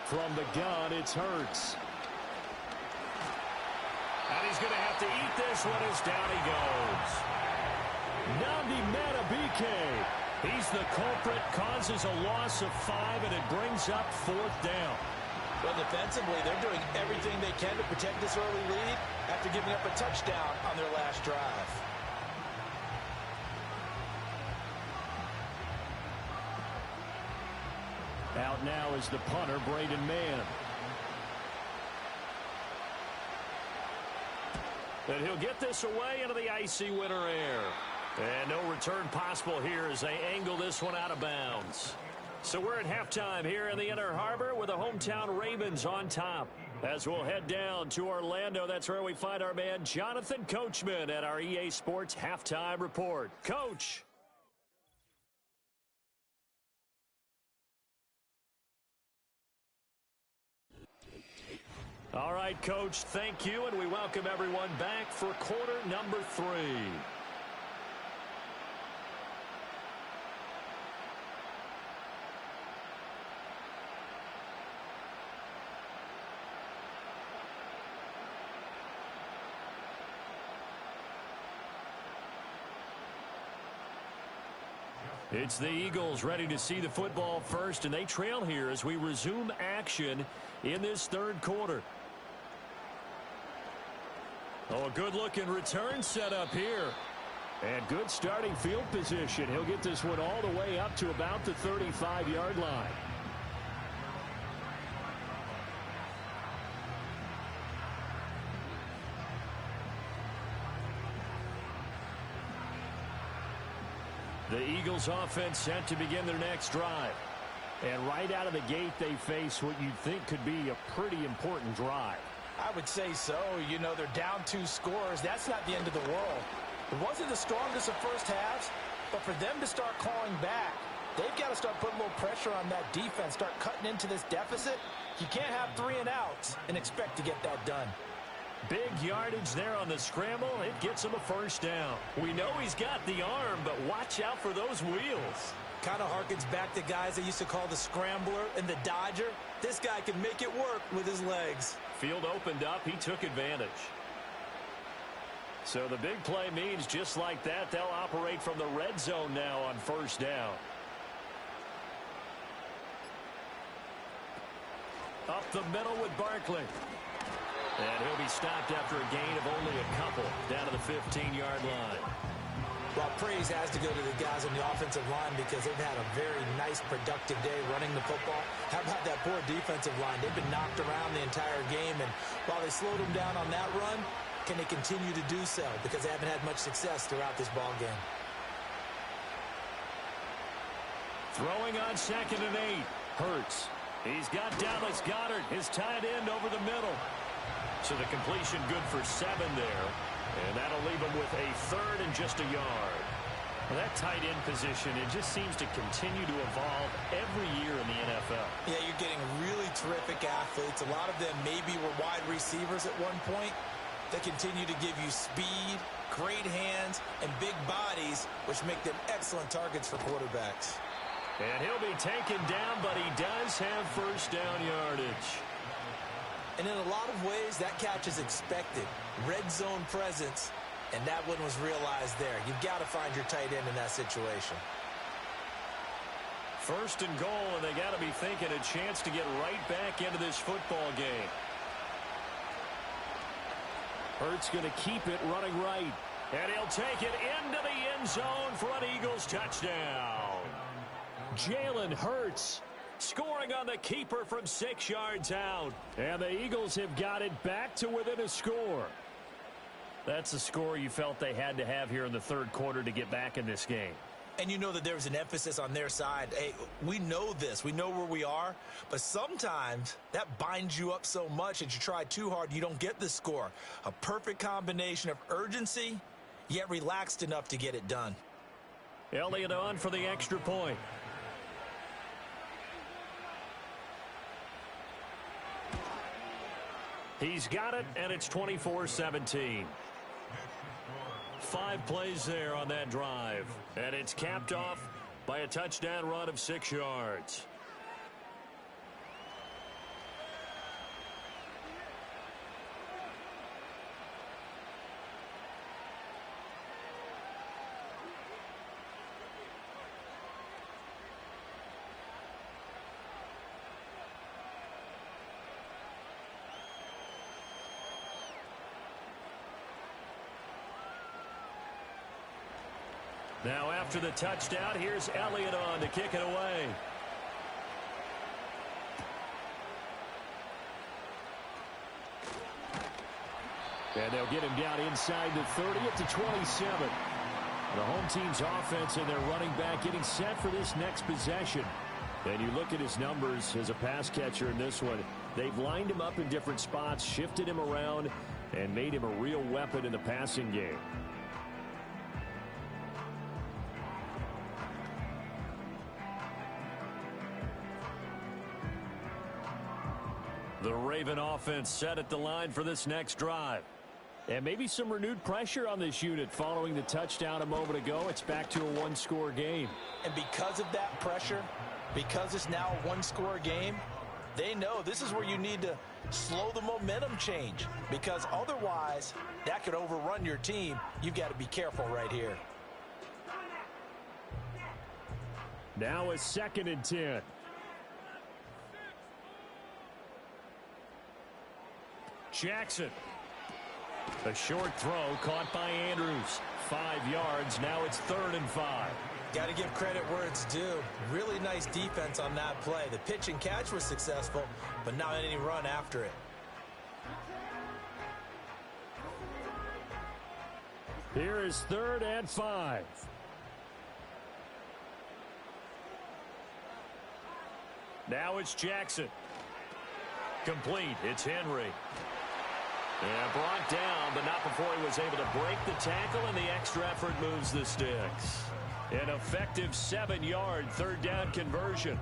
From the gun, it's Hurts. And he's going to have to eat this one as down he goes. Nnamdi Madubuike. He's the culprit, causes a loss of 5, and it brings up 4th down. Well, defensively, they're doing everything they can to protect this early lead after giving up a touchdown on their last drive. Out now is the punter, Braden Mann. And he'll get this away into the icy winter air. And no return possible here as they angle this one out of bounds. So we're at halftime here in the Inner Harbor with the hometown Ravens on top. As we'll head down to Orlando, that's where we find our man Jonathan Coachman at our EA Sports Halftime Report. Coach. All right, Coach, thank you, and we welcome everyone back for quarter number 3. It's the Eagles ready to see the football first, and they trail here as we resume action in this 3rd quarter. Oh, a good-looking return set up here. And good starting field position. He'll get this one all the way up to about the 35-yard line. The Eagles offense set to begin their next drive. And right out of the gate, they face what you'd think could be a pretty important drive. I would say so. You know, they're down 2 scores. That's not the end of the world. It wasn't the strongest of first halves, but for them to start clawing back, they've got to start putting a little pressure on that defense, start cutting into this deficit. You can't have 3 and outs and expect to get that done. Big yardage there on the scramble. It gets him a first down. We know he's got the arm, but watch out for those wheels. Kind of harkens back to guys they used to call the scrambler and the dodger. This guy can make it work with his legs. Field opened up. He took advantage. So the big play means just like that, they'll operate from the red zone now on first down. Up the middle with Barkley. And he'll be stopped after a gain of only a couple down to the 15-yard line. Well, praise has to go to the guys on the offensive line because they've had a very nice, productive day running the football. How about that poor defensive line? They've been knocked around the entire game, and while they slowed them down on that run, can they continue to do so? Because they haven't had much success throughout this ball game. Throwing on 2nd and 8. Hurts. He's got Dallas Goedert, his tight end, over the middle. So the completion good for 7 there. And that'll leave him with a 3rd and just a yard. Well, that tight end position, it just seems to continue to evolve every year in the NFL. Yeah, you're getting really terrific athletes. A lot of them maybe were wide receivers at one point. They continue to give you speed, great hands, and big bodies, which make them excellent targets for quarterbacks. And he'll be taken down, but he does have first down yardage. And in a lot of ways, that catch is expected. Red zone presence, and that one was realized there. You've got to find your tight end in that situation. First and goal, and they got to be thinking a chance to get right back into this football game. Hurts going to keep it running right. And he'll take it into the end zone for an Eagles touchdown. Jalen Hurts scoring on the keeper from 6 yards out. And the Eagles have got it back to within a score. That's a score you felt they had to have here in the 3rd quarter to get back in this game. And you know that there's an emphasis on their side. Hey, we know this. We know where we are. But sometimes that binds you up so much that you try too hard, you don't get the score. A perfect combination of urgency, yet relaxed enough to get it done. Elliott on for the extra point. He's got it, and it's 24-17. 5 plays there on that drive. And it's capped off by a touchdown run of 6 yards. Now after the touchdown, here's Elliott on to kick it away. And they'll get him down inside the 30 at the 27. The home team's offense and their running back getting set for this next possession. And you look at his numbers as a pass catcher in this one. They've lined him up in different spots, shifted him around, and made him a real weapon in the passing game. The Raven offense set at the line for this next drive. And maybe some renewed pressure on this unit following the touchdown a moment ago. It's back to a 1-score game. And because of that pressure, because it's now a 1-score game, they know this is where you need to slow the momentum change. Because otherwise, that could overrun your team. You've got to be careful right here. Now a 2nd and 10. Jackson. A short throw caught by Andrews. 5 yards. Now it's 3rd and 5. Got to give credit where it's due. Really nice defense on that play. The pitch and catch was successful, but not any run after it. Here is 3rd and 5. Now it's Jackson. Complete. It's Henry. And brought down, but not before he was able to break the tackle, and the extra effort moves the sticks. An effective 7-yard 3rd down conversion.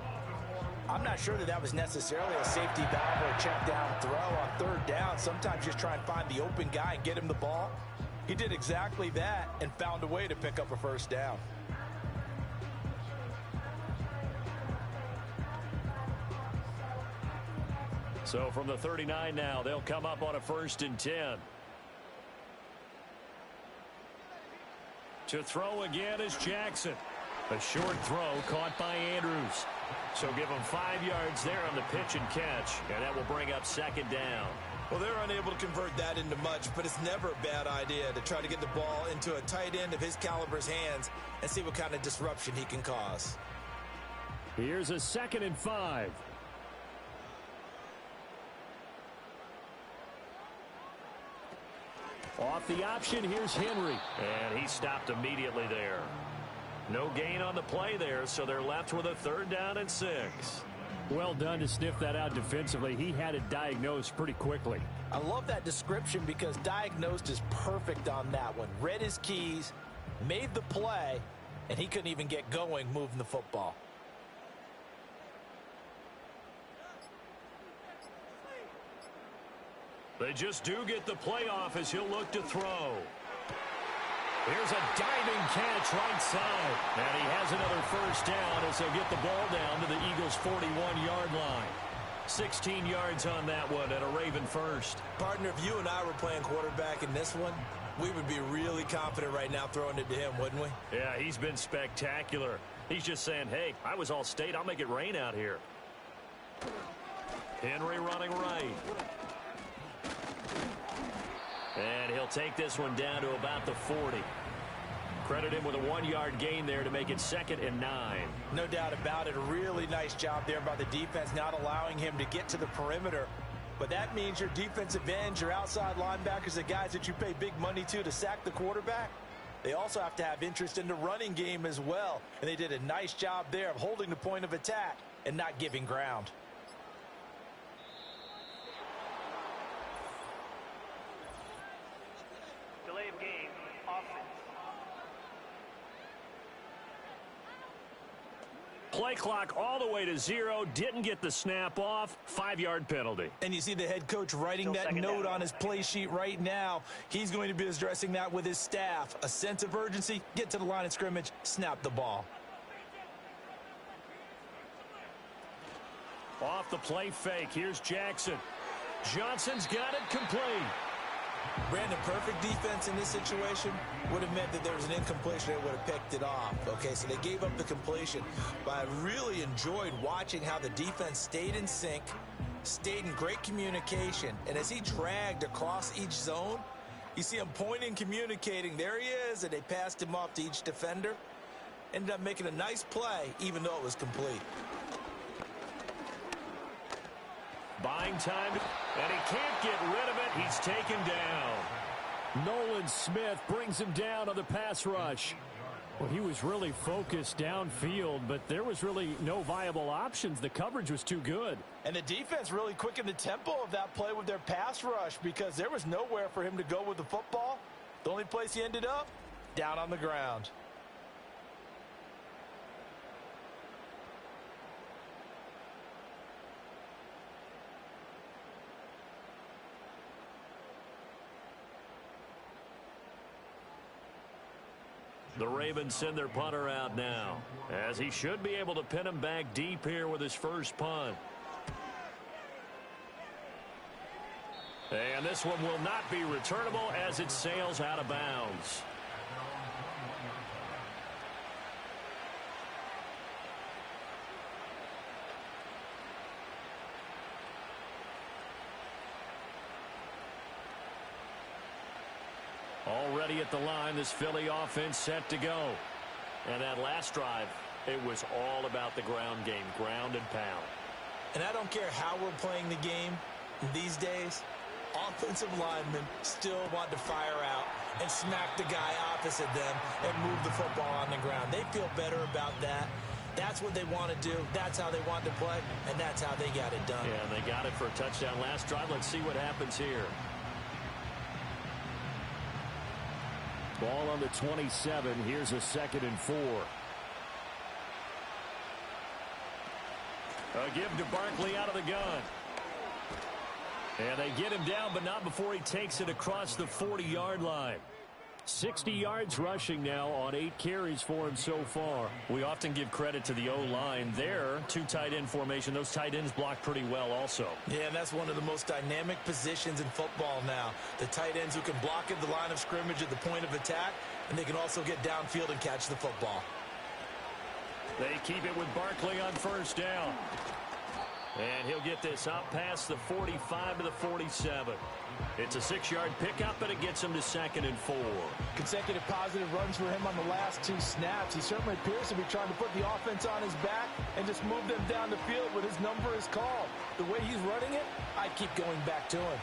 I'm not sure that was necessarily a safety valve or a check down throw on third down. Sometimes just try and find the open guy and get him the ball. He did exactly that and found a way to pick up a first down. So from the 39 now, they'll come up on a 1st and 10. To throw again is Jackson. A short throw caught by Andrews. So give him 5 yards there on the pitch and catch, and that will bring up 2nd down. Well, they're unable to convert that into much, but it's never a bad idea to try to get the ball into a tight end of his caliber's hands and see what kind of disruption he can cause. Here's a 2nd and 5. Off the option, here's Henry. And he stopped immediately there. No gain on the play there, so they're left with a 3rd down and 6. Well done to sniff that out defensively. He had it diagnosed pretty quickly. I love that description because diagnosed is perfect on that one. Read his keys, made the play, and he couldn't even get going moving the football. They just do get the play off as he'll look to throw. Here's a diving catch right side. And he has another 1st down as they'll get the ball down to the Eagles' 41-yard line. 16 yards on that one and a Raven first. Partner, if you and I were playing quarterback in this one, we would be really confident right now throwing it to him, wouldn't we? Yeah, he's been spectacular. He's just saying, hey, I was all state. I'll make it rain out here. Henry running right. And he'll take this one down to about the 40. Credit him with a 1-yard gain there to make it 2nd and 9. No doubt about it. A really nice job there by the defense, not allowing him to get to the perimeter. But that means your defensive ends, your outside linebackers, the guys that you pay big money to sack the quarterback, they also have to have interest in the running game as well. And they did a nice job there of holding the point of attack and not giving ground. Delay of game, offense. Play clock all the way to 0. Didn't get the snap off. 5-yard penalty. And you see the head coach writing that note on his play sheet right now. He's going to be addressing that with his staff. A sense of urgency, get to the line of scrimmage, snap the ball. Off the play fake. Here's Jackson. Johnson's got it complete. Brandon, perfect defense in this situation would have meant that there was an incompletion that would have picked it off. Okay, so they gave up the completion. But I really enjoyed watching how the defense stayed in sync, stayed in great communication. And as he dragged across each zone, you see him pointing, communicating. There he is, and they passed him off to each defender. Ended up making a nice play, even though it was complete. Buying time, and he can't get rid of it. He's taken down. Nolan Smith brings him down on the pass rush. Well, he was really focused downfield, but there was really no viable options. The coverage was too good. And the defense really quickened the tempo of that play with their pass rush because there was nowhere for him to go with the football. The only place he ended up, down on the ground. The Ravens send their punter out now, as he should be able to pin him back deep here with his first punt. And this one will not be returnable as it sails out of bounds. Already at the line, this Philly offense set to go. And that last drive, it was all about the ground game, ground and pound. And I don't care how we're playing the game these days, offensive linemen still want to fire out and smack the guy opposite them and move the football on the ground. They feel better about that. That's what they want to do. That's how they want to play, and that's how they got it done. Yeah, and they got it for a touchdown last drive. Let's see what happens here. Ball on the 27. Here's a 2nd and 4. A give to Barkley out of the gun. And they get him down, but not before he takes it across the 40-yard line. 60 yards rushing now on 8 carries for him so far. We often give credit to the O-line there. 2 tight end formation. Those tight ends block pretty well also. Yeah, and that's one of the most dynamic positions in football now. The tight ends who can block at the line of scrimmage at the point of attack, and they can also get downfield and catch the football. They keep it with Barkley on first down. And he'll get this up past the 45 to the 47. It's a 6-yard pickup, and it gets him to 2nd and 4. Consecutive positive runs for him on the last 2 snaps. He certainly appears to be trying to put the offense on his back and just move them down the field when his number is called. The way he's running it, I keep going back to him.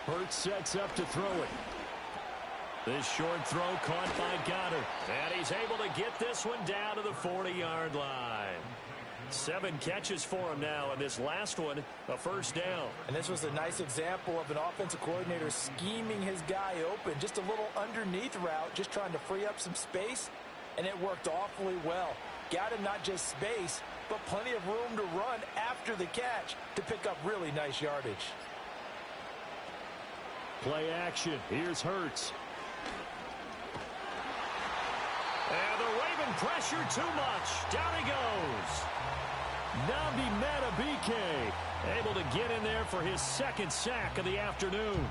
Hurts sets up to throw it. This short throw caught by Goddard. And he's able to get this one down to the 40-yard line. 7 catches for him now, and this last one, a first down. And this was a nice example of an offensive coordinator scheming his guy open. Just a little underneath route, just trying to free up some space, and it worked awfully well. Got him not just space, but plenty of room to run after the catch to pick up really nice yardage. Play action. Here's Hurts. And the Raven pressure too much. Down he goes. Nnamdi Madubuike able to get in there for his 2nd sack of the afternoon.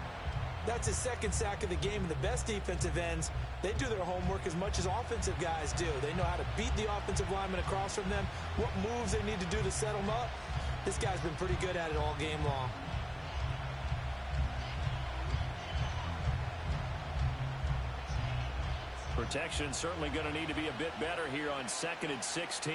That's his 2nd sack of the game, and the best defensive ends, they do their homework as much as offensive guys do. They know how to beat the offensive lineman across from them, what moves they need to do to set them up. This guy's been pretty good at it all game long. Protection certainly going to need to be a bit better here on 2nd and 16.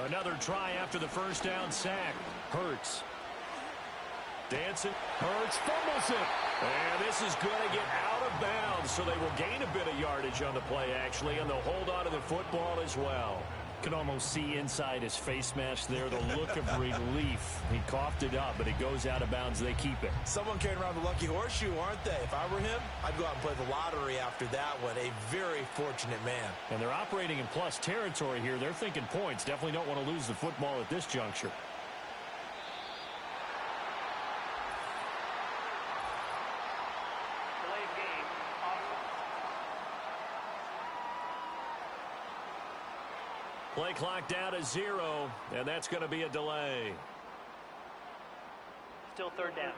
Another try after the first down sack. Hurts. Dancing. Hurts fumbles it. And this is going to get out of bounds, so they will gain a bit of yardage on the play, actually, and they'll hold on to the football as well. Can almost see inside his face mask there the look of relief. He coughed it up, but it goes out of bounds. They keep it. Someone carrying around the lucky horseshoe, aren't they? If I were him, I'd go out and play the lottery after that one. A very fortunate man. And they're operating in plus territory here. They're thinking points. Definitely don't want to lose the football at this juncture. Play clock down to 0, and that's going to be a delay. Still 3rd down.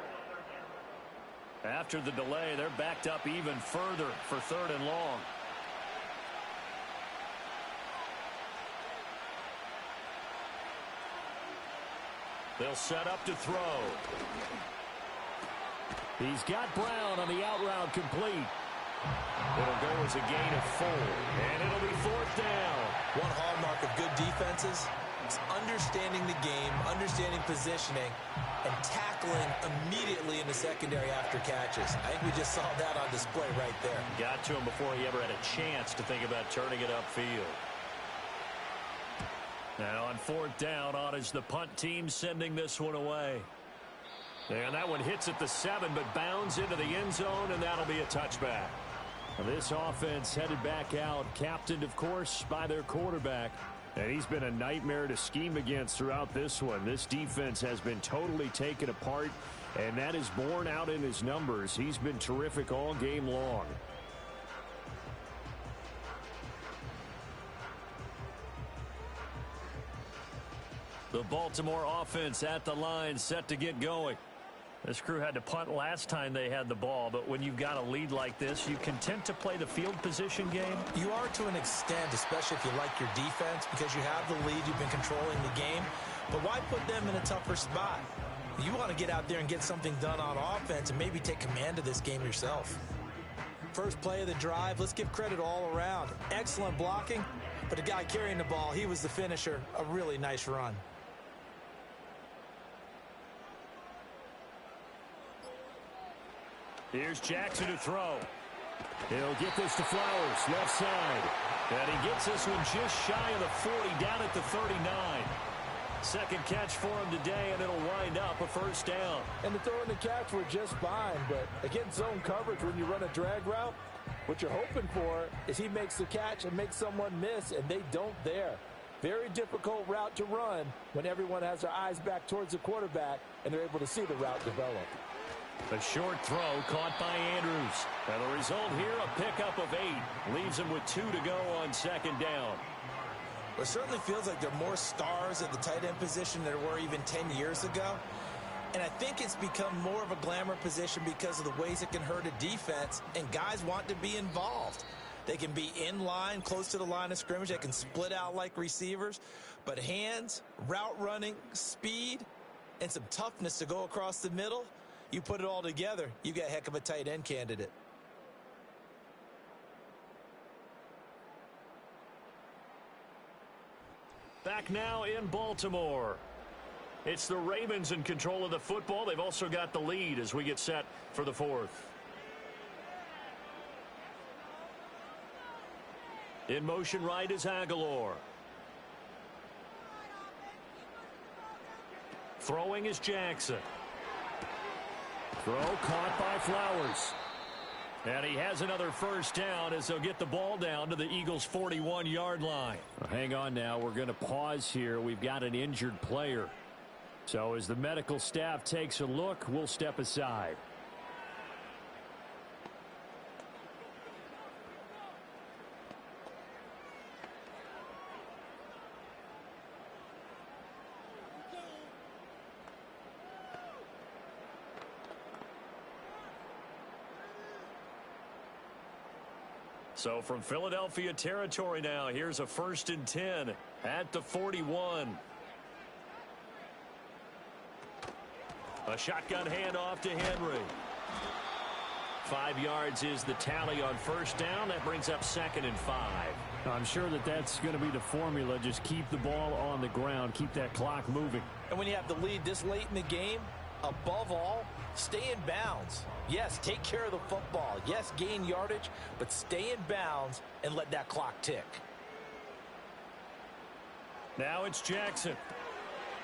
After the delay, they're backed up even further for 3rd and long. They'll set up to throw. He's got Brown on the out route complete. It'll go as a gain of 4, and it'll be 4th down. One hallmark of good defenses is understanding the game, understanding positioning, and tackling immediately in the secondary after catches. I think we just saw that on display right there. Got to him before he ever had a chance to think about turning it upfield. Now on 4th down, on is the punt team sending this one away. And that one hits at the 7, but bounds into the end zone, and that'll be a touchback. This offense headed back out, captained, of course, by their quarterback. And he's been a nightmare to scheme against throughout this one. This defense has been totally taken apart, and that is borne out in his numbers. He's been terrific all game long. The Baltimore offense at the line, set to get going. This crew had to punt last time they had the ball, but when you've got a lead like this, you content to play the field position game? You are to an extent, especially if you like your defense, because you have the lead, you've been controlling the game. But why put them in a tougher spot? You want to get out there and get something done on offense and maybe take command of this game yourself. First play of the drive, let's give credit all around. Excellent blocking, but the guy carrying the ball, he was the finisher. A really nice run. Here's Jackson to throw. He'll get this to Flowers, left side. And he gets this one just shy of the 40, down at the 39. Second catch for him today, and it'll wind up a first down. And the throw and the catch were just fine, but against zone coverage when you run a drag route, what you're hoping for is he makes the catch and makes someone miss, and they don't there. Very difficult route to run when everyone has their eyes back towards the quarterback and they're able to see the route develop. A short throw caught by Andrews. And the result here, a pickup of 8. Leaves him with 2 to go on second down. Well, it certainly feels like there are more stars at the tight end position than there were even 10 years ago. And I think it's become more of a glamour position because of the ways it can hurt a defense, and guys want to be involved. They can be in line, close to the line of scrimmage. They can split out like receivers. But hands, route running, speed, and some toughness to go across the middle, you put it all together, you got a heck of a tight end candidate. Back now in Baltimore. It's the Ravens in control of the football. They've also got the lead as we get set for the fourth. In motion right is Aguilar. Throwing is Jackson. Throw caught by Flowers. And he has another first down as they'll get the ball down to the Eagles' 41-yard line. Hang on now. We're going to pause here. We've got an injured player. So as the medical staff takes a look, we'll step aside. So from Philadelphia territory now, here's a 1st and 10 at the 41. A shotgun handoff to Henry. 5 yards is the tally on first down. That brings up 2nd and 5. I'm sure that that's going to be the formula. Just keep the ball on the ground. Keep that clock moving. And when you have the lead this late in the game, above all, stay in bounds. Yes, take care of the football. Yes, gain yardage, but stay in bounds and let that clock tick. Now it's Jackson.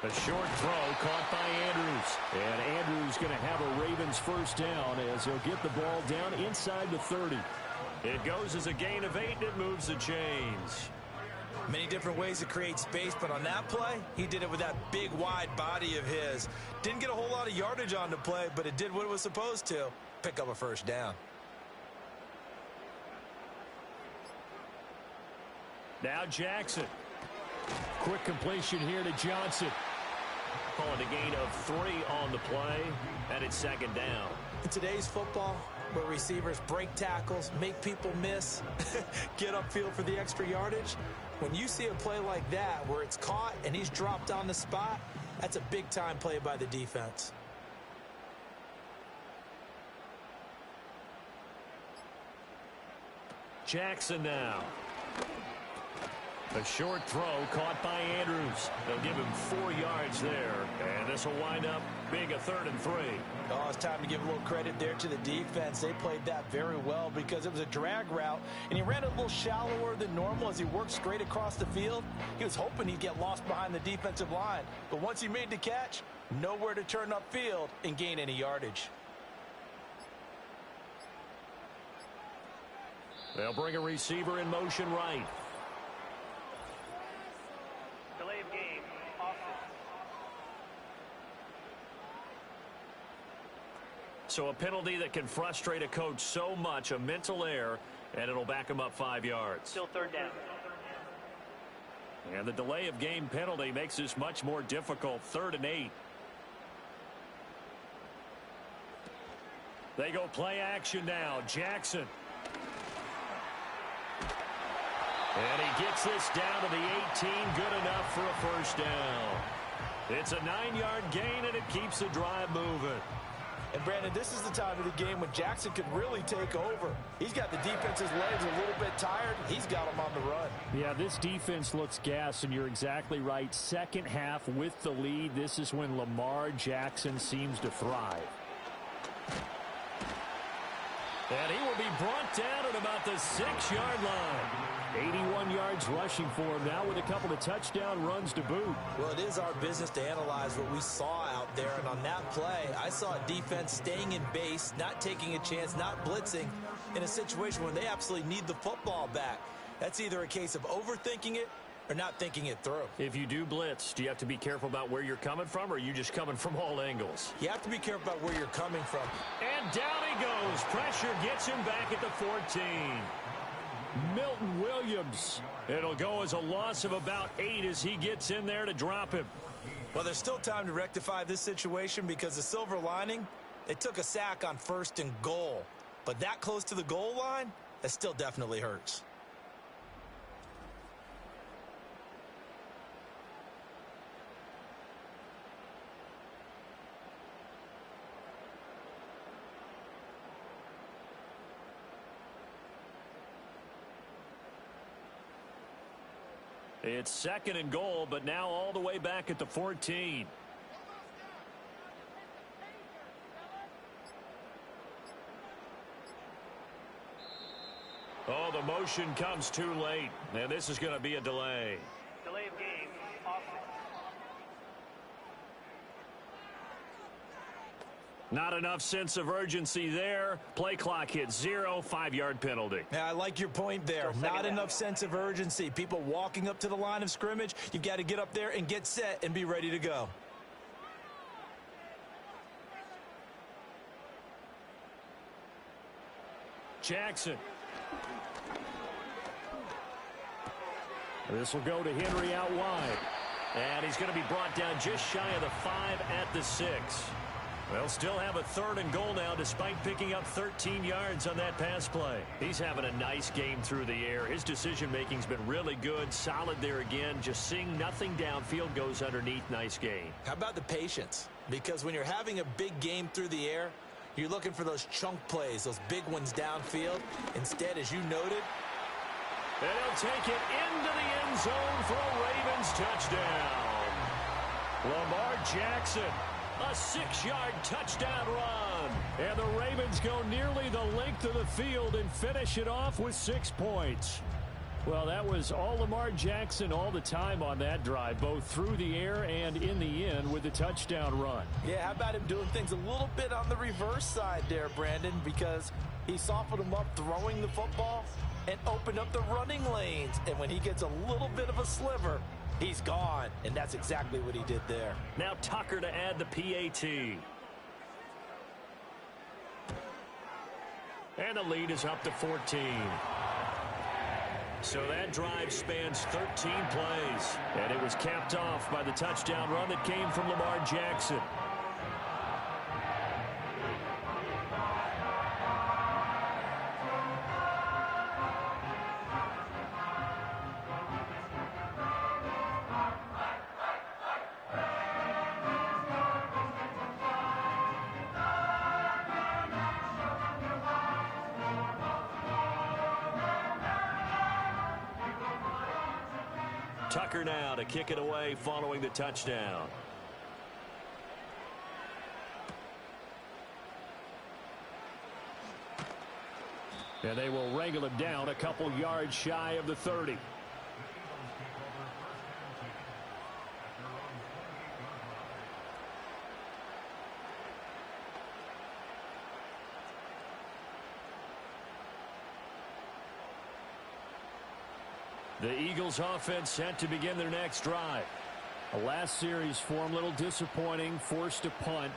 A short throw caught by Andrews. And Andrews going to have a Ravens first down as he'll get the ball down inside the 30. It goes as a gain of 8, and it moves the chains. Many different ways to create space, but on that play, he did it with that big, wide body of his. Didn't get a whole lot of yardage on the play, but it did what it was supposed to. Pick up a first down. Now Jackson. Quick completion here to Johnson. Calling a gain of 3 on the play, and it's 2nd down. In today's football, where receivers break tackles, make people miss, get upfield for the extra yardage, when you see a play like that where it's caught and he's dropped on the spot, that's a big-time play by the defense. Jackson now. A short throw caught by Andrews. They'll give him 4 yards there, and this will wind up being a 3rd and 3. Oh, it's time to give a little credit there to the defense. They played that very well because it was a drag route, and he ran it a little shallower than normal as he worked straight across the field. He was hoping he'd get lost behind the defensive line, but once he made the catch, nowhere to turn upfield and gain any yardage. They'll bring a receiver in motion right. Delay of game. Offense. So a penalty that can frustrate a coach so much, a mental error, and it'll back him up 5 yards. Still 3rd down. And the delay of game penalty makes this much more difficult. 3rd and 8. They go play action now. Jackson. And he gets this down to the 18. Good enough for a first down. It's a 9-yard gain, and it keeps the drive moving. And, Brandon, this is the time of the game when Jackson could really take over. He's got the defense's legs a little bit tired. He's got them on the run. Yeah, this defense looks gassed, and you're exactly right. Second half with the lead, this is when Lamar Jackson seems to thrive. And he will be brought down at about the 6-yard line. 81 yards rushing for him now with a couple of touchdown runs to boot. Well, it is our business to analyze what we saw out there. And on that play, I saw a defense staying in base, not taking a chance, not blitzing in a situation where they absolutely need the football back. That's either a case of overthinking it or not thinking it through. If you do blitz, do you have to be careful about where you're coming from, or are you just coming from all angles? You have to be careful about where you're coming from. And down he goes. Pressure gets him back at the 14. Milton Williams. It'll go as a loss of about 8 as he gets in there to drop him. Well, there's still time to rectify this situation because the silver lining, they took a sack on 1st and goal. But that close to the goal line, that still definitely hurts. It's 2nd and goal, but now all the way back at the 14. Oh, the motion comes too late, and this is going to be a delay. Delay of game, offense. Not enough sense of urgency there. Play clock hits 0, 5-yard penalty. Yeah, I like your point there. Not enough sense of urgency. People walking up to the line of scrimmage, you've got to get up there and get set and be ready to go. Jackson. This will go to Henry out wide. And he's going to be brought down just shy of the 5 at the 6. They'll still have a 3rd and goal now despite picking up 13 yards on that pass play. He's having a nice game through the air. His decision-making's been really good, solid there again. Just seeing nothing downfield goes underneath. Nice game. How about the patience? Because when you're having a big game through the air, you're looking for those chunk plays, those big ones downfield. Instead, as you noted, and he'll take it into the end zone for a Ravens touchdown. Lamar Jackson. A 6-yard touchdown run. And the Ravens go nearly the length of the field and finish it off with 6 points. Well, that was all Lamar Jackson all the time on that drive, both through the air and in the end with the touchdown run. Yeah, how about him doing things a little bit on the reverse side there, Brandon, because he softened him up throwing the football and opened up the running lanes. And when he gets a little bit of a sliver, he's gone, and that's exactly what he did there. Now Tucker to add the PAT. And the lead is up to 14. So that drive spans 13 plays. And it was capped off by the touchdown run that came from Lamar Jackson. Tucker now to kick it away following the touchdown. And they will wrangle him down a couple yards shy of the 30. The Eagles offense set to begin their next drive. The last series for them, a little disappointing, forced a punt.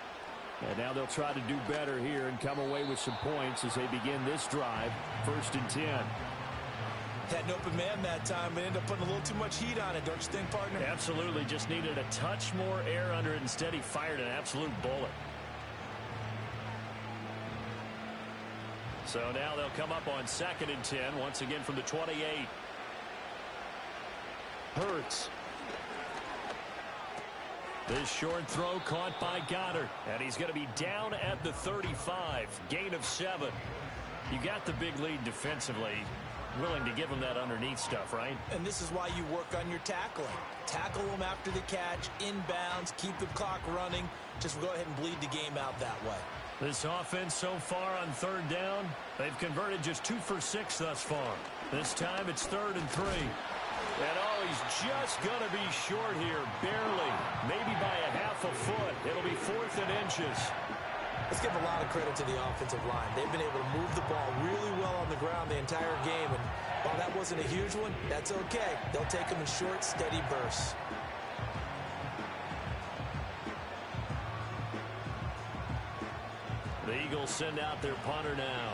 And now they'll try to do better here and come away with some points as they begin this drive, 1st and 10. Had an open man that time, but ended up putting a little too much heat on it, don't you think, partner? Absolutely, just needed a touch more air under it. Instead, he fired an absolute bullet. So now they'll come up on 2nd and 10, once again from the 28. Hurts. This short throw caught by Goddard. And he's going to be down at the 35. Gain of 7. You got the big lead defensively. Willing to give him that underneath stuff, right? And this is why you work on your tackling. Tackle them after the catch, inbounds, keep the clock running. Just go ahead and bleed the game out that way. This offense so far on third down, they've converted just 2 for 6 thus far. This time it's 3rd and 3. And oh, he's just going to be short here, barely, maybe by a half a foot. It'll be 4th and inches. Let's give a lot of credit to the offensive line. They've been able to move the ball really well on the ground the entire game. And while that wasn't a huge one, that's okay. They'll take them in short, steady bursts. The Eagles send out their punter now,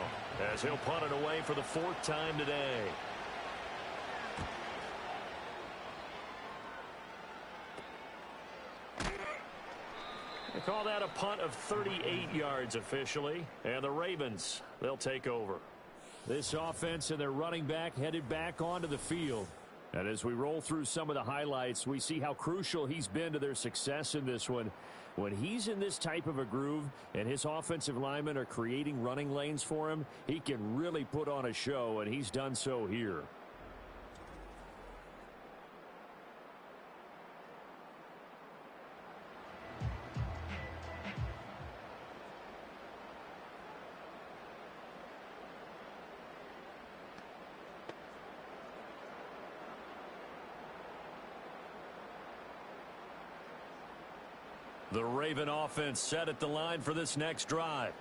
as he'll punt it away for the 4th time today. They call that a punt of 38 yards officially, and the Ravens, they'll take over. This offense and their running back headed back onto the field. And as we roll through some of the highlights, we see how crucial he's been to their success in this one. When he's in this type of a groove and his offensive linemen are creating running lanes for him, he can really put on a show, and he's done so here. The Raven offense set at the line for this next drive.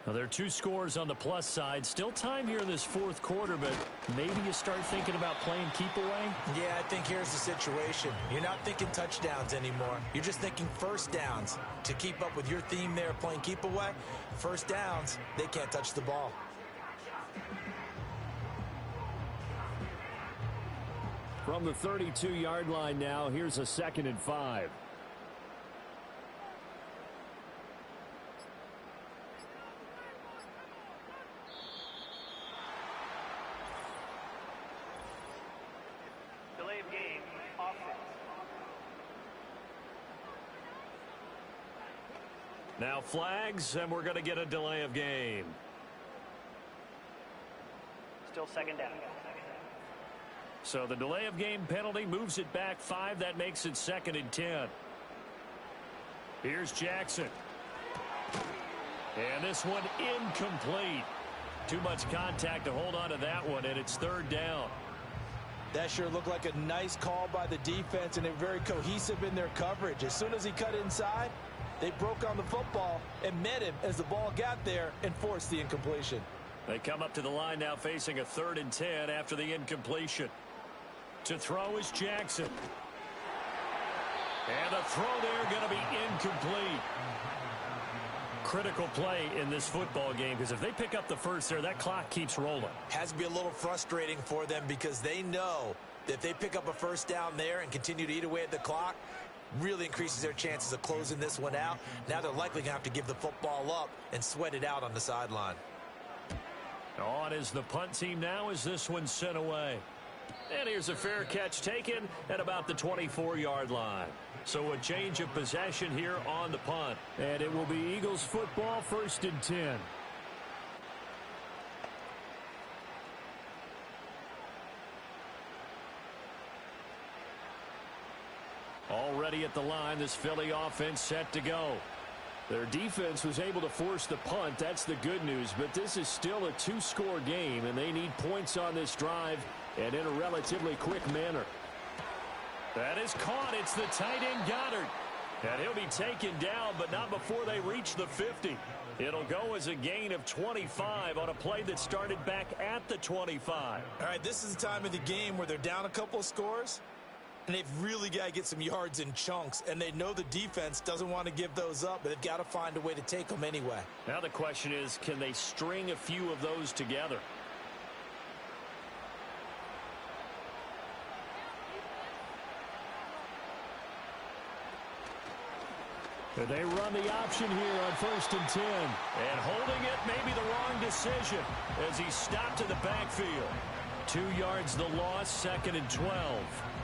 Now, there are 2 scores on the plus side. Still time here in this 4th quarter, but maybe you start thinking about playing keep away? Yeah, I think here's the situation. You're not thinking touchdowns anymore. You're just thinking first downs. To keep up with your theme there, playing keep away, first downs, they can't touch the ball. From the 32-yard line now, here's a 2nd and 5. Delay of game, offense. Now flags, and we're going to get a delay of game. Still 2nd down. So the delay of game penalty moves it back 5. That makes it 2nd and 10. Here's Jackson. And this one incomplete. Too much contact to hold on to that one, and it's 3rd down. That sure looked like a nice call by the defense, and they're very cohesive in their coverage. As soon as he cut inside, they broke on the football and met him as the ball got there and forced the incompletion. They come up to the line now facing a 3rd and 10 after the incompletion. To throw is Jackson. And the throw there going to be incomplete. Critical play in this football game, because if they pick up the first there, that clock keeps rolling. Has to be a little frustrating for them because they know that if they pick up a first down there and continue to eat away at the clock, really increases their chances of closing this one out. Now they're likely going to have to give the football up and sweat it out on the sideline. On is the punt team now as this one's sent away. And here's a fair catch taken at about the 24-yard line. So a change of possession here on the punt. And it will be Eagles football, 1st and 10. Already at the line, this Philly offense set to go. Their defense was able to force the punt. That's the good news. But this is still a 2-score game, and they need points on this drive and in a relatively quick manner. That is caught. It's the tight end Goddard. And he'll be taken down, but not before they reach the 50. It'll go as a gain of 25 on a play that started back at the 25. All right, this is the time of the game where they're down a couple of scores, and they've really got to get some yards in chunks, and they know the defense doesn't want to give those up, but they've got to find a way to take them anyway. Now the question is, can they string a few of those together? They run the option here on 1st and 10. And holding it may be the wrong decision as he stopped in the backfield. 2 yards the loss, 2nd and 12.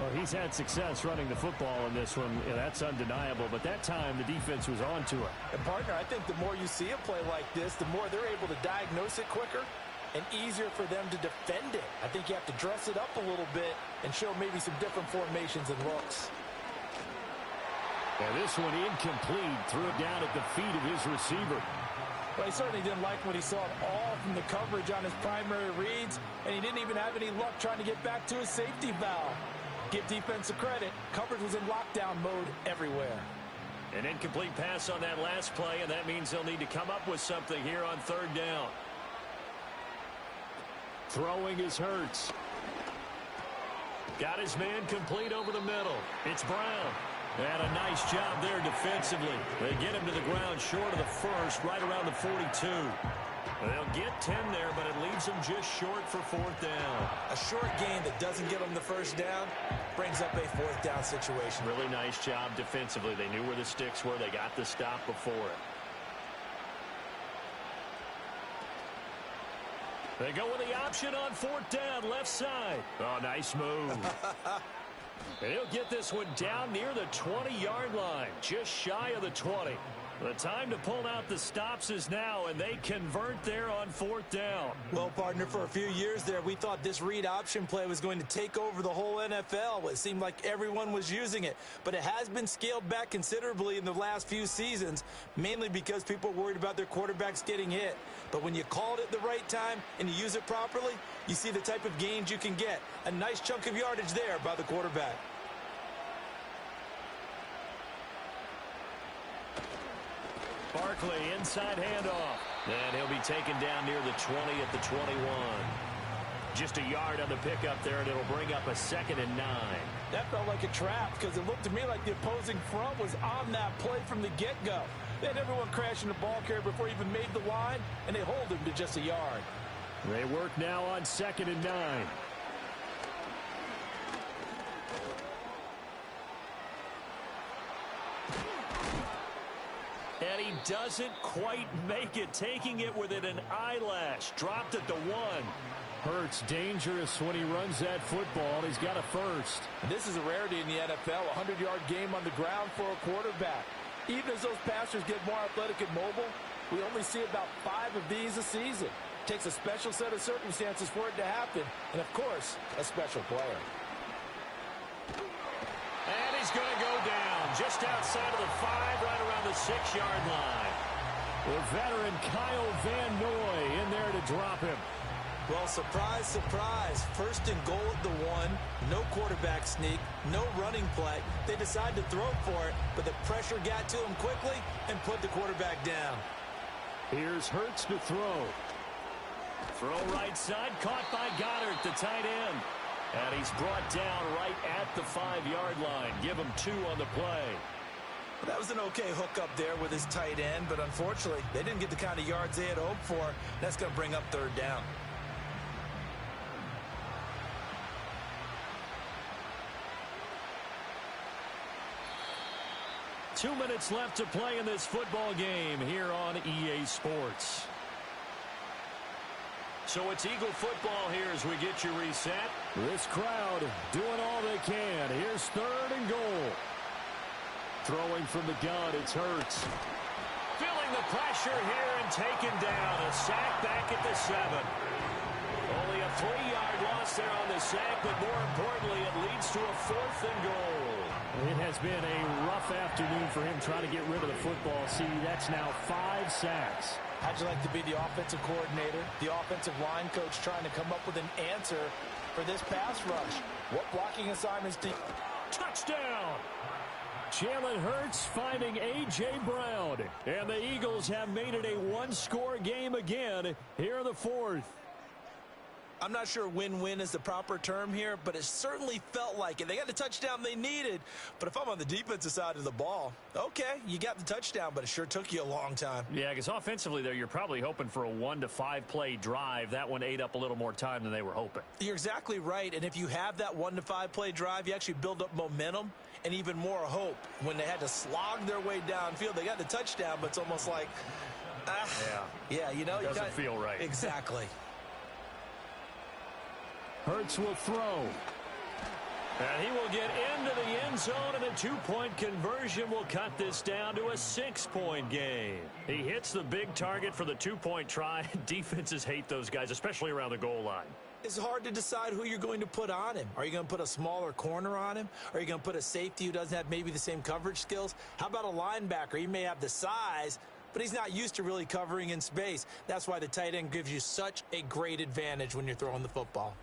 Well, he's had success running the football in this one. Yeah, that's undeniable. But that time, the defense was on to it. And, partner, I think the more you see a play like this, the more they're able to diagnose it quicker and easier for them to defend it. I think you have to dress it up a little bit and show maybe some different formations and looks. And this one incomplete. Threw it down at the feet of his receiver. Well, he certainly didn't like what he saw at all from the coverage on his primary reads, and he didn't even have any luck trying to get back to his safety valve. Give defense a credit. Coverage was in lockdown mode everywhere. An incomplete pass on that last play, and that means they'll need to come up with something here on third down. Throwing is Hurts. Got his man complete over the middle. It's Brown. And a nice job there defensively. They get him to the ground short of the first, right around the 42. They'll get 10 there, but it leaves them just short for fourth down. A short gain that doesn't get them the first down brings up a fourth down situation. Really nice job defensively. They knew where the sticks were. They got the stop before it. They go with the option on fourth down, left side. Oh, nice move. And he'll get this one down near the 20-yard line, just shy of the 20. The time to pull out the stops is now, and they convert there on fourth down. Well, partner, for a few years there, we thought this read option play was going to take over the whole NFL. It seemed like everyone was using it, but it has been scaled back considerably in the last few seasons, mainly because people are worried about their quarterbacks getting hit. But when you call it at the right time and you use it properly, you see the type of gains you can get. A nice chunk of yardage there by the quarterback. Barkley, inside handoff. And he'll be taken down near the 20 at the 21. Just a yard on the pickup there, and it'll bring up a 2nd and 9. That felt like a trap because it looked to me like the opposing front was on that play from the get-go. They had everyone crashing the ball carrier before he even made the line, and they hold him to just a yard. They work now on 2nd and 9. And he doesn't quite make it, taking it within an eyelash. Dropped at the 1. Hurts dangerous when he runs that football. He's got a first. And this is a rarity in the NFL, a 100-yard game on the ground for a quarterback. Even as those passers get more athletic and mobile, we only see about 5 of these a season. It takes a special set of circumstances for it to happen, and of course, a special player. And he's going to go down just outside of the 5, right around the 6-yard line. The veteran Kyle Van Noy in there to drop him. Well, surprise, surprise. First and goal at the 1. No quarterback sneak. No running play. They decide to throw for it, but the pressure got to him quickly and put the quarterback down. Here's Hurts to throw. Throw right side, caught by Goddard, the tight end. And he's brought down right at the 5-yard line. Give him 2 on the play. Well, that was an okay hookup there with his tight end, but unfortunately, they didn't get the kind of yards they had hoped for. That's going to bring up third down. Two minutes left to play in this football game here on EA Sports. So it's Eagle football here as we get you reset. This crowd doing all they can. Here's 3rd and goal. Throwing from the gun, it's Hurts. Feeling the pressure here and taken down. A sack back at the 7. Only a 3-yard loss there on the sack, but more importantly, it leads to a 4th and goal. It has been a rough afternoon for him trying to get rid of the football. See, that's now 5 sacks. How'd you like to be the offensive coordinator, the offensive line coach trying to come up with an answer for this pass rush? What blocking assignments do you... Touchdown! Jalen Hurts finding A.J. Brown. And the Eagles have made it a 1-score game again here in the 4th. I'm not sure win-win is the proper term here, but it certainly felt like it. They got the touchdown they needed, but if I'm on the defensive side of the ball, okay, you got the touchdown, but it sure took you a long time. Yeah, because offensively there, you're probably hoping for a 1 to 5 play drive. That one ate up a little more time than they were hoping. You're exactly right, and if you have that 1 to 5 play drive, you actually build up momentum and even more hope. When they had to slog their way downfield, they got the touchdown, but it's almost like, yeah, you know, doesn't feel right. Exactly. Hurts will throw. And he will get into the end zone, and a 2-point conversion will cut this down to a 6-point game. He hits the big target for the 2-point try. Defenses hate those guys, especially around the goal line. It's hard to decide who you're going to put on him. Are you going to put a smaller corner on him? Are you going to put a safety who doesn't have maybe the same coverage skills? How about a linebacker? He may have the size, but he's not used to really covering in space. That's why the tight end gives you such a great advantage when you're throwing the football.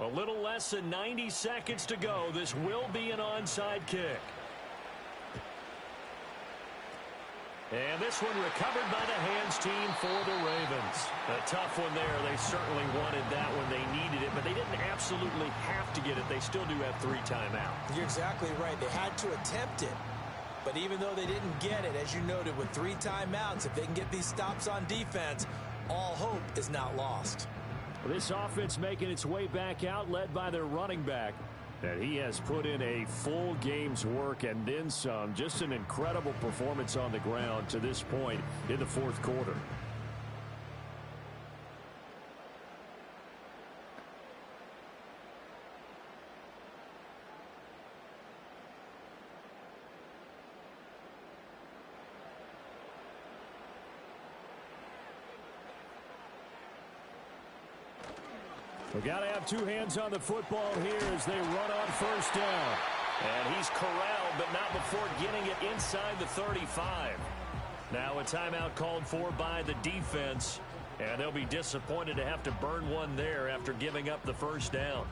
A little less than 90 seconds to go. This will be an onside kick. And this one recovered by the hands team for the Ravens. A tough one there. They certainly wanted that when they needed it, but they didn't absolutely have to get it. They still do have 3 timeouts. You're exactly right. They had to attempt it. But even though they didn't get it, as you noted, with 3 timeouts, if they can get these stops on defense, all hope is not lost. This offense making its way back out, led by their running back. And he has put in a full game's work and then some. Just an incredible performance on the ground to this point in the fourth quarter. We've got to have 2 hands on the football here as they run on first down. And he's corralled, but not before getting it inside the 35. Now a timeout called for by the defense. And they'll be disappointed to have to burn one there after giving up the first down.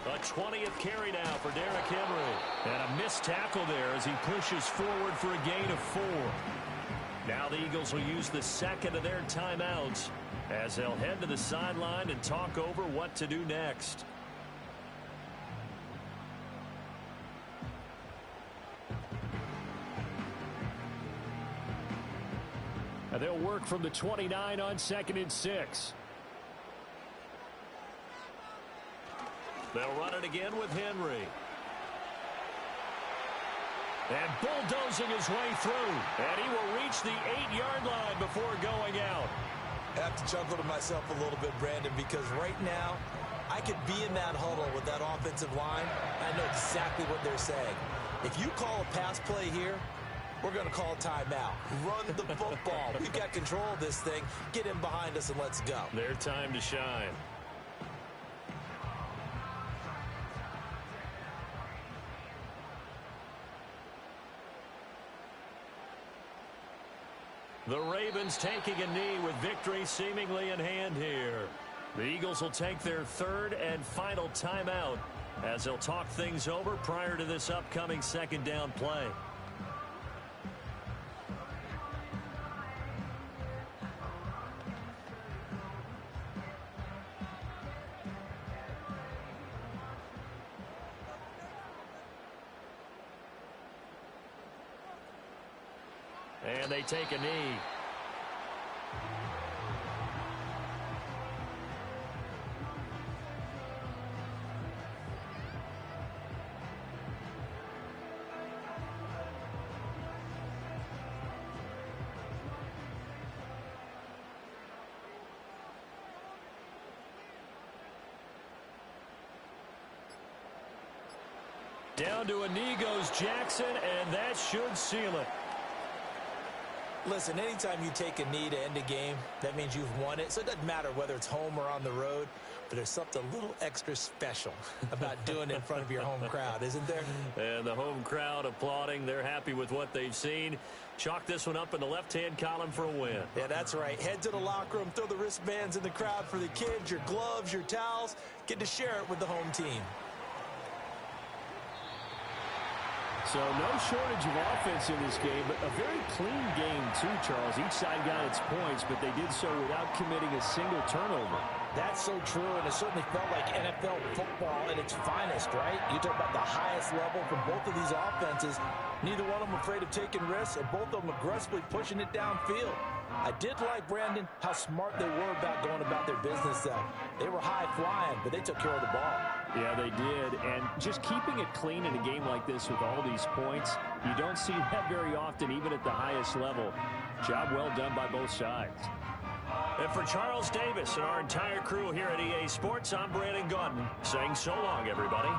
A 20th carry now for Derrick Henry. And a missed tackle there as he pushes forward for a gain of 4. Now the Eagles will use the second of their timeouts as they'll head to the sideline and talk over what to do next. And they'll work from the 29 on 2nd and 6. They'll run it again with Henry. And bulldozing his way through. And he will reach the 8-yard line before going out. I have to chuckle to myself a little bit, Brandon, because right now I could be in that huddle with that offensive line. I know exactly what they're saying. If you call a pass play here, we're going to call a timeout. Run the football. We've got control of this thing. Get in behind us and let's go. Their time to shine. The Ravens taking a knee with victory seemingly in hand here. The Eagles will take their 3rd and final timeout as they'll talk things over prior to this upcoming 2nd down play. And they take a knee. Down to a knee goes Jackson, and that should seal it. Listen, anytime you take a knee to end a game, that means you've won it. So it doesn't matter whether it's home or on the road, but there's something a little extra special about doing it in front of your home crowd, isn't there? And the home crowd applauding. They're happy with what they've seen. Chalk this one up in the left-hand column for a win. Yeah, that's right. Head to the locker room, throw the wristbands in the crowd for the kids, your gloves, your towels. Get to share it with the home team. So no shortage of offense in this game, but a very clean game too, Charles. Each side got its points, but they did so without committing a single turnover. That's so true, and it certainly felt like NFL football at its finest, right? You talk about the highest level from both of these offenses. Neither one of them afraid of taking risks, and both of them aggressively pushing it downfield. I did like, Brandon, how smart they were about going about their business, though. They were high-flying, but they took care of the ball. Yeah, they did. And just keeping it clean in a game like this with all these points, you don't see that very often, even at the highest level. Job well done by both sides. And for Charles Davis and our entire crew here at EA Sports, I'm Brandon Gaudin saying so long, everybody.